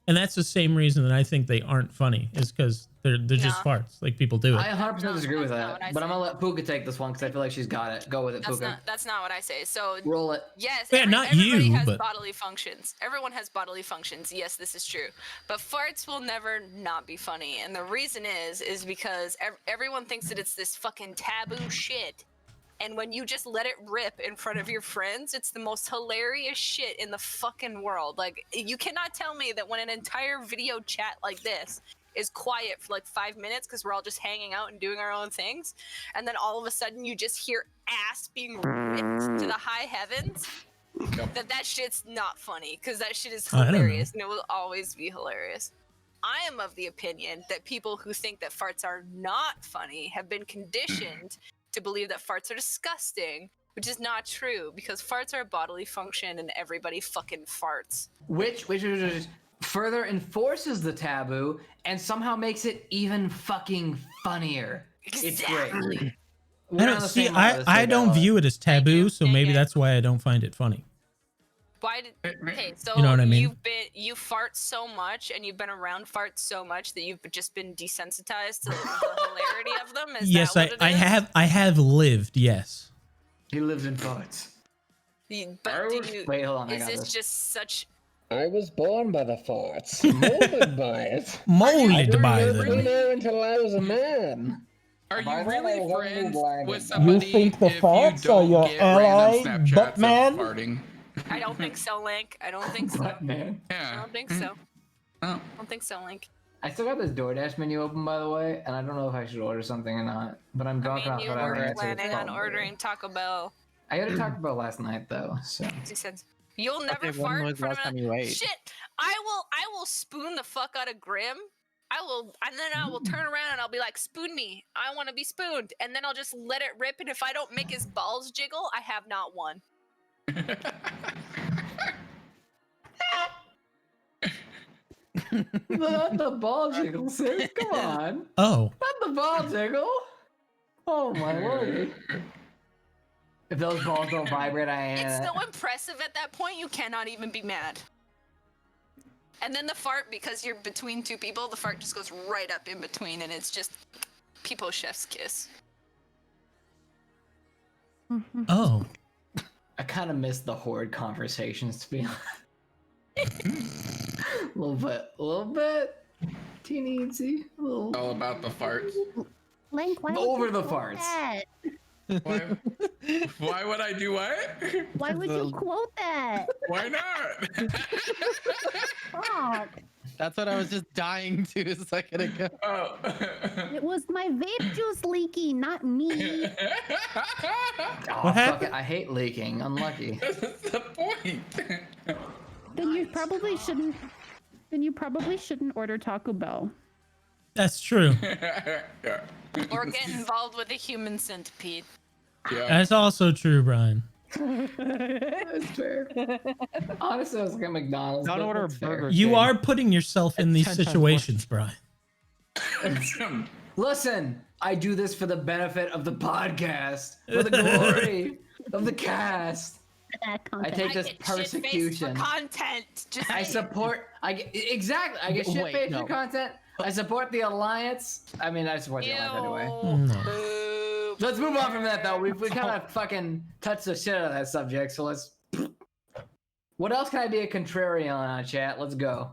And that's the same reason that I think they aren't funny, is because they're just farts. Like, people do it. I 100% disagree with that, but I'm gonna let Puka take this one because I feel like she's got it. Go with it, Puka. That's not what I say. So roll it. Yes, Yeah, not everybody you, has but bodily functions. Everyone has bodily functions. Yes, this is true. But farts will never not be funny, and the reason is because everyone thinks that it's this fucking taboo shit. And when you just let it rip in front of your friends, it's the most hilarious shit in the fucking world. Like, you cannot tell me that when an entire video chat like this is quiet for like 5 minutes because we're all just hanging out and doing our own things, and then all of a sudden you just hear ass being ripped to the high heavens, that shit's not funny, because that shit is hilarious and it will always be hilarious. I am of the opinion that people who think that farts are not funny have been conditioned to believe that farts are disgusting, which is not true, because farts are a bodily function and everybody fucking farts. Which further enforces the taboo and somehow makes it even fucking funnier. Exactly. It's great. I don't view it as taboo, so maybe that's why I don't find it funny. Okay, so you know what I mean? you fart so much and you've been around farts so much that you've just been desensitized to the hilarity of them. Is Yes, that what it is? I have lived. Yes. He lives in farts. Wait, hold on. Is this just such? I was born by the farts, molded by it. Molded by them. them. Until I was a man. Are you really friends with somebody You think the if farts you don't are your get random ally, Snapchats of Buttman? farting? I don't think so, Link. I don't think so. Man. I don't think so. Oh. I don't think so, Link. I still got this DoorDash menu open, by the way, and I don't know if I should order something or not. But I'm drunk enough You that I were answer the planning on phone. ordering Taco Bell. I had a Taco Bell last night, though. So. You'll never Okay, when fart in was the front last of time you ate? Shit! I will spoon the fuck out of Grim. And then I will turn around and I'll be like, spoon me. I want to be spooned. And then I'll just let it rip. And if I don't make his balls jiggle, I have not won. Not the ball jiggle, sis. Come on. Oh. Not the ball jiggle. Oh my lord. If those balls don't vibrate, I am. It's so impressive at that point, you cannot even be mad. And then the fart, because you're between two people, the fart just goes right up in between, and it's just people chef's kiss. Oh. I kind of miss the horde conversations, to be honest. A little bit. Teeny-eensy. All about the farts. Link, why Over would you the quote farts. that? Why would I do what? Why would you quote that? Why not? Fuck. That's what I was just dying to a second ago. Oh. It was my vape juice leaking, not me. What happened? I hate leaking. Unlucky. That's the point. Then you probably shouldn't. Then you probably shouldn't order Taco Bell. That's true. Yeah. Or get involved with a human centipede. Yeah. That's also true, Brian. That's fair. Honestly, I was like at McDonald's. Don't but order a that's fair. burger. You are putting yourself in these 10 times situations, Brian. Listen, I do this for the benefit of the podcast, for the glory of the cast. I take this persecution. For content. Just I support. I get shit Wait, faced no. for content. I support the alliance. I mean, I support the alliance anyway. Boo. Let's move on from that, though. We kind of fucking touched the shit out of that subject, so let's. What else can I be a contrarian on, chat? Let's go.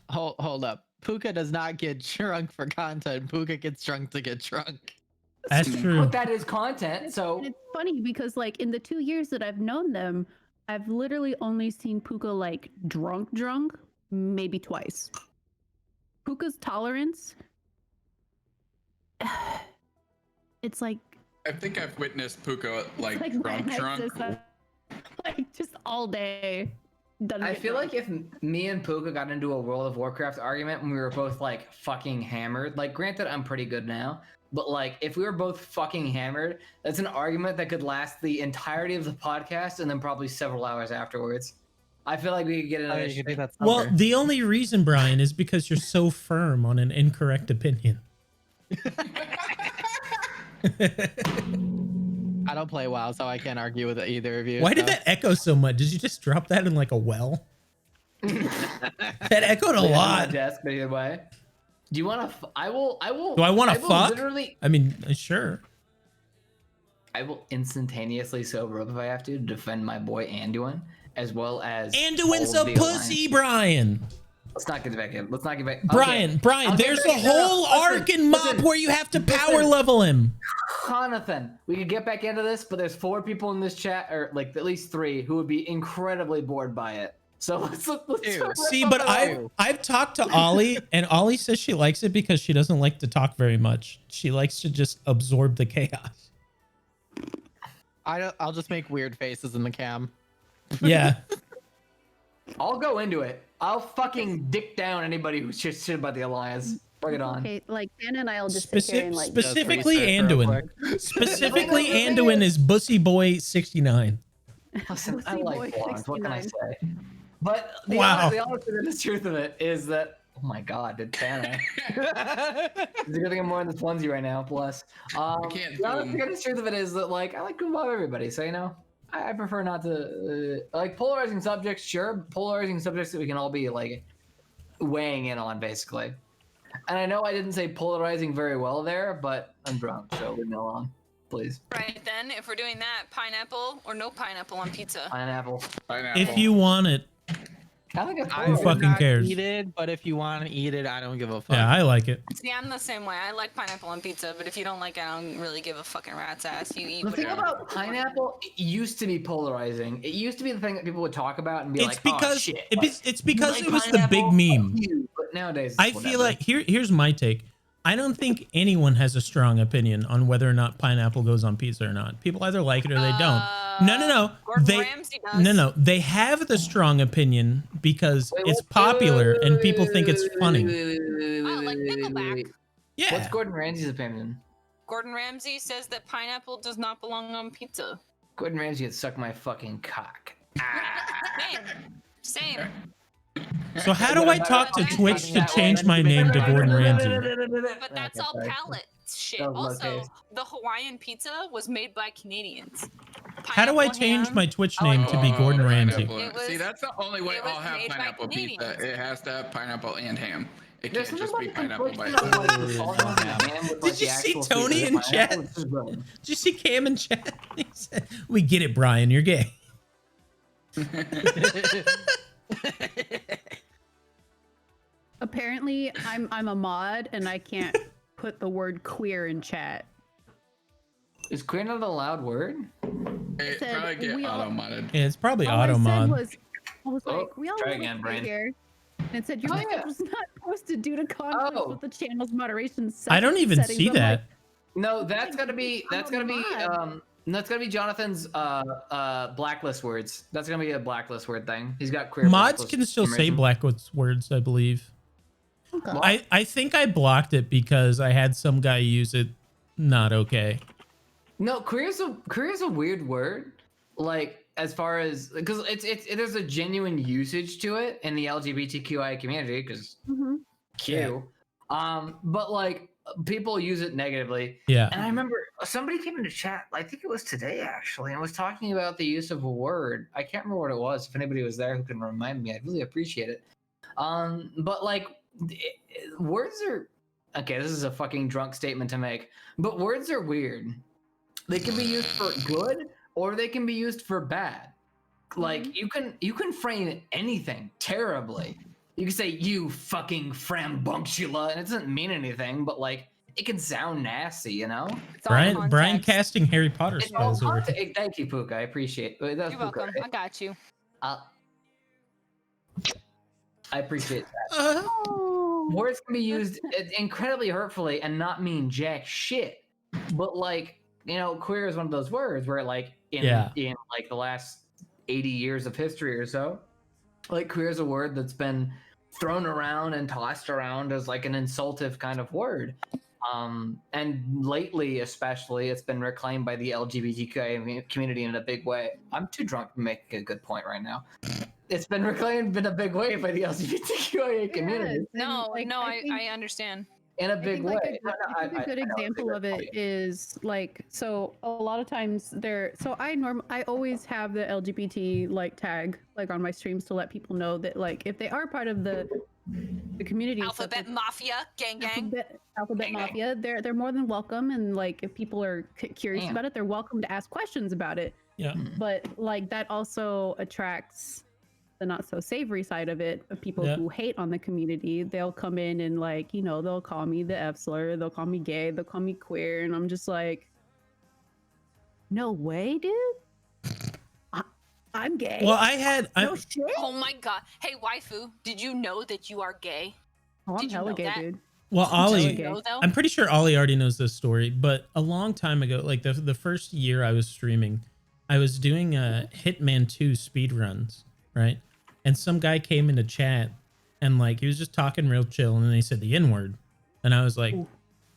Hold up. Puka does not get drunk for content. Puka gets drunk to get drunk. That's true. But that is content, so. And it's funny because, like, in the 2 years that I've known them, I've literally only seen Puka like drunk, maybe twice. Puka's tolerance. It's like. I think I've witnessed Puka like like drunk. Like just all day. I feel like if me and Puka got into a World of Warcraft argument when we were both like fucking hammered, like granted I'm pretty good now, but like if we were both fucking hammered, that's an argument that could last the entirety of the podcast and then probably several hours afterwards. I feel like we could get another. You could do that Well, sober. the only reason, Brian, is because you're so firm on an incorrect opinion. I don't play WoW, so I can't argue with either of you. Why did so. that echo so much? Did you just drop that in like a well? That echoed a lot. Desk, but either way. Do you want to? I will. Do I want to fuck? Literally, I mean, sure. I will instantaneously sober up if I have to defend my boy Anduin, as well as Anduin's all a the pussy, Brian. Let's not get back in. Let's not get back. Brian, I'll there's get a back- whole listen, arc in Mop listen, where you have to power listen. level him. Jonathan, we could get back into this, but there's 4 people in this chat, or like at least 3, who would be incredibly bored by it. So let's See, but I've talked to Ollie, and Ollie says she likes it because she doesn't like to talk very much. She likes to just absorb the chaos. I'll just make weird faces in the cam. Yeah. I'll go into it. I'll fucking dick down anybody who's shit about the Alliance. Bring it on. Okay, like Dan and I'll just sit here and like. Specifically Anduin. Specifically Real quick. Anduin is Bussy Boy 69. Listen, I Pussy like boy blondes. What can I 69. say? But the Wow. honest truth of it is that, oh my god, did Tanner. It's a good thing I'm wearing this onesie right now, plus. can't The honest zoom. truth of it is that, like, I like to love everybody, so, you know, I prefer not to, like, polarizing subjects, sure, polarizing subjects that we can all be, like, weighing in on, basically. And I know I didn't say polarizing very well there, but I'm drunk, so leave me alone, please. Right then, if we're doing that, pineapple or no pineapple on pizza? Pineapple. If you want it. I think it's Who fucking cares? Eat it, but if you want to eat it, I don't give a fuck. Yeah, I like it. See, I'm the same way. I like pineapple on pizza, but if you don't like it, I don't really give a fucking rat's ass. You eat The thing whatever. about pineapple, it used to be polarizing. It used to be the thing that people would talk about and be It's like, because oh, shit. it's because like it was the big pineapple? meme. Fuck you. But nowadays, it's I whatever. feel like here's my take. I don't think anyone has a strong opinion on whether or not pineapple goes on pizza or not. People either like it or they don't. No. Gordon Ramsay does. No. They have the strong opinion because it's popular and people think it's funny. Oh, like Nickelback. Yeah. What's Gordon Ramsay's opinion? Gordon Ramsay says that pineapple does not belong on pizza. Gordon Ramsay would suck my fucking cock. Same. So how do I talk to Twitch to change my name to Gordon Ramsay? But that's all palate shit. That was Also, okay. the Hawaiian pizza was made by Canadians. How do I Pineapple change ham, my Twitch name to be Gordon Ramsay? Pineapple. It See, was- that's the only way it was I'll have made by pineapple pizza. Canadians. It has to have pineapple and ham. It There's can't something just be about the pineapple by complexity itself. of, like, the ham with, like, Did you the see actual Tony seasoning in of pineapple. chat? It's just brilliant. Did you see Cam in chat? He said, we get it, Brian. You're gay. Apparently, I'm a mod and I can't put the word queer in chat. Is queer not a loud word? It said probably get we all- auto-modded. Yeah, it's probably All I auto said mod. was, I was Oh, like, we all try know again, what's Brian. here. And it said your Oh, message yeah. was not posted due to conflicts Oh. with the channel's moderation I don't even settings. see I'm that. like, No, that's gotta be mod. that's gotta be Jonathan's blacklist words. That's gonna be a blacklist word thing. He's got queer Mods blacklist can still say information. Blacklist words, I believe. okay. I think I blocked it because I had some guy use it not okay. No, queer is a weird word. Like, as far as, because there's a genuine usage to it in the LGBTQI community, because Mhm. Q. But like, people use it negatively. Yeah. And I remember somebody came into chat, I think it was today actually, and was talking about the use of a word. I can't remember what it was. If anybody was there who can remind me, I'd really appreciate it. But like, words are, okay, this is a fucking drunk statement to make, but words are weird. They can be used for good or they can be used for bad. Like, you can frame anything terribly. You can say, you fucking frambunculum, and it doesn't mean anything, but like, it can sound nasty, you know? It's all Brian context. casting Harry Potter It's all spells over. context. Thank you, Puka. I appreciate it. That was You're Puka, welcome. right? I got you. I appreciate that. Oh. Words can be used incredibly hurtfully and not mean jack shit. But like, you know, queer is one of those words where like in like the last 80 years of history or so, like queer is a word that's been thrown around and tossed around as like an insultive kind of word. And lately, especially, it's been reclaimed by the LGBTQI community in a big way. I'm too drunk to make a good point right now. It's been reclaimed in a big way by the LGBTQIA community. Yes, and, No, like, no, I think- I understand. in a big way. I think a good example of it is like, so a lot of times so I always have the LGBT like tag like on my streams to let people know that like if they are part of the community, Alphabet Mafia, gang. Alphabet Mafia, they're more than welcome, and like if people are curious about it, they're welcome to ask questions about it. Yeah. But like that also attracts the not so savory side of it, of people who hate on the community. They'll come in and like, you know, they'll call me the F slur, they'll call me gay, they'll call me queer, and I'm just like, no way, dude. I'm gay. Well, no shit. Oh my god. Hey, waifu, did you know that you are gay? Oh, I'm hella gay, dude. Well, Ollie, know, I'm pretty sure Ollie already knows this story, but a long time ago, like the first year I was streaming, I was doing Hitman 2 speed runs, right? And some guy came into chat and like he was just talking real chill, and then he said the N-word. And I was like,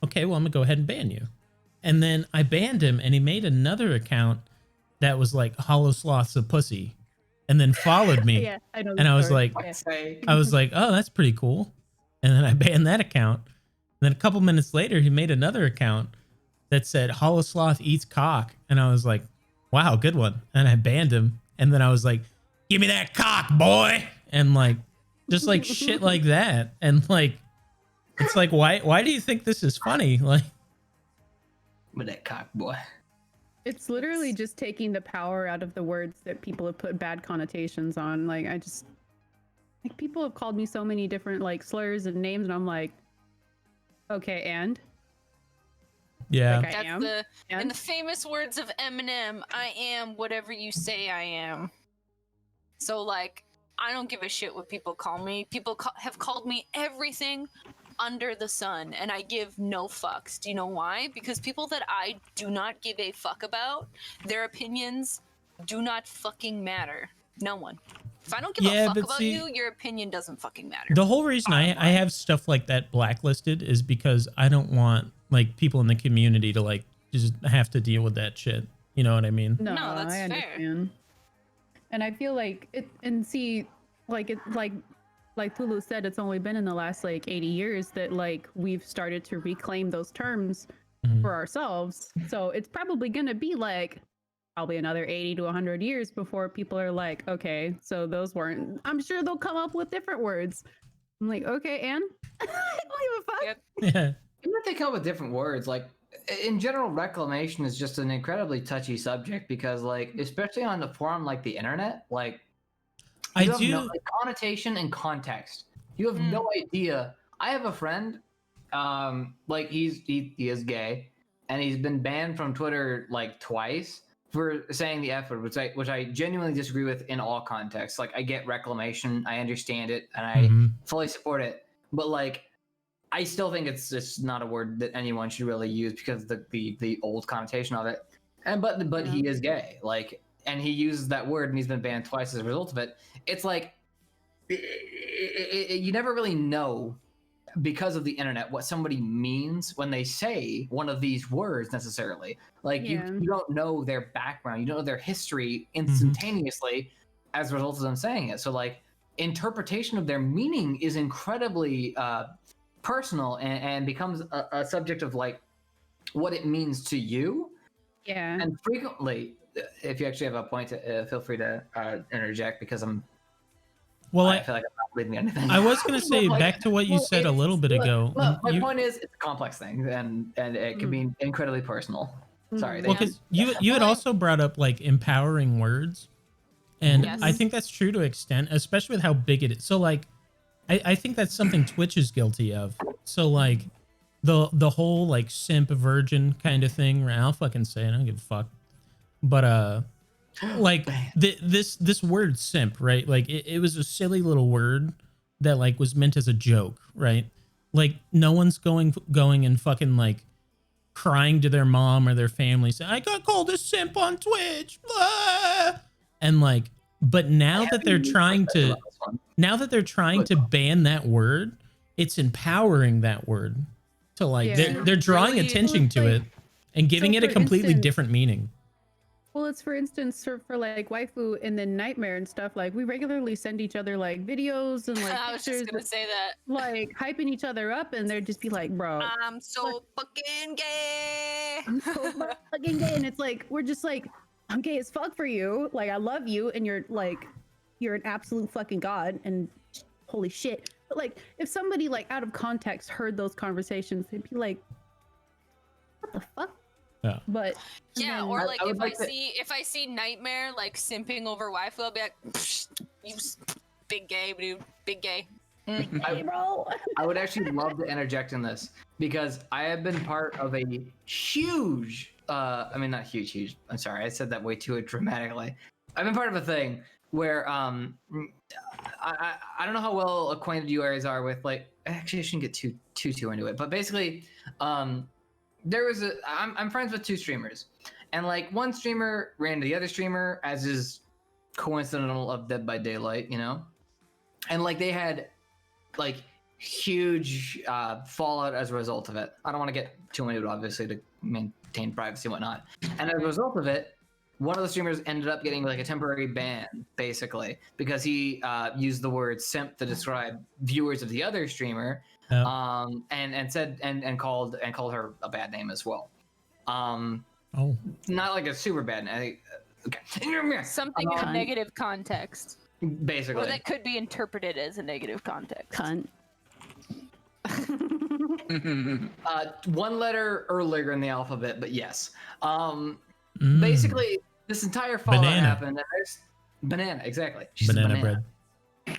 okay, well, I'm gonna go ahead and ban you. And then I banned him, and he made another account that was like Hollow Sloth's a pussy, and then followed me. Yeah, I know. And I was like, oh, that's pretty cool. And then I banned that account. And then a couple minutes later, he made another account that said Hollow Sloth eats cock. And I was like, wow, good one. And I banned him. And then I was like, give me that cock, boy. And like, just like shit like that. And like, it's like, why do you think this is funny? Like, with that cock, boy. It's literally just taking the power out of the words that people have put bad connotations on. Like, like people have called me so many different like slurs and names, and I'm like, okay, and yeah, like, in the famous words of Eminem, I am whatever you say I am. So like, I don't give a shit what people call me. People have called me everything under the sun, and I give no fucks. Do you know why? Because people that I do not give a fuck about, their opinions do not fucking matter. No one. If I don't give a fuck about you, your opinion doesn't fucking matter. The whole reason I have stuff like that blacklisted is because I don't want like people in the community to like just have to deal with that shit. You know what I mean? No, that's I understand. And I feel like it, and see, like Lulu said, it's only been in the last like 80 years that like we've started to reclaim those terms for ourselves. So it's probably going to be like probably another 80 to 100 years before people are like, okay, so those weren't, I'm sure they'll come up with different words. I'm like, okay, and I don't give a fuck. Yep. Yeah. Even if they come up with different words, like in general, reclamation is just an incredibly touchy subject because like, especially on the forum like the internet, like no, like, connotation and context. You have no idea. I have a friend, like he is gay, and he's been banned from Twitter like twice for saying the F word, which I genuinely disagree with in all contexts. Like I get reclamation, I understand it, and I fully support it, but like I still think it's just not a word that anyone should really use because of the old connotation of it. And but he is gay, like. And he uses that word, and he's been banned twice as a result of it. It's like you never really know because of the internet what somebody means when they say one of these words necessarily. Like you don't know their background, you don't know their history instantaneously as a result of them saying it. So like interpretation of their meaning is incredibly personal and becomes a subject of like what it means to you. Yeah. And frequently, if you actually have a point, feel free to interject because I feel like I'm not leaving anything. I was going to say like, back to what you said a little bit ago. My point is, it's a complex thing, and it can be incredibly personal. Sorry. Well, because you had also brought up like empowering words, and I think that's true to an extent, especially with how big it is. So like, I think that's something Twitch is guilty of. So like, the whole like simp virgin kind of thing. I'll fucking say it. I don't give a fuck. But like this word simp, right? Like it was a silly little word that like was meant as a joke, right? Like no one's going and fucking like crying to their mom or their family saying, I got called a simp on Twitch. Blah! And like, but now that they're trying to ban that word, it's empowering that word to like they're drawing attention to it and giving it a completely different meaning. Well, it's for instance for like waifu and then nightmare and stuff. Like we regularly send each other like videos and like I was just pictures, gonna say that. like hyping each other up, and they'd just be like, "Bro, I'm so fucking gay. I'm so fucking gay," and it's like we're just like, "I'm gay as fuck for you. Like I love you, and you're an absolute fucking god." And holy shit! But like if somebody like out of context heard those conversations, they'd be like, "What the fuck?" Yeah. But Yeah, then, or like I if I see Nightmare like simping over waifu, I'll be like, you big gay dude, big gay. hey, bro. I would actually love to interject in this because I have been part of a huge, I mean, not huge. I'm sorry, I said that way too dramatically. I've been part of a thing where I don't know how well acquainted you guys are with like. Actually, I shouldn't get too into it, but basically, there was I'm friends with two streamers, and like one streamer ran to the other streamer, as is coincidental of Dead by Daylight, you know, and like they had like huge fallout as a result of it. I don't want to get too into it, obviously, to maintain privacy and whatnot. And as a result of it, one of the streamers ended up getting like a temporary ban, basically, because he used the word simp to describe viewers of the other streamer, and said and called her a bad name as well. Not like a super bad name. Okay. Something in a negative context. Basically. Or that could be interpreted as a negative context. Cunt. One letter earlier in the alphabet, but yes. Basically, this entire fallout happened. And there's banana, exactly. She's banana bread.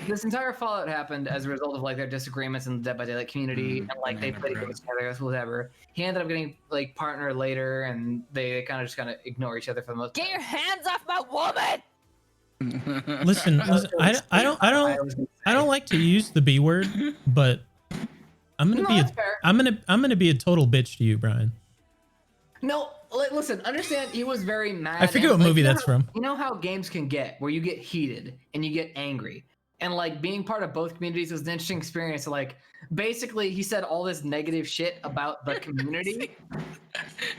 This entire fallout happened as a result of like their disagreements in the Dead by Daylight community, and like they played against each other, whatever. He ended up getting like partner later, and they kind of ignore each other for the most part. Get your hands off my woman! Listen, I don't like to use the B word, but I'm gonna be a total bitch to you, Brian. No, listen, understand, he was very mad. I forget what movie that's from. You know how games can get, where you get heated and you get angry. And like being part of both communities was an interesting experience. Like basically he said all this negative shit about the community,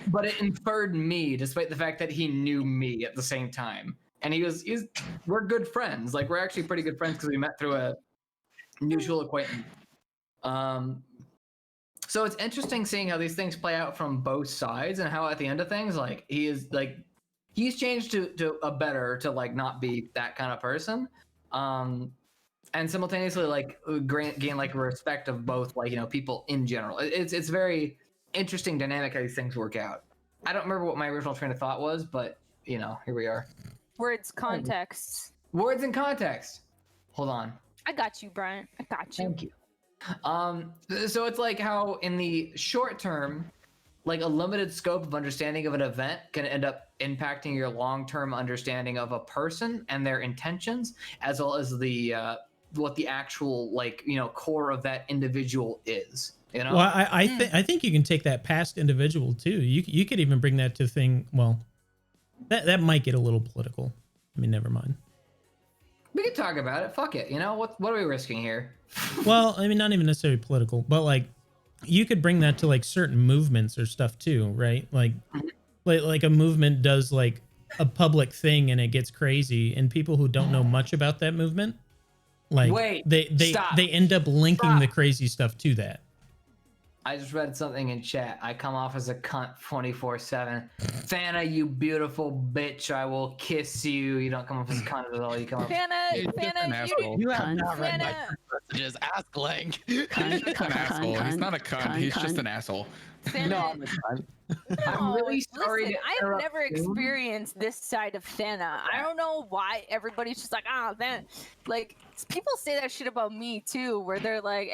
but it inferred me, despite the fact that he knew me at the same time. And we're good friends. Like we're actually pretty good friends because we met through a mutual acquaintance. So it's interesting seeing how these things play out from both sides, and how at the end of things, like he's changed to a better, to like not be that kind of person. And simultaneously like gain like respect of both, like, you know, people in general. It's very interesting dynamic how these things work out. I don't remember what my original train of thought was, but you know, here we are. Words, context. Words and context. Hold on. I got you, Brian. I got you. Thank you. So it's like how in the short term, like a limited scope of understanding of an event can end up impacting your long-term understanding of a person and their intentions, as well as the what the actual, like, you know, core of that individual is. You know. Well, I think you can take that past individual too. You could even bring that to thing. Well, that might get a little political. I mean, never mind. We could talk about it. Fuck it. You know what are we risking here? Well, I mean, not even necessarily political, but like you could bring that to like certain movements or stuff too, right? Like a movement does like a public thing and it gets crazy, and people who don't know much about that movement, like they end up linking the crazy stuff to that. I just read something in chat. I come off as a cunt 24/7. Fana, you beautiful bitch. I will kiss you. You don't come off as a cunt at all. You come off. Fana, you have not read my messages. Ask Lang. He's an asshole. He's not a cunt. He's just an asshole. No, I'm a cunt. I'm really sorry. Listen, I've never experienced this side of Fana. I don't know why everybody's just like, man. Like, people say that shit about me too, where they're like,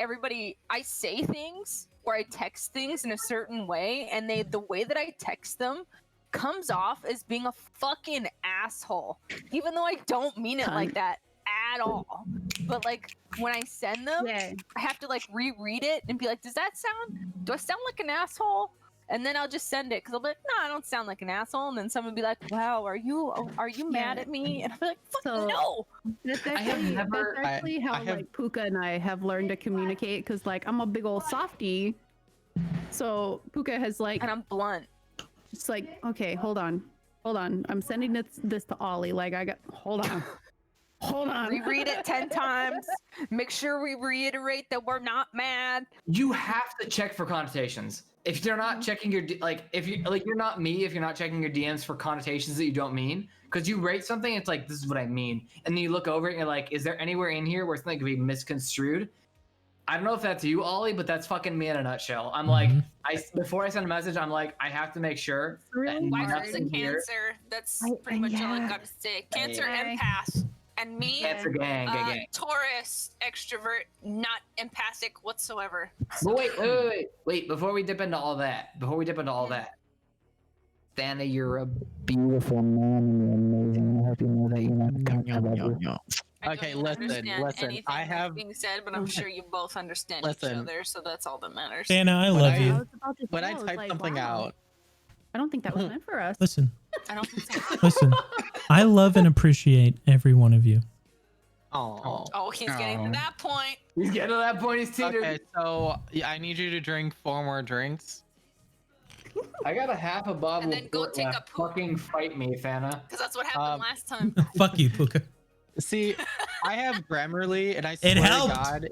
I say things, or I text things in a certain way, and the way that I text them comes off as being a fucking asshole, even though I don't mean it like that at all. But like when I send them, I have to like reread it and be like, do I sound like an asshole? And then I'll just send it because I'll be like, no, I don't sound like an asshole. And then someone will be like, wow, are you mad at me? And I'll be like, fuck no. That's actually how like Puka and I have learned to communicate, because like I'm a big old softie. So Puka has like, and I'm blunt. It's like, okay, hold on. Hold on. I'm sending this to Ollie. Like I got. Hold on. Hold on. Reread it 10 times. Make sure we reiterate that we're not mad. You have to check for connotations. If you're not checking your if you you're not me if you're not checking your DMs for connotations that you don't mean, because you rate something, it's like this is what I mean, and then you look over it and you're like, is there anywhere in here where something could be misconstrued? I don't know if that's you, Ollie, but that's fucking me in a nutshell. I'm like, before I send a message, I'm like, I have to make sure. Wife's a Cancer. That's pretty much all I got to say. Cancer, empath. And me, Cancer gang. Taurus, extrovert, not empathic whatsoever. So. But wait! Before we dip into all that, Thana, you're a beautiful man and you're amazing. I hope you know that you're not comfortable. Okay, listen. I have being said, but I'm sure you both understand each other, so that's all that matters. Dana, I love you. When I type something out, I don't think that was meant for us. Listen. I don't think so. Listen. I love and appreciate every one of you. Oh, he's getting to that point. He's getting to that point. He's teetered. Okay, so I need you to drink 4 more drinks. I got a half a bottle. And then go take a poop. Fucking fight me, Thana. Because that's what happened last time. Fuck you, Puka. See, I have Grammarly, and I swear to God,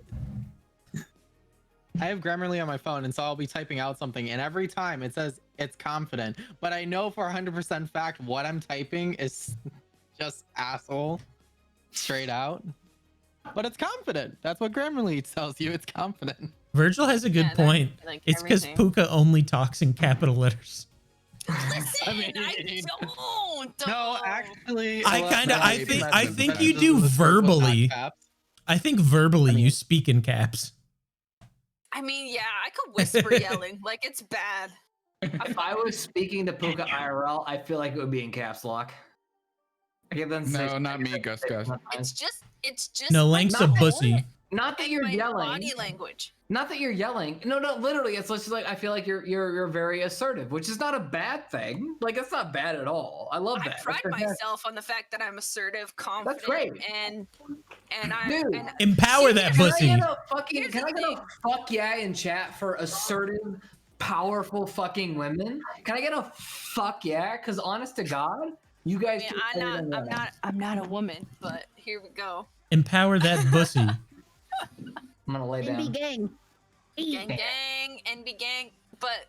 I have Grammarly on my phone, and so I'll be typing out something, and every time it says it's confident, but I know for 100% fact what I'm typing is just asshole, straight out. But it's confident. That's what Grammarly tells you. It's confident. Virgil has a good point. Like it's because Puka only talks in capital letters. Listen, I don't. No, actually, I think you do verbally. I think verbally you speak in caps. I mean, yeah, I could whisper yelling. Like, it's bad. If I was speaking to Puka IRL, I feel like it would be in caps lock. No, not me, Gus. It's just. No, Lank's a pussy. Not that you're yelling. Body language. Not that you're yelling. No, literally, it's just like I feel like you're very assertive, which is not a bad thing. Like that's not bad at all. I love that. I pride myself on the fact that I'm assertive, confident, that's great. and I empower that pussy. Can I get a fuck yeah in chat for assertive, powerful fucking women? Can I get a fuck yeah? Because honest to God, you guys. I'm not a woman, but here we go. Empower that pussy. I'm gonna lay down. NB gang. NB gang. But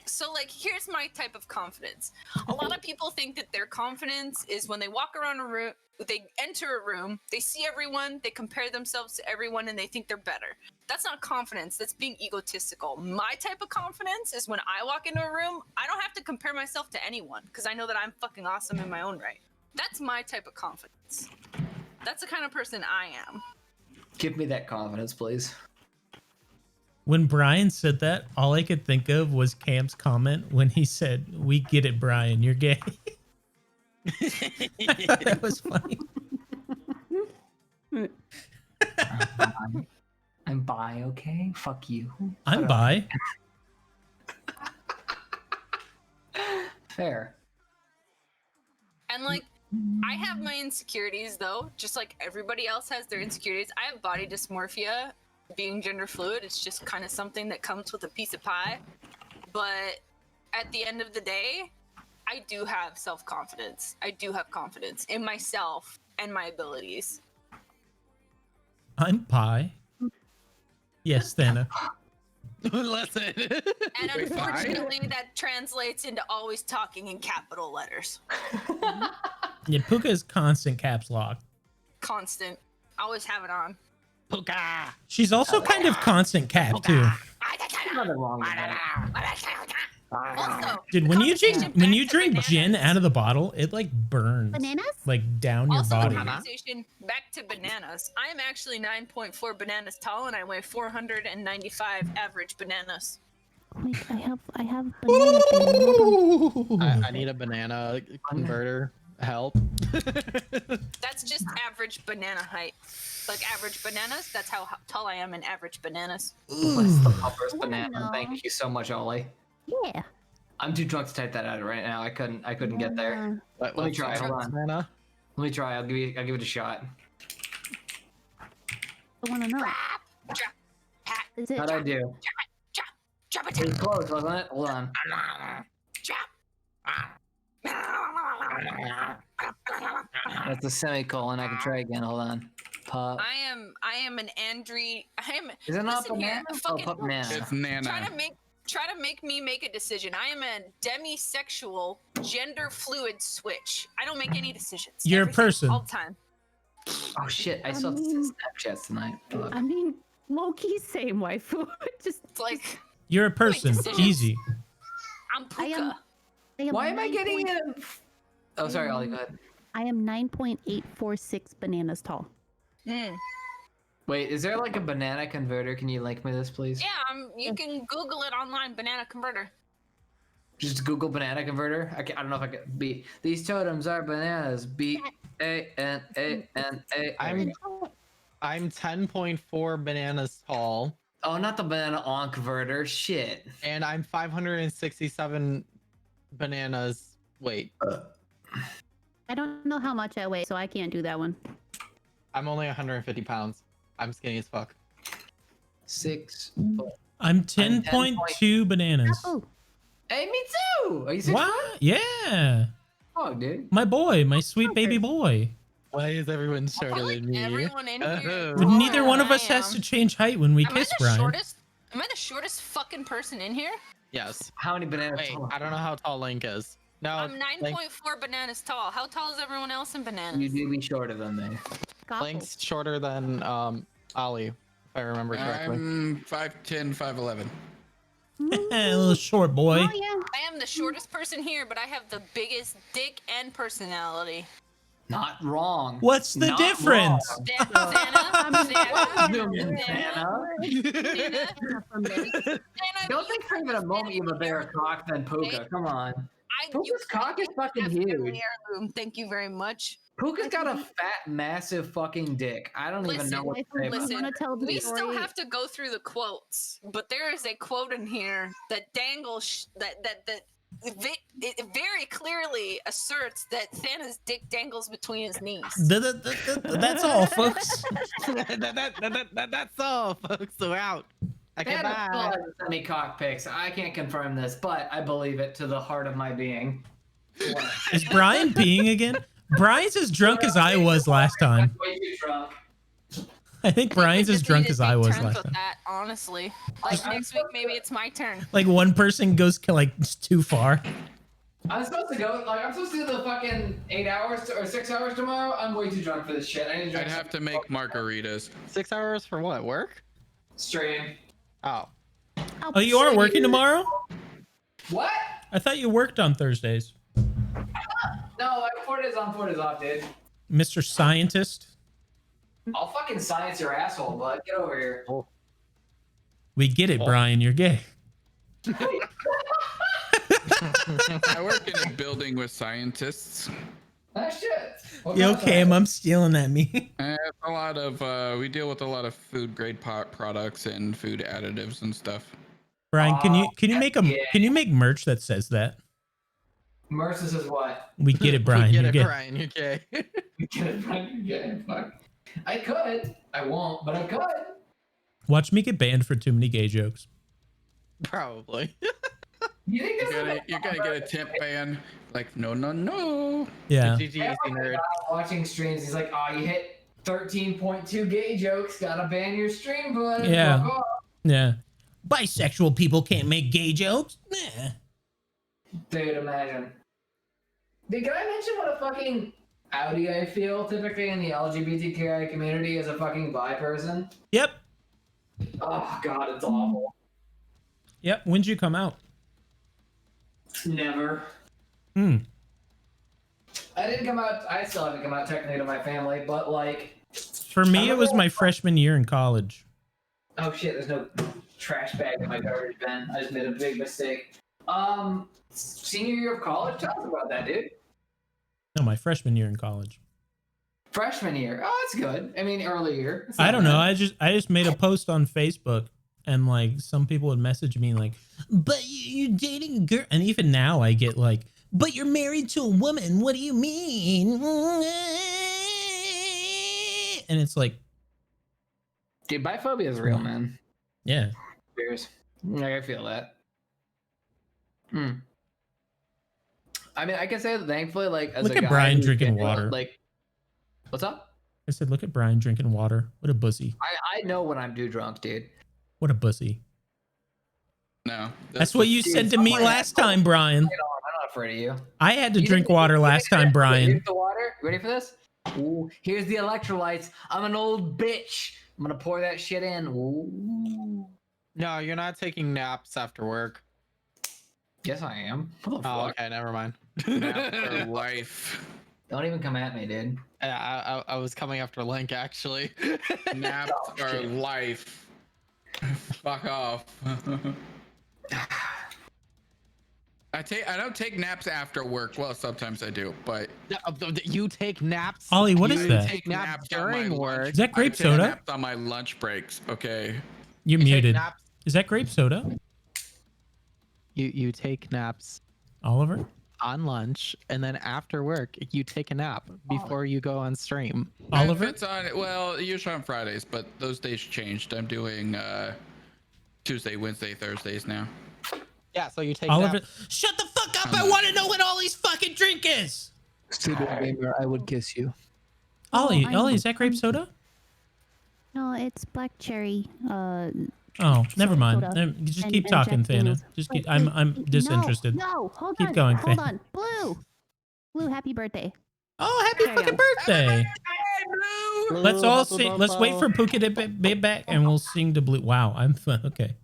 so like here's my type of confidence. A lot of people think that their confidence is when they walk around a room, they enter a room, they see everyone, they compare themselves to everyone, and they think they're better. That's not confidence. That's being egotistical. My type of confidence is when I walk into a room, I don't have to compare myself to anyone because I know that I'm fucking awesome in my own right. That's my type of confidence. That's the kind of person I am. Give me that confidence, please. When Brian said that, all I could think of was Cam's comment when he said, "We get it, Brian. You're gay." I thought that was funny. I'm bi, okay? Fuck you. I'm bi. Fair. And like, I have my insecurities though, just like everybody else has their insecurities. I have body dysmorphia. Being gender fluid, it's just kind of something that comes with a piece of pie. But at the end of the day, I do have self-confidence. I do have confidence in myself and my abilities. I'm bi. Yes, Thana. Listen. And unfortunately, that translates into always talking in capital letters. Yeah, Puka is constant caps lock. Constant. Always have it on. Puka. She's also kind of constant cap too. Nothing wrong with that. Also, Dude, when you drink gin out of the bottle, it like burns like down your body. Conversation back to bananas. I am actually 9.4 bananas tall, and I weigh 495 average bananas. Wait, I have banana. I need a banana converter. Help. That's just average banana height. Like average bananas, that's how tall I am in average bananas. Bless the poppers banana. Thank you so much, Ollie. Yeah. I'm too drunk to type that out right now. I couldn't get there. Let me try. Hold on. Let me try. I'll give it a shot. I want to know. Is it? How'd I do? Drop it. It was close, wasn't it? Hold on. That's a semicolon. I can try again. Hold on. Pop. I am an Andri. Is it not Listen here, banana? fucking Oh, banana. It's Nana. try to make me make a decision. I am a demisexual, gender fluid switch. I don't make any decisions. You're a Everything, person. all the time. Oh shit! I still have to Snapchat tonight. Fuck. I mean, low-key same waifu. Just It's like You're a person. decisions. Easy. I'm Puka. Why am I getting it? Oh, sorry, Ollie. Go ahead. I am 9.846 bananas tall. Mm. Wait, is there like a banana converter? Can you link me this, please? Yeah, you can Google it online. Banana converter. Just Google banana converter. I don't know if I can be. These totems are bananas. B-A-N-A-N-A. I'm 10.4 bananas tall. Oh, not the banana on converter. Shit. And I'm 567 bananas. Wait. I don't know how much I weigh, so I can't do that one. I'm only 150 pounds. I'm skinny as fuck. 6 foot. I'm 10.2 bananas. Oh, Hey, me too. Are you 6 What? foot? Yeah. Oh, dude. My boy, my sweet baby boy. Why is everyone I shorter feel like than me? everyone in here. Oh. But neither one of I us has am. to change height when we Am I kiss, the Brian. shortest? Am I the shortest fucking person in here? Yes. How many bananas? Wait, tall? I don't know how tall Link is. No, I'm Link, 9.4 bananas tall. How tall is everyone else in bananas? You do be shorter than me. gobble. Link's shorter than Ollie, if I remember correctly. I'm 5'10", 5'11". A little short boy. Oh yeah. I am the shortest person here, but I have the biggest dick and personality. Not wrong. What's the Not difference? wrong. Don't think for even a moment you have a bigger cock than Puka. Come on. Puka's cock is fucking huge. Thank you very much. Puka's got a fat, massive fucking dick. I don't even know what to say. about Listen, it. we still have to go through the quotes, but there is a quote in here that dangles it very clearly asserts that Thana's dick dangles between his knees. That's all, folks. That's all, folks. So out. Okay, Thana bye. still hasn't sent me cock pics. I can't confirm this, but I believe it to the heart of my being. Is Brian peeing again? Brian's as drunk as I was last time. Way too drunk. I think Brian's as drunk as I was Turns last with time. that, honestly. Like next week, maybe it's my turn. Like one person goes like too far. I'm supposed to go. Like I'm supposed to do the fucking 8 hours or 6 hours tomorrow. I'm way too drunk for this shit. I need to drink. I'd have to make margaritas. 6 hours for what? Work? Stream. Oh. Oh, you are working tomorrow? What? I thought you worked on Thursdays. No, like 4 days on, 4 days off, dude. Mr. Scientist. I'll fucking science your asshole, bud. Get over here. We get it, Brian. You're gay. I work in a building with scientists. Ah, shit. What You kind of okay? I'm stealing that me. A lot of we deal with a lot of food grade products and food additives and stuff. Brian, can you make can you make merch that says that? Mercer says what? We get it, Brian. Get You're it, gay. Brian. You're gay. Get it, Brian. Get it, fuck. I could. I won't, but I could. Watch me get banned for too many gay jokes. Probably. You think You're gonna get a temp ban. Like, no. Yeah. GG, easy nerd. Watching streams, he's like, "Oh, you hit 13.2 gay jokes. Gotta ban your stream, bud." Yeah. Fuck off." Yeah. Bisexual people can't make gay jokes. Nah. Dude, imagine. Dude, can I mention what a fucking outie I feel typically in the LGBTQI community as a fucking bi person? Yep. Oh god, it's awful. Yep. When'd you come out? Never. Hmm. I didn't come out. I still haven't come out technically to my family, but like. For me, it was my freshman year in college. Oh shit! There's no trash bag in my garbage bin. I just made a big mistake. Senior year of college. Tell us about that, dude. No, my freshman year in college. Freshman year. Oh, that's good. I mean, early year. It's I not don't know. bad. I just made a post on Facebook, and like some people would message me like, "But you're dating a girl," and even now I get like, "But you're married to a woman. What do you mean?" And it's like, Dude, biphobia is real, man. yeah. Cheers. Like, I feel that. I mean, I can say that thankfully, like, as Look a at guy Brian who's drinking been, water. Like, what's up? I said, look at Brian drinking water. What a bussy. I know when I'm too drunk, dude. What a bussy. No. That's what you said to I'm me like, last time, Brian. I'm not afraid of you. I had to You drink didn't- water you last didn't- time, okay, Brian. Here's the water. Ready for this? Ooh, here's the electrolytes. I'm an old bitch. I'm gonna pour that shit in. Ooh. No, you're not taking naps after work. Yes, I am. What the Oh, fuck? okay, never mind. Nap for life. Don't even come at me, dude. Yeah, I was coming after Link actually. Naps are life. Fuck off. I don't take naps after work. Well, sometimes I do, but You take naps. Ollie, what is You that? Take naps on my during lunch- work. Is that grape I take soda? naps on my lunch breaks. Okay. You're You take muted. naps- Is that grape soda? You take naps Oliver? on lunch, and then after work you take a nap before you go on stream. Oliver? It's on. Well, usually on Fridays, but those days changed. I'm doing Tuesday, Wednesday, Thursdays now. Yeah, so you take Oliver? naps. Shut the fuck up! I want to know what Ollie's fucking drink is! Student gamer, I would kiss you. Ollie, I Ollie, know. is that grape soda? No, it's black cherry. Oh, never mind. soda. Just And- keep and talking, Jack Daniels. Thana. Just Wait, keep. I'm wait, disinterested. No, hold Keep on. going, Hold Thana. on. Blue, happy birthday. Oh, happy Carry fucking on. birthday! Let's all sing. Let's wait for Puka to be back, and we'll sing to Blue. Wow, I'm fun. Okay.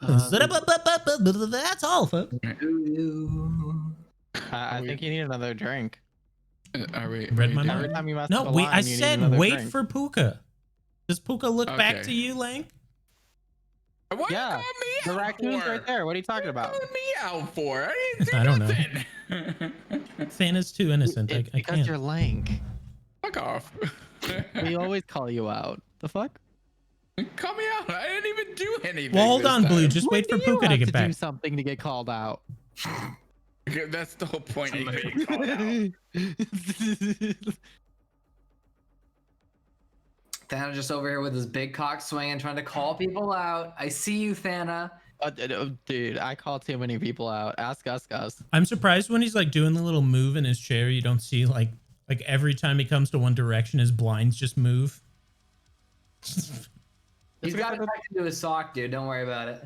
That's all, folks. I think you need another drink. Are we? Read my doing Every it? mind. time you mess No, up a wait. line, I you need said another wait drink. for Puka. Does Puka look back Okay. to you, Lang? What Yeah, you call me the out raccoon's for? right there. What are you talking about? What me out for? I didn't do I don't know. nothing. Thana's too innocent. It's I because can't. you're Link. Fuck off. We always call you out. The fuck? Call me out. I didn't even do anything. Well, hold this on, Blue. time. Just When wait for do you Puka to have get do back. something to get called out. Okay, that's the whole point of getting called out. Thana just over here with his big cock swinging, trying to call people out. I see you, Thana. Dude, I call too many people out. Ask us, Gus. I'm surprised when he's like doing the little move in his chair. You don't see like every time he comes to one direction, his blinds just move. He's got it tucked into his sock, dude. Don't worry about it.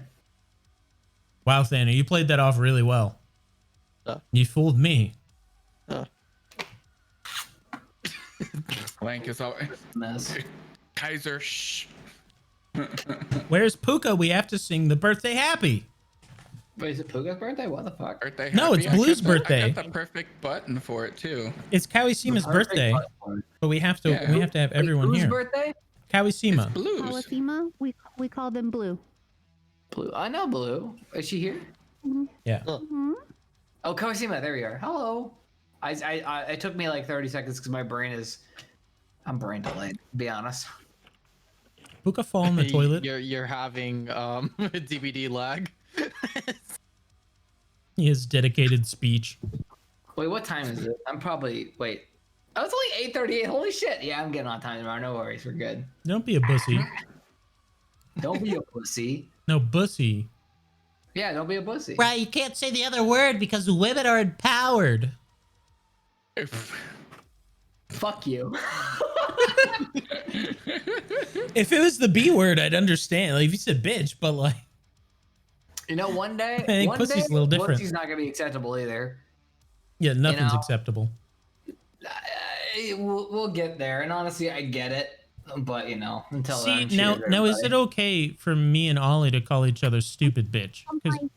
Wow, Thana, you played that off really well. You fooled me. Lank is all. Mess. Kaiser, shh. Where's Puka? We have to sing the birthday happy. Wait, is it Puga's birthday? What the fuck? Birthday. No, happy. it's Blue's I got the- birthday. I got the perfect button for it too. It's Kawisima's birthday, but we have to Yeah. have everyone Whose here. birthday? Kawasima. Blues. Kawasima, we call them Blue. Blue. I know Blue. Is she here? Yeah. Hmm? Oh, Kawashima, there we are. Hello. It took me like 30 seconds because my brain is, I'm brain delayed, to be honest. Puka fall in the toilet. You're having DVD lag. He has dedicated speech. Wait, what time is it? I'm probably, wait. Oh, it's only 8:38. Holy shit. Yeah, I'm getting on time tomorrow. No worries. We're good. Don't be a bussy. Don't be a pussy. No, bussy. Yeah, don't be a pussy. Right, you can't say the other word because women are empowered. Fuck you. If it was the B word, I'd understand. Like if you said bitch, but like You know, one day, I think pussy's a little different. Pussy's not gonna be acceptable either. yeah, nothing's know, acceptable. We'll get there, and honestly, I get it, but you know, until See, then, now is it okay for me and Ollie to call each other stupid bitch?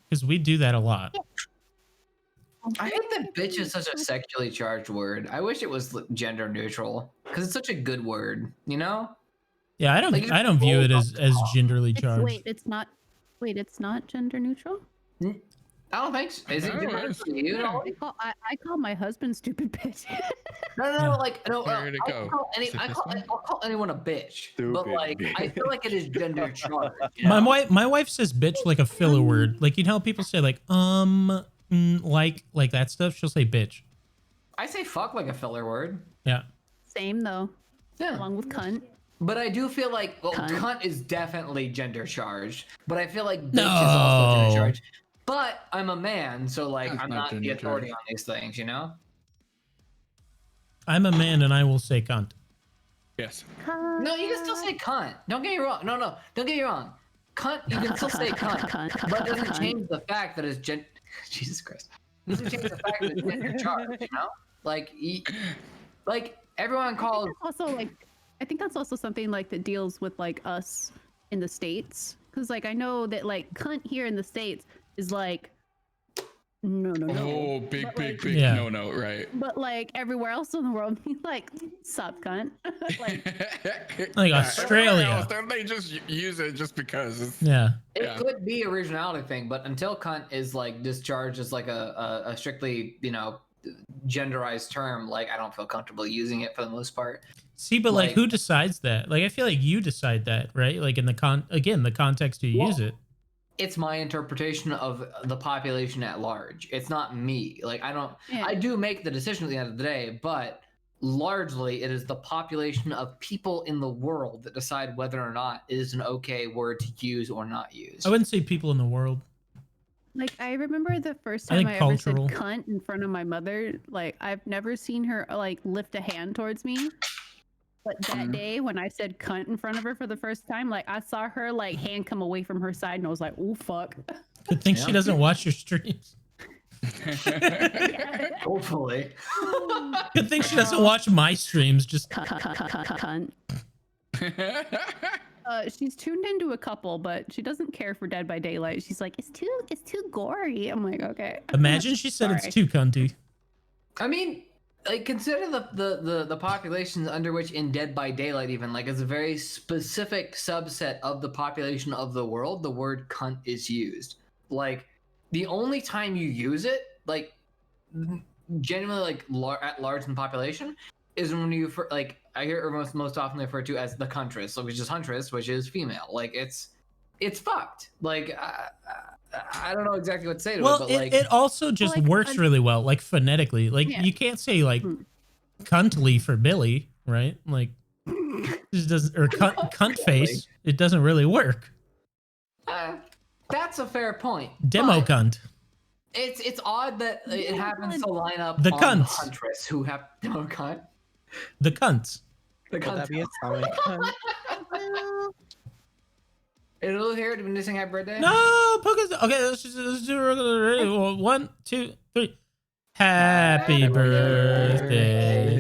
Because we do that a lot. I think that bitch is such a sexually charged word. I wish it was gender neutral because it's such a good word, you know? Yeah, Like, I don't view it as genderly It's, charged. wait, it's not gender neutral? I don't think so. Is it gender for you? I call my husband stupid bitch. No, like no. Where did it go? I'll call anyone a bitch, but like I feel like it is gender charged. you My know? my wife says bitch like a filler word. Like you know how people say like like that stuff. She'll say bitch. I say fuck like a filler word. Yeah. Same though. Yeah. Along with cunt. But I do feel like Cunt. cunt is definitely gender charged. But I feel like bitch No. is also gender charged. But I'm a man, so like That's I'm not not the gender authority neutral. on these things, you know? I'm a man and I will say cunt. Yes. No, you can still say cunt. Don't get me wrong. No, don't get me wrong. Cunt, you can still say cunt, but it doesn't change the fact that it's Jesus Christ. It doesn't change the fact that it's gender charged, you know? Like everyone calls. Also, like, I think that's also something like that deals with like us in the States, because like I know that like cunt here in the States is like no. Oh, big But, like, Yeah. no, right? But like everywhere else in the world, like sup cunt. Like Australia. Else, they just use it just because. Yeah. It could be a regionality thing, but until cunt is like discharged as like a strictly, you know, genderized term, like I don't feel comfortable using it for the most part. See, but like who decides that? Like I feel like you decide that, right? Like in the the context you use it. It's my interpretation of the population at large. It's not me. Like I do make the decision at the end of the day, but largely it is the population of people in the world that decide whether or not it is an okay word to use or not use. I wouldn't say people in the world. Like I remember the first I time think I ever said cultural. cunt in front of my mother. Like I've never seen her like lift a hand towards me. But that day when I said cunt in front of her for the first time, like I saw her like hand come away from her side and I was like, oh fuck. Good thing she doesn't watch your streams. Hopefully. Good thing she doesn't watch my streams. Just cunt. She's tuned into a couple, but she doesn't care for Dead by Daylight. She's like, it's too gory. I'm like, okay. imagine she said it's too cunty. I mean, like consider the populations under which in Dead by Daylight even like is a very specific subset of the population of the world the word cunt is used. Like the only time you use it, like genuinely like at large in the population, is when you like I hear it most often referred to as the huntress, which is huntress, which is female. Like it's fucked. Like I don't know exactly what to say to it, but like it also just works really well, like phonetically. Like you can't say like cuntly for Billy, right? Like it just doesn't, or cunt face. It doesn't really work. That's a fair point. Demo cunt. It's odd that it happens to line up The on cunts. the huntress who have demo cunt. The cunts. The Would cunts. that be a selling cunt? It'll hear it when you sing happy birthday. No, Puka's okay. Let's do it. 1, 2, 3. Happy birthday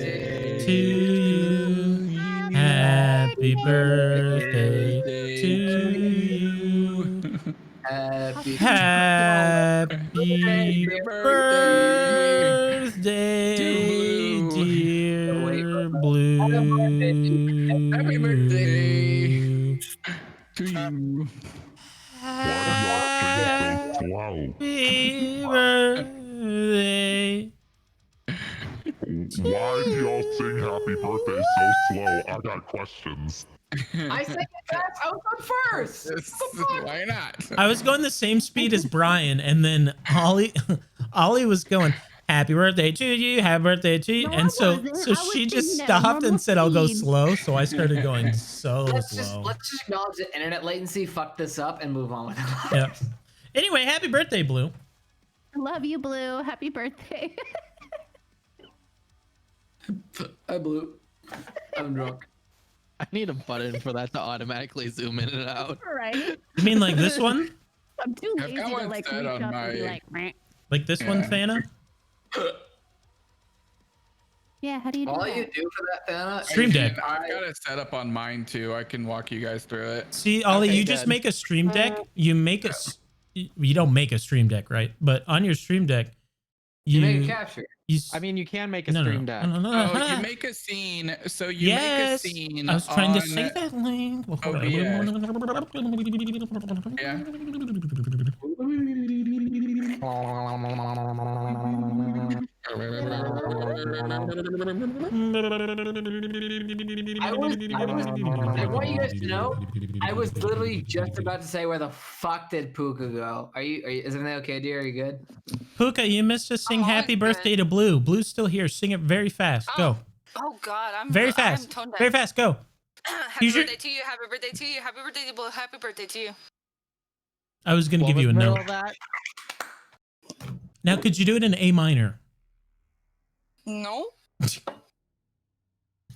to you. Happy birthday to you. Happy birthday, dear Blue. Happy birthday to you. Happy birthday. Why do y'all sing happy birthday so slow? I got questions. I sang it fast. I was on first. Why not? I was going the same speed as Brian, and then Ollie was going, happy birthday to you, happy birthday to you. No, and so I was she just singing at stopped and normal said, I'll go speed. slow. So I started going so Let's slow. just acknowledge that internet latency fucked this up and move on with it. Yep. Anyway, happy birthday, Blue. I love you, Blue. Happy birthday. I blew. I'm drunk. I need a button for that to automatically zoom in and out. Right? You mean like this one? I'm too I've lazy got to one like set reach on up and be my- like, meh. Like this one, Thana? Yeah, how do you do All that? you do for that, Thana, Stream is Deck. I've got it set up on mine too. I can walk you guys through it. See, Ollie, Okay, you just good. make a stream deck. You make you don't make a stream deck, right? But on your stream deck, you make a capture. I mean, you can make a no, stream deck. Oh, you make a scene. So you yes, make a scene. I was trying to on say that link. Before Yeah. I want you guys to know, I was literally just about to say, where the fuck did Puka go? Is everything okay, dear? Are you good? Puka, you missed us sing Oh, happy I'm birthday to Blue. Blue's still here. Sing it very fast. Go. Oh God, I'm Very I'm fast. tone deaf. Very fast. Go. Happy Use your- birthday to you. Happy birthday to you. Happy birthday to Blue. Happy birthday to you. I was going to What give you a was the middle note. of that? Now, could you do it in A minor? No.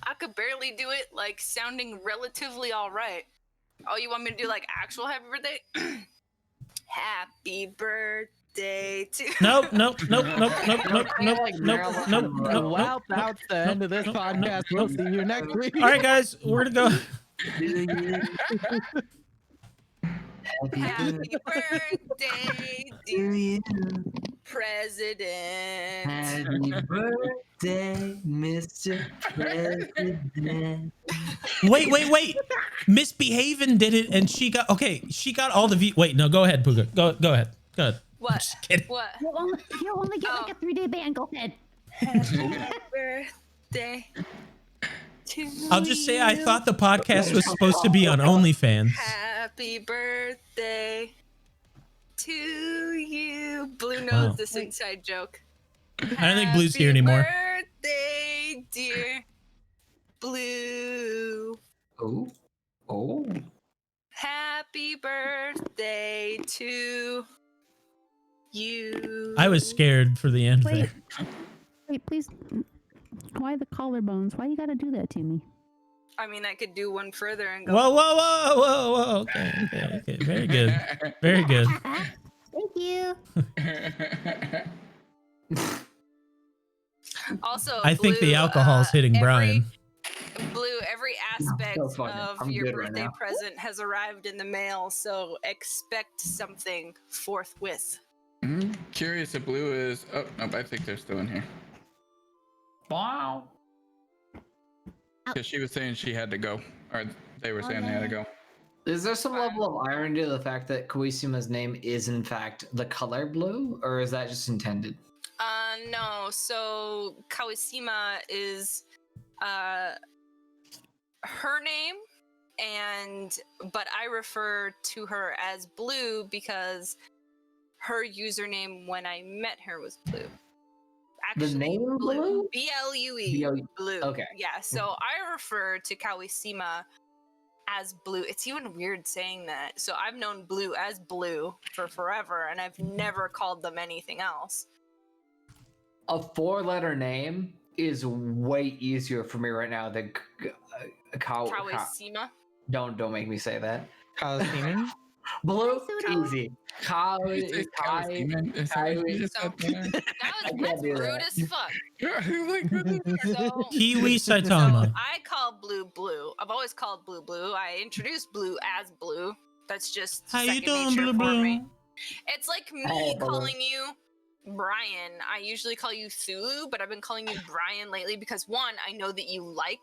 I could barely do it like sounding relatively all right. Oh, you want me to do like actual happy birthday? Happy birthday to Nope. Well, that's the end of this podcast. We'll see you next week. All right, guys, we're gonna go. Happy birthday, dear President. Happy birthday, Mr. President. Wait. Misbehaving did it, and she got all the Wait, no, go ahead, Puka. Go ahead. What? Just kidding. What? You only get like a 3-day ban. Go ahead. Happy birthday to I'll just say I thought the podcast was supposed to be on OnlyFans. Happy birthday to you. Blue knows this inside joke. I don't think Blue's here anymore. Happy birthday, dear Blue. Oh. Happy birthday to you. I was scared for the end there. Wait, please. Why the collarbones? Why you gotta do that to me? I mean, I could do one further and go. Whoa. Okay. Very good. Thank you. Also, I think Blue, the alcohol's hitting Brian. Blue, every aspect so funny. of I'm your good right birthday now. present has arrived in the mail, so expect something forthwith. Curious if Blue is. Oh nope, I think they're still in here. Wow. Because she was saying she had to go, or they were saying they had to go. Is there some level of irony to the fact that Koisima's name is in fact the color blue, or is that just intended? No. So Kawashima is her name, but I refer to her as Blue because her username when I met her was Blue. Actually, The name Blue? B-L-U-E. Blue. Okay. Yeah. So I refer to Kawashima as Blue. It's even weird saying that. So I've known Blue as Blue for forever, and I've never called them anything else. A 4-letter name is way easier for me right now than Kawashima. Don't make me say that. Kawashima? Blue, easy. That was rude as fuck. So, Kiwi Saitama. I call Blue. I've always called Blue. I introduced Blue as Blue. That's just How you second doing, nature Blue for Blue? me. It's like me Hey, Blue. calling you Brian. I usually call you Sulu, but I've been calling you Brian lately because one, I know that you like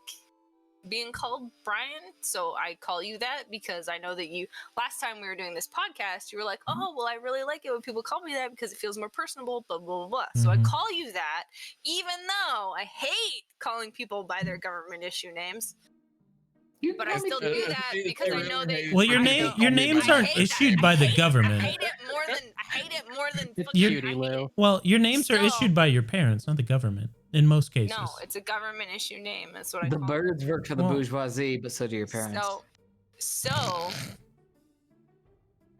being called Brian, so I call you that because I know that you last time we were doing this podcast you were like, oh well, I really like it when people call me that because it feels more personable, blah blah blah. So I call you that even though I hate calling people by their government issue names, but I still do that because I know that Well, your names aren't issued by the government. I hate it more than fucking Cutie Lou. Well, your names are issued by your parents, not the government, in most cases. No, it's a government issue name. That's what I The call birds work for the Well- bourgeoisie, but so do your parents. So,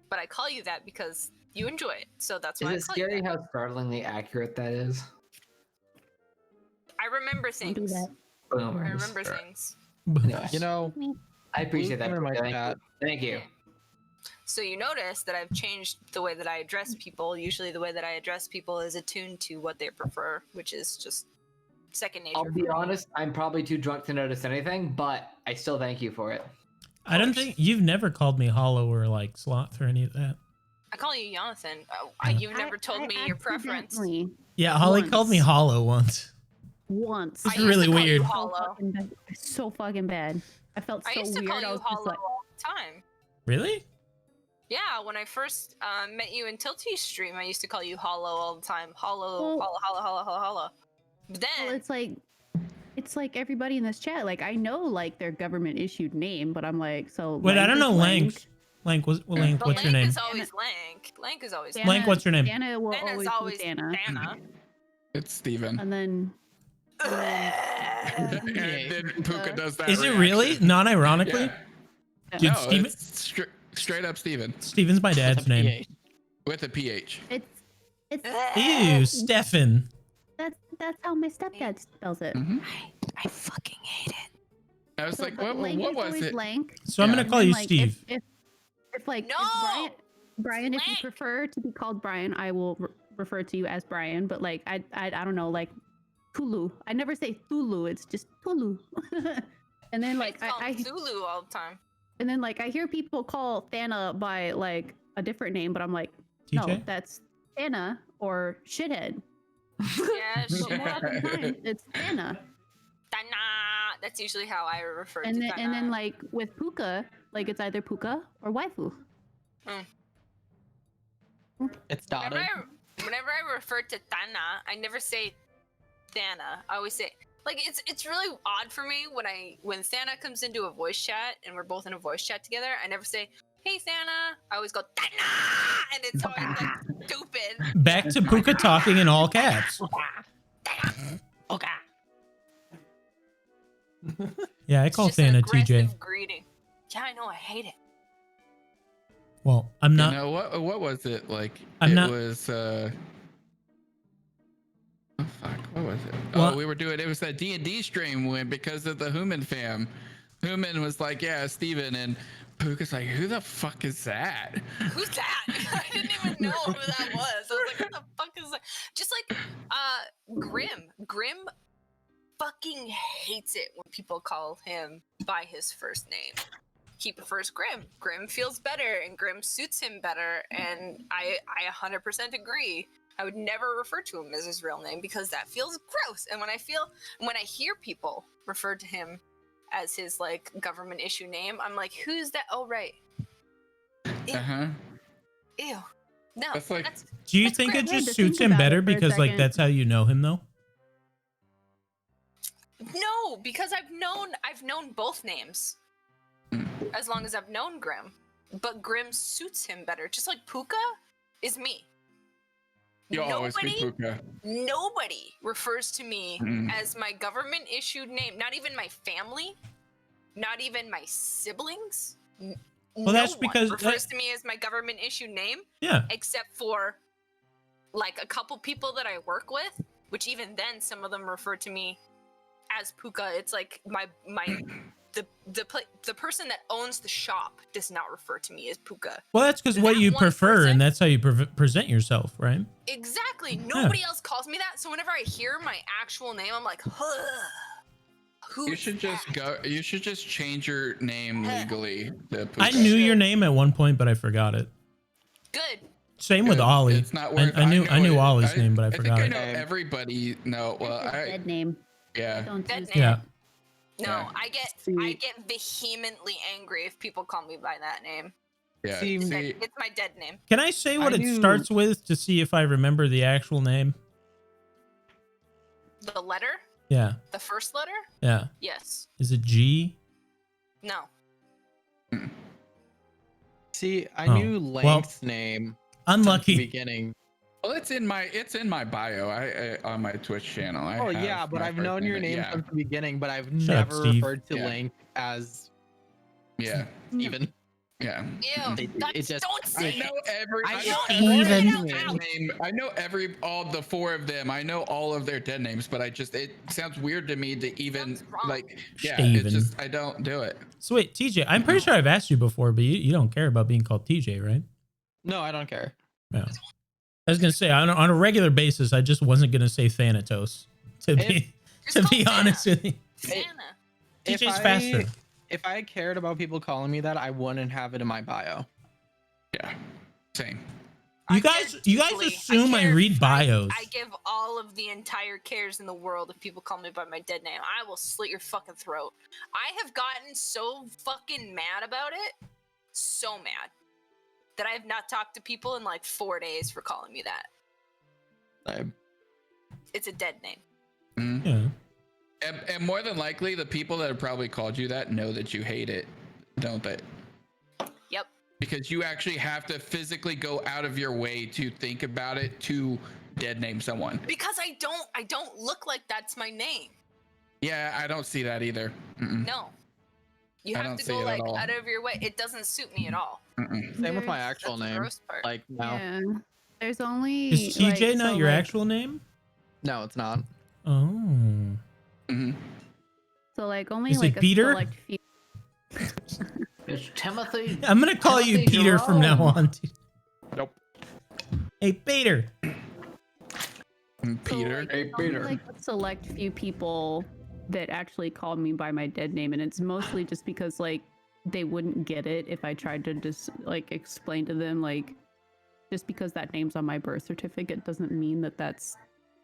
but I call you that because you enjoy it. So that's why Is I it call you scary that. how startlingly accurate that is? I remember Don't do things. that. I Boomers. remember things. Anyways, You know, I appreciate that. Blue in my Thank chat. you. Thank you. So you notice that I've changed the way that I address people. Usually the way that I address people is attuned to what they prefer, which is just second nature. I'll for be me. honest, I'm probably too drunk to notice anything, but I still thank you for it. I don't think you've never called me Hollow or like Sloth or any of that. I call you Jonathan. You've never told I me your preference. accidentally Yeah, Holly called me Hollow once. Once. It's I used really to call you weird. Hollow. So fucking bad. I felt so I used to weird. call I you was just Hollow like, all the time. Really? Yeah, when I first met you in Tilty's stream, I used to call you Hollow all the time. Hollow, Well- hollow. But well, then, it's like everybody in this chat. Like I know like their government issued name, but I'm like, so. Wait, I don't know Lank. Lank, what's your Lank name? is always Lank. Lank is always Dana- Lank, what's your name? Dana will Dana's always be Dana. Dana. It's Steven. And then And then Puka does that. Is it reaction. really? Non-ironically? Yeah. Dude, No, Steven, it's straight up Steven Steven's my dad's name. with a PH. it's It's Ew, Stefan. that's how my stepdad spells it. I fucking hate it. I was So, like, but what Lank is was always it? Lank. So I'm Yeah. gonna call And you then, like, Steve. If like No! if Brian, if you Lank! prefer to be called Brian, I will refer to you as Brian. But like I don't know, like Tulu. I never say Thulu. It's just Tulu. And then like I Zulu all the time. and then like I hear people call Thana by like a different name, but I'm like, no, TJ? that's Thana or shithead. Yeah, But more often than sure. time, it's Thana. Tana. That's usually how I refer to And then Tana. like with Puka, like it's either Puka or waifu. It's dotted. Whenever I refer to Tana, I never say Thana. I always say like it's really odd for me when Thana comes into a voice chat and we're both in a voice chat together. I never say, "Hey Thana." I always go Tana, and it's always like stupid. Back to Puka talking in all caps. Okay. Yeah, I It's call just an Thana aggressive TJ. greeting. Yeah, I know. I hate it. Well, I'm not. You know, what was it like? I'm it not- was oh fuck, what was it? Well- Oh, we were doing it was that D&D stream when because of the Human fam. Human was like, yeah, Steven, and Puka's like, who the fuck is that? Who's that? I didn't even know who that was. I was like, what the fuck is that? Just like Grim. Grim fucking hates it when people call him by his first name. He prefers Grim. Grim feels better and Grim suits him better, and I 100% agree. I would never refer to him as his real name because that feels gross. And when I hear people refer to him as his like government issue name, I'm like, who's that? Oh right. Uh-huh. Ew. No. That's like Do you That's think great. it I had just to suits think him about better it for a because like second. that's how you know him though? No, because I've known both names as long as I've known Grim. But Grim suits him better. Just like Puka is me. you'll always be Puka. Nobody refers to me Mm. as my government issued name. Not even my family. Not even my siblings. Well, that's no because one refers to me as my government issued name, Yeah. except for like a couple people that I work with, which even then some of them refer to me as Puka. It's like the person that owns the shop does not refer to me as Puka. Well, that's because what That you one prefer, person- and that's how you present yourself, right? Exactly. Nobody else calls me that. So whenever I hear my actual name, I'm like, who? You should just go. You should just change your name legally. To Puka. I knew your name at one point, but I forgot it. Good. Same with Good. Ollie. It's not worth. I knew it. Ollie's name, but I forgot think it. I know everybody. No, well, That's his dead name. yeah. Don't Dead use name. Yeah. No, Yeah. I get vehemently angry if people call me by that name. Yeah. See, See, It's my dead name. Can I say what I it knew- starts with to see if I remember the actual name? The letter, Yeah. the first letter. Yeah. Yes. Is it G? No. See, I Oh, knew well, Lank's name from the Unlucky. beginning. well, it's in my bio. I on my Twitch channel. I Oh have yeah, but my I've first known your in it. name Yeah. from the beginning, but I've Shut up, never Steve. referred to Yeah. Lank as Yeah. Steven. Yeah. Ew. It just- Don't say I know it. every. I I know know Steven. every dead name. I know all the four of them. I know all of their dead names, but it sounds weird to me to even Sounds wrong. like. Yeah, Steven. it's just I don't do it. So wait, TJ, I'm pretty sure I've asked you before, but you don't care about being called TJ, right? No, I don't care. Yeah. I was gonna say on a regular basis, I just wasn't gonna say Thanatos. To be Just call honest with you, Santa. If TJ's I- faster. If I cared about people calling me that, I wouldn't have it in my bio. Yeah. Same. You I guys care assume deeply. I care- read bios. I give all of the entire cares in the world if people call me by my dead name. I will slit your fucking throat. I have gotten so fucking mad about it. So mad. That I have not talked to people in like 4 days for calling me that. It's a dead name. Mhm. Yeah. And more than likely, the people that have probably called you that know that you hate it, don't they? Yep. Because you actually have to physically go out of your way to think about it to dead name someone. Because I don't look like that's my name. Yeah, I don't see that either. Mm-mm. No. You I have don't to see go it at like all. out of your way. It doesn't suit me at all. Mm-mm. Same with my There's- actual That's the name. gross part. Like now. Yeah. There's only Is TJ like, not so, your like, actual name? No, it's not. Oh. So like only Is it like a Peter? select few. It's Timothy. I'm gonna call you Timothy Peter from now Jerome. on. Nope. Hey, Peter. Peter. Like, Hey, only, Peter. like a select few people that actually called me by my dead name, and it's mostly just because like they wouldn't get it if I tried to just like explain to them like just because that name's on my birth certificate doesn't mean that that's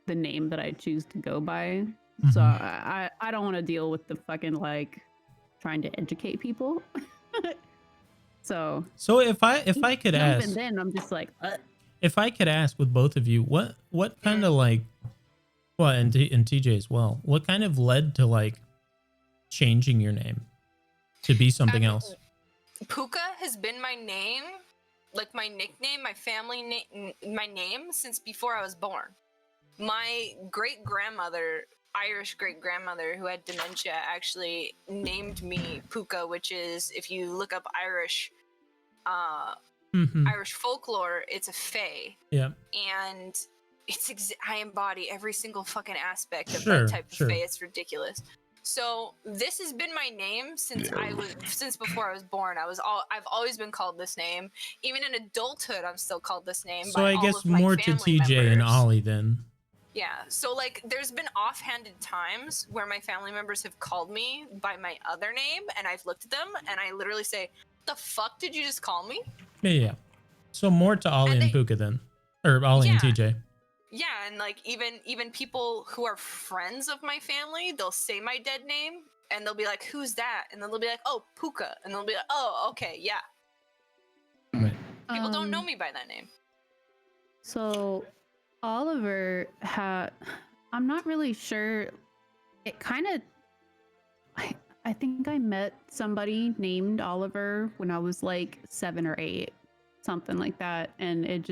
the name that I choose to go by. So I don't want to deal with the fucking like trying to educate people. So if I could ask, even then I'm just like if I could ask with both of you, what kind of like, well, and TJ as well, what kind of led to like changing your name to be something else? Puka has been my name, like my nickname, my family name, my name since before I was born. My great grandmother, Irish great grandmother who had dementia, actually named me Puka, which is, if you look up Irish Irish folklore, it's a fae. Yeah. And it's I embody every single fucking aspect of Sure, that type of sure. fae. It's ridiculous. So this has been my name since since before I was born. I've always been called this name. Even in adulthood, I'm still called this name. So by I all guess of my more to family TJ and members. Ollie then. Yeah, so like there's been offhanded times where my family members have called me by my other name, and I've looked at them and I literally say, "The fuck did you just call me?" Yeah. So more to Ollie and Puka then, or Ollie and TJ. Yeah, and like even people who are friends of my family, they'll say my dead name and they'll be like, "Who's that?" And then they'll be like, "Oh, Puka," and they'll be like, "Oh, okay, yeah." Right. People don't know me by that name. So Oliver I'm not really sure. It kind of I think I met somebody named Oliver when I was like 7 or 8, something like that, and it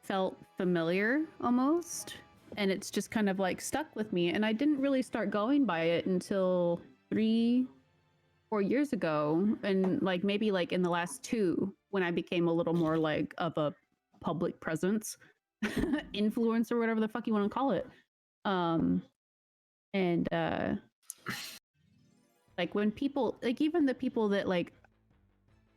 felt familiar almost, and it's just kind of like stuck with me, and I didn't really start going by it until 3-4 years ago, and like maybe like in the last 2 when I became a little more like of a public presence, influencer, whatever the fuck you want to call it. And like when people, like even the people that like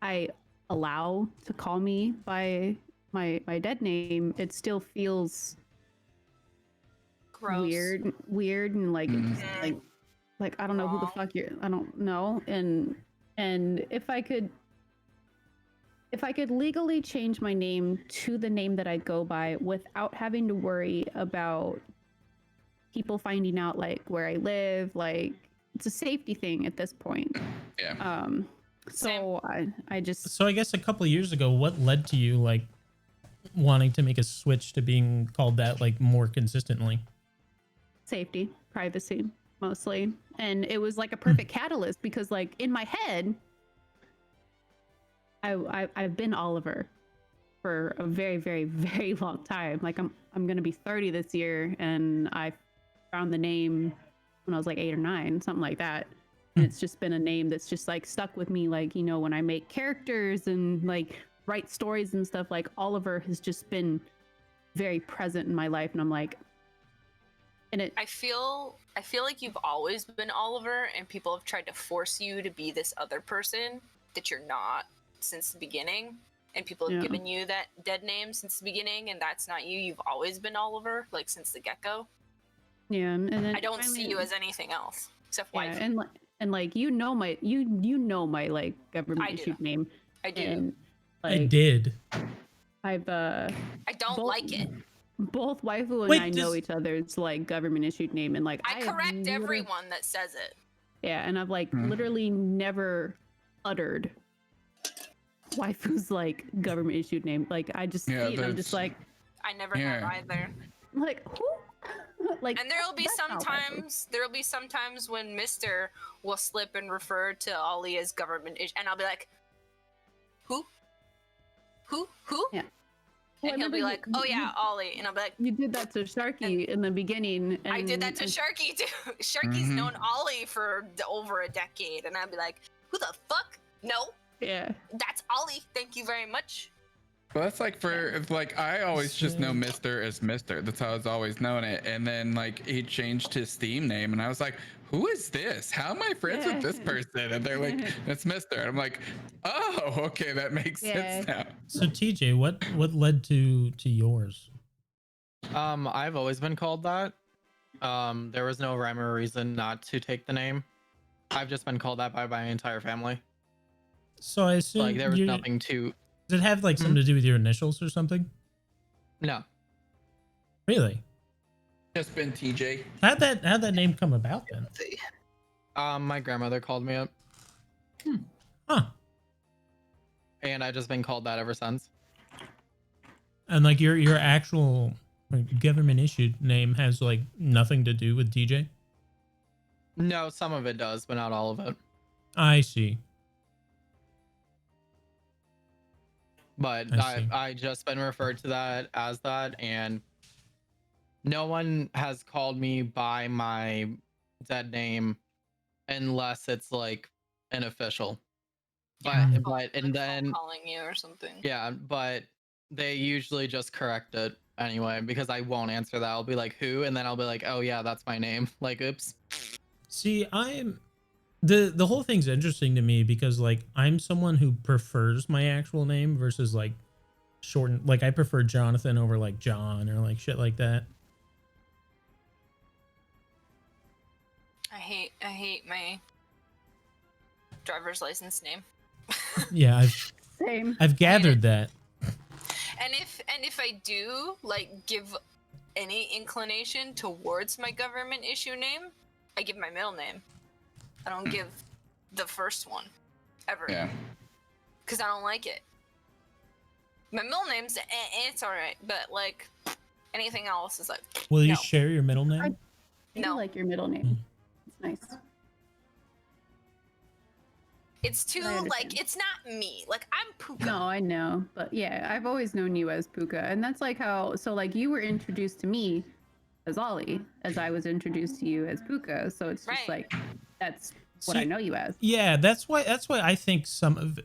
I allow to call me by my dead name, it still feels gross, weird, and like it just, like I don't know who the fuck you're. I don't know. And if I could legally change my name to the name that I go by without having to worry about people finding out like where I live, like it's a safety thing at this point. Yeah. So I just. So I guess a couple of years ago, what led to you like wanting to make a switch to being called that like more consistently? Safety, privacy, mostly. And it was like a perfect catalyst because like in my head, I've been Oliver for a very, very, very long time. Like I'm gonna be 30 this year, and I found the name when I was like 8 or 9, something like that. And it's just been a name that's just like stuck with me. Like, you know, when I make characters and like write stories and stuff, like Oliver has just been very present in my life. And I'm like, and I feel like you've always been Oliver, and people have tried to force you to be this other person that you're not since the beginning. And people have given you that dead name since the beginning, and that's not you. You've always been Oliver, like since the get-go. Yeah, and then I don't see you as anything else except wife. And like you know my like government issued name. I do. And, I like, did. I've I don't like it. Both waifu and Wait, I know each other's like government issued name, and like I correct everyone that says it. Yeah, and I've like literally never uttered waifu's like government issued name. Like I just see it, and I'm just like, I never have either. Like who? Like, and there'll be sometimes when Mr. will slip and refer to Ollie as government and I'll be like, who? Yeah. And he'll be like, "Oh yeah, Ollie," and I'll be like, "You did that to Sharky in the beginning." And I did that to Sharky too. Sharky's known Ollie for over a decade, and I'd be like, "Who the fuck? No." Yeah. That's Ollie. Thank you very much. Well, that's like I always just know Mr. as Mr. That's how I was always known it. And then like he changed his Steam name, and I was like, who is this? How am I friends with this person? And they're like, it's Mr. And I'm like, oh, okay, that makes sense now. So TJ, what led to yours? I've always been called that. There was no rhyme or reason not to take the name. I've just been called that by my entire family. So I assume like there was nothing to. Does it have like something to do with your initials or something? No. Really? Just been TJ. How'd that name come about then? My grandmother called me it. Huh. And I've just been called that ever since. And like your actual like, government issued name has like nothing to do with DJ? No, some of it does, but not all of it. I see. But I just been referred to that as that, and no one has called me by my dead name unless it's like an official. Yeah, But and then calling you or something. Yeah, but they usually just correct it anyway because I won't answer that. I'll be like, who? And then I'll be like, oh yeah, that's my name. Like, oops. See, I'm the whole thing's interesting to me because like I'm someone who prefers my actual name versus like shortened. Like I prefer Jonathan over like John or like shit like that. I hate my driver's license name. Yeah, Same. I've gathered that. And if I do like give any inclination towards my government issue name, I give my middle name. I don't give the first one ever. Yeah. Because I don't like it. My middle name's it's all right, but like anything else is like. Will you share your middle name? I do like your middle name. It's nice. It's too like it's not me. Like I'm Puka. No, I know, but yeah, I've always known you as Puka, and that's like how. So like you were introduced to me as Ollie, as I was introduced to you as Puka. So it's just like that's what I know you as. Yeah, that's why I think some of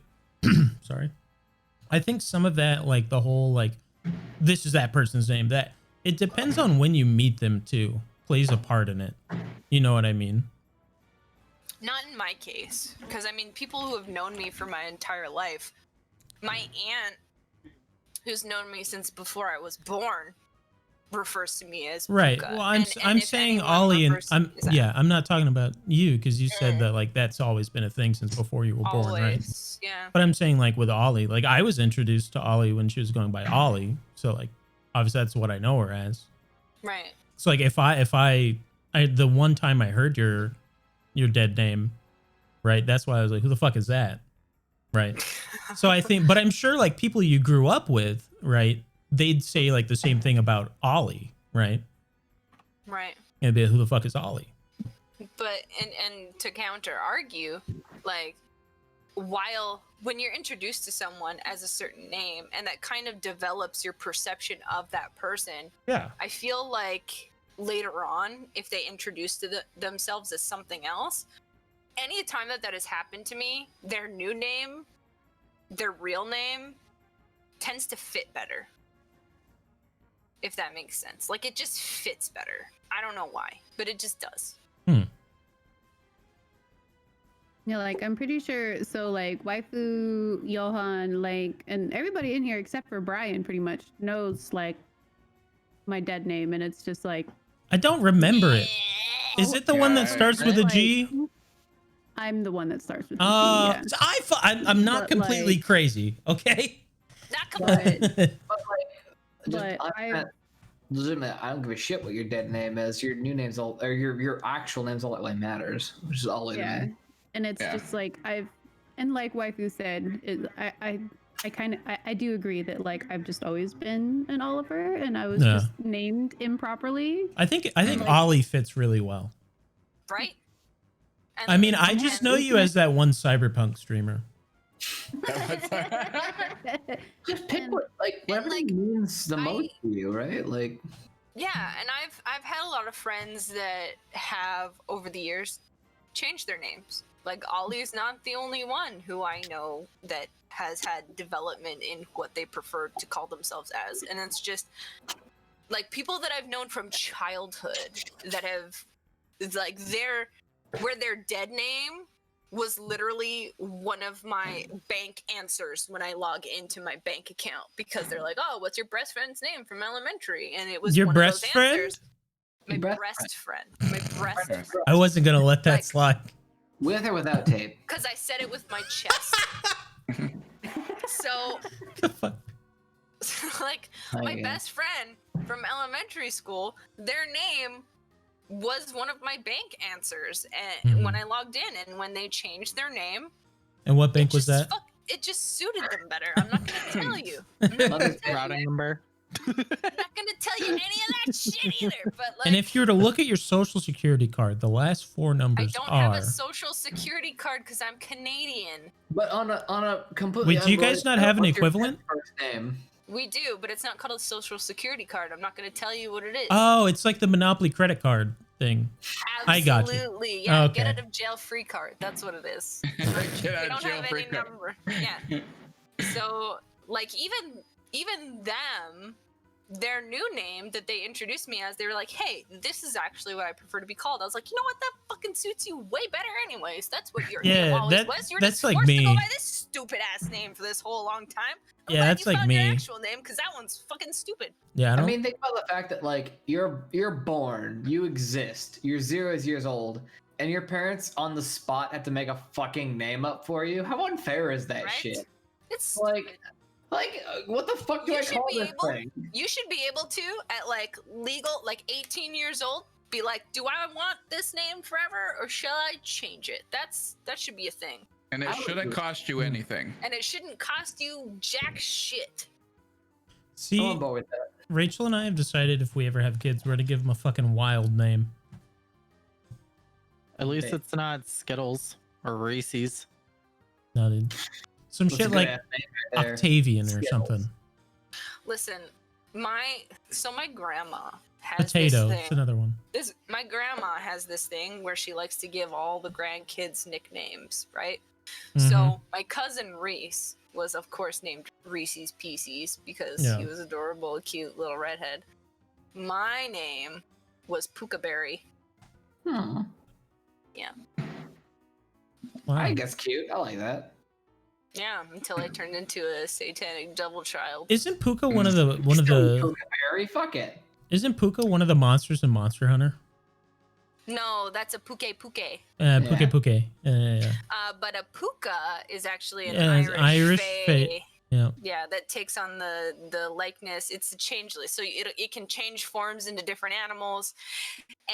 sorry. I think some of that, like the whole like this is that person's name, that it depends on when you meet them too, plays a part in it. You know what I mean? Not in my case, because I mean, people who have known me for my entire life, my aunt, who's known me since before I was born, refers to me as right. Puka. Well, I'm saying Ollie, and I'm not talking about you because you said that like that's always been a thing since before you were born, right? Yeah. But I'm saying like with Ollie, like I was introduced to Ollie when she was going by Ollie, so like obviously that's what I know her as. Right. So like if I the one time I heard your dead name, right? That's why I was like, who the fuck is that? Right. So I think, but I'm sure like people you grew up with, right? They'd say like the same thing about Ollie, right? Right. And be like, who the fuck is Ollie? But and to counter argue, like when you're introduced to someone as a certain name and that kind of develops your perception of that person. Yeah. I feel like later on, if they introduce themselves as something else, any time that has happened to me, their new name, their real name, tends to fit better. If that makes sense. Like, it just fits better. I don't know why, but it just does. Yeah, like I'm pretty sure. So like waifu, Johan, like, and everybody in here except for Brian pretty much knows like my dead name, and it's just like I don't remember it. Is it the one that starts with a G? I'm the one that starts with a G. Yeah. I'm not completely like, crazy, okay? Not completely. Legitimate, I don't give a shit what your dead name is. Your new name's all, or your actual name's all that like matters, which is all it is. And it's just like like waifu said, I do agree that like I've just always been an Oliver, and I was just named improperly. I think like, Ollie fits really well. Right? And I mean, I just know you as that one cyberpunk streamer. Just pick what whatever means the most to you, right? Like yeah, and I've had a lot of friends that have over the years changed their names. Like Ollie's not the only one who I know that has had development in what they prefer to call themselves as. And it's just like people that I've known from childhood that have, it's like their dead name was literally one of my bank answers when I log into my bank account, because they're like, oh, what's your best friend's name from elementary? And it was Your one breast of those friend? answers. My breast friend. My breast friend. I wasn't gonna let that Like- slide. With or without tape? Because I said it with my chest. So, The fuck? like, my best friend from elementary school, their name was one of my bank answers, and when I logged in, and when they changed their name, And what bank was that? it just suited them better. I'm not gonna tell you. I'm not gonna tell Routing you. number. I'm not gonna tell you any of that shit either. But like, And if you were to look at your social security card, the last 4 I numbers don't are. have a social security card because I'm Canadian. But on a completely. Wait, do you guys not have an what's your equivalent? First name. We do, but it's not called a social security card. I'm not gonna tell you what it is. Oh, it's like the Monopoly credit card thing. I got you. Absolutely, yeah. Okay. Get out of jail free card. That's what it is. Get We out of don't jail have free any card. number. Yeah. So, like, even them, their new name that they introduced me as, they were like, hey, this is actually what I prefer to be called. I was like, you know what? That fucking suits you way better anyways. That's what your name always was. You're that's just like forced to go me. by this stupid ass name for this whole long time. I'm Yeah, glad that's you like found your me. actual name, because that one's fucking stupid. Yeah, I mean, think about the fact that like you're born, you exist, you're 0 years old, and your parents on the spot have to make a fucking name up for you. How unfair is that Right? shit? It's Like, what the fuck do You I should call be this able- thing? You should be able to, at like legal, like 18 years old, be like, do I want this name forever or shall I change it? That should be a thing. And it shouldn't cost you anything. And it shouldn't cost you jack shit. See, I'm on board with that. Rachel and I have decided if we ever have kids, we're to give them a fucking wild name. At least it's not Skittles or Reese's. No, dude. Some That's a shit good like ass name right there. Octavian or Skittles. something. Listen, my grandma has Potato. this It's thing. another one. My grandma has this thing where she likes to give all the grandkids nicknames, right? Mm-hmm. So my cousin Reese was, of course, named Reese's Pieces because Yeah. he was adorable, cute little redhead. My name was Pukaberry. Hmm. Yeah. Wow. I think that's cute. I like that. Yeah, until I turned into a satanic devil child. Isn't Puka one of the Berry, fuck it. Isn't Puka one of the monsters in Monster Hunter? No, that's a Puke Puke. Puke Puke. Yeah. But a Puka is actually an Yeah, it's Irish Fae. Fae. Yeah. Yeah, that takes on the likeness. It's a changeling, so it can change forms into different animals,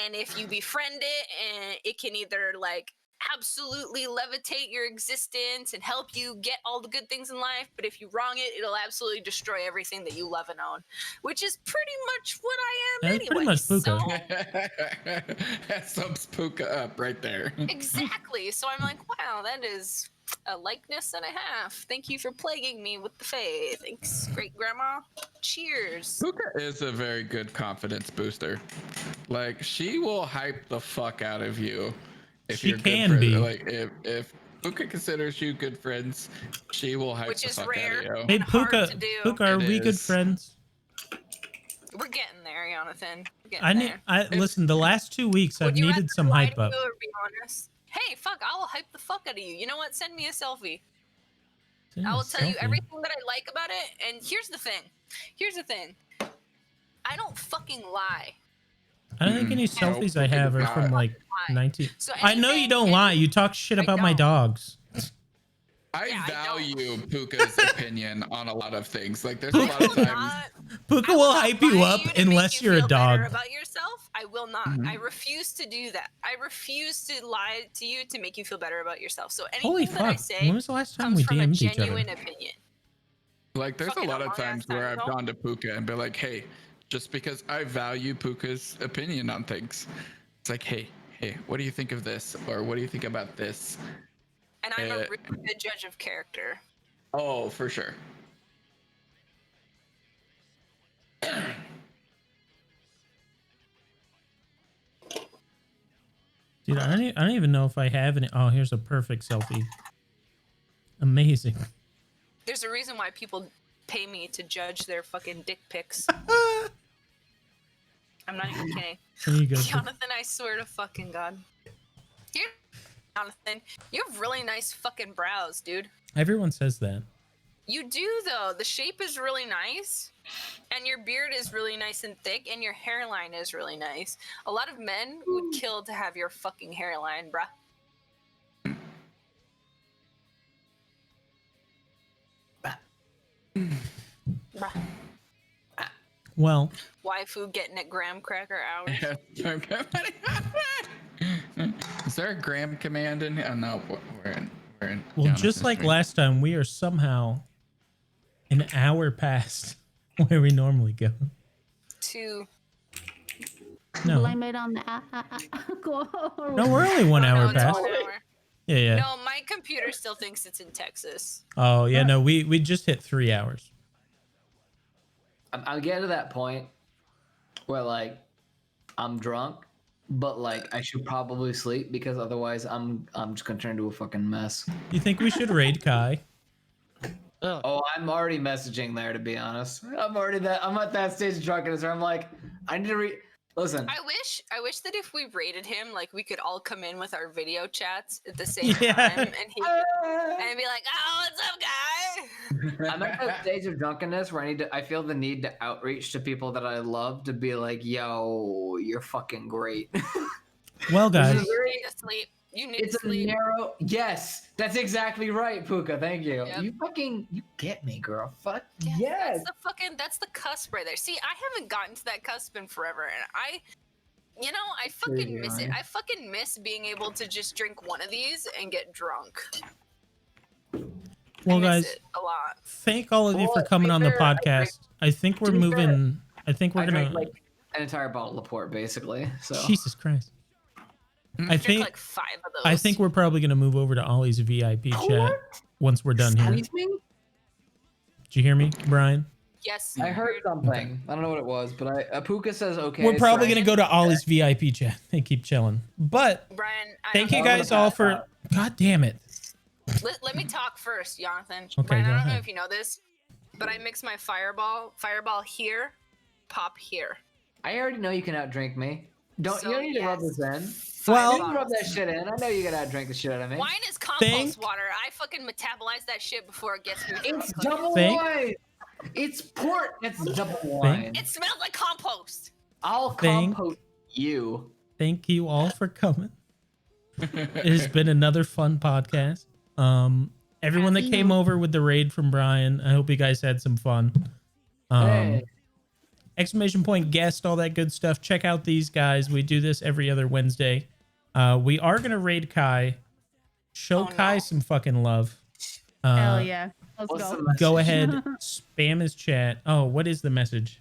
and if you befriend it, and it can either like absolutely levitate your existence and help you get all the good things in life, but if you wrong it, it'll absolutely destroy everything that you love and own, which is pretty much what I am That's anyway. pretty much Puka. That sums Puka up right there. Exactly. So I'm like, wow, that is a likeness and a half. Thank you for plaguing me with the fae. Thanks, great grandma. Cheers. Puka is a very good confidence booster. Like, she will hype the fuck out of you if She you're can good be. friends. Like, if Puka considers you good friends, she will hype Which the is fuck rare. out of you. Hey, And hard Puka. to do. Puka, are It we good is. friends? We're getting there, Jonathan. We're getting there. Listen, the last 2 weeks I've Would you needed rather some lie hype to up. you or be honest? Hey, fuck, I will hype the fuck out of you. You know what? Send me a selfie. Send me I a will tell you selfie. everything that I like about it. And here's the thing. I don't fucking lie. I don't think any selfies I have are from like Lie. 19. So I know you anything- don't lie. You talk shit about my dogs. I value Puka's opinion on a lot of things. Like, there's a lot of times. Puka will hype you up unless you're a feel dog. better about yourself. I will not. Mhm. I refuse to do that. I refuse to lie to you to make you feel better about yourself. So anything Holy that I fuck. say When was the last time comes we from a DM'd each other? genuine opinion. Like, there's a Fucking lot a of long-ass times where time I've ago. gone to Puka and been like, hey, just because I value Puka's opinion on things, it's like, hey, what do you think of this? Or what do you think about this? And I'm a really good judge of character. Oh, for sure. Dude, I don't even know if I have any. Oh, here's a perfect selfie. Amazing. There's a reason why people pay me to judge their fucking dick pics. I'm not even kidding. There you go. Jonathan, I swear to fucking God. Here, Jonathan, you have really nice fucking brows, dude. Everyone says that. You do, though. The shape is really nice, and your beard is really nice and thick, and your hairline is really nice. A lot of men would kill to have your fucking hairline, bruh. Bruh. Well, Waifu getting at graham cracker hours. Is there a graham command in here? Oh, no, we're in. well, just Jonathan's like stream. last time, we are somehow an hour past where we normally go. No, Blame it on the no, we're only 1 Oh, hour no, it's past. 1 hour. Yeah. No, my computer still thinks it's in Texas. Oh yeah, no, we just hit 3 hours. I'm getting to that point where like I'm drunk, but like I should probably sleep because otherwise I'm just gonna turn into a fucking mess. You think we should raid Kai? Oh, I'm already messaging there to be honest. I'm at that stage of drunkenness where I'm like, I need to listen. I wish that if we rated him, like we could all come in with our video chats at the same Yeah. time, and he and be like, "Oh, what's up, guy?" I'm at that stage of drunkenness where I feel the need to outreach to people that I love to be like, yo, you're fucking great. Well, guys, You need to sleep. You need It's to a sleep. narrow. Yes, that's exactly right, Puka. Thank you. Yep. You get me, girl. Fuck Yeah, yes. that's the cusp right there. See, I haven't gotten to that cusp in forever, and I fucking miss it. I fucking miss being able to just drink one of these and get drunk. well, I miss guys, it a lot. thank all of you Well, for to coming be on the fair, I podcast. I think we're to be fair, moving. I think we're I gonna. drank like an entire bottle of port, basically. So Jesus Christ. I Drink think like 5 of those. I think we're probably gonna move over to Ollie's VIP chat once we're done here. Excuse me? Did you hear me, Brian? Yes. I heard something. I don't know what it was, but Puka says okay. We're probably so- gonna go to Ollie's VIP chat and keep chilling. But Brian, thank you I'm gonna guys all pass for. out. God damn it. Let me talk first, Jonathan. Okay, Brian, go I don't know ahead. if you know this, but I mix my fireball here, pop here. I already know you can outdrink me. You don't need to rub yes. this in. Well- You can rub that shit in. I know you can outdrink the shit out of me. Wine is compost Think- water. I fucking metabolize that shit before it gets me. It's drunk. double Think- wine. It's port. It's double wine. It smells like compost. I'll Think- compost you. Thank you all for coming. It has been another fun podcast. Everyone that came over with the raid from Brian, I hope you guys had some fun. Hey. Exclamation point guest, all that good stuff. Check out these guys. We do this every other Wednesday. We are gonna raid Kai. Show Kai some fucking love. Hell yeah. Let's What's go. the message? Go ahead, spam his chat. Oh, what is the message?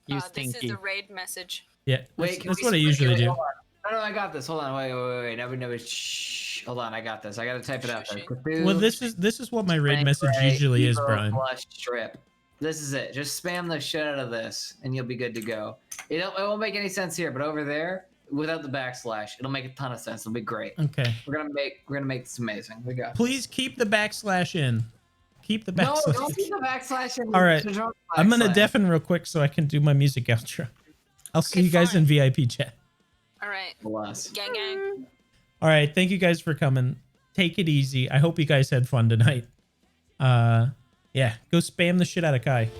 You This is stinky. the raid message. Yeah, Wait, can that's we what I split usually it? do. Hold on. No, I got this. Hold on. Wait. Never. Shh. Hold on. I got this. I gotta type it out there. Cthulhu, Well, this is what my raid Blank message Ray, usually is, Evo Brian. Flush strip. This is it. Just spam the shit out of this, and you'll be good to go. It won't make any sense here, but over there, without the backslash, it'll make a ton of sense. It'll be great. Okay. We're gonna make this amazing. We got. Please keep the backslash in. Keep the No, backslash. don't keep the backslash in. All right. There's no I'm gonna backslash. deafen real quick so I can do my music outro. I'll see Okay, you guys fine. in VIP chat. All right, Bless. gang, gang. All right, thank you guys for coming. Take it easy. I hope you guys had fun tonight. Yeah, go spam the shit out of Kai.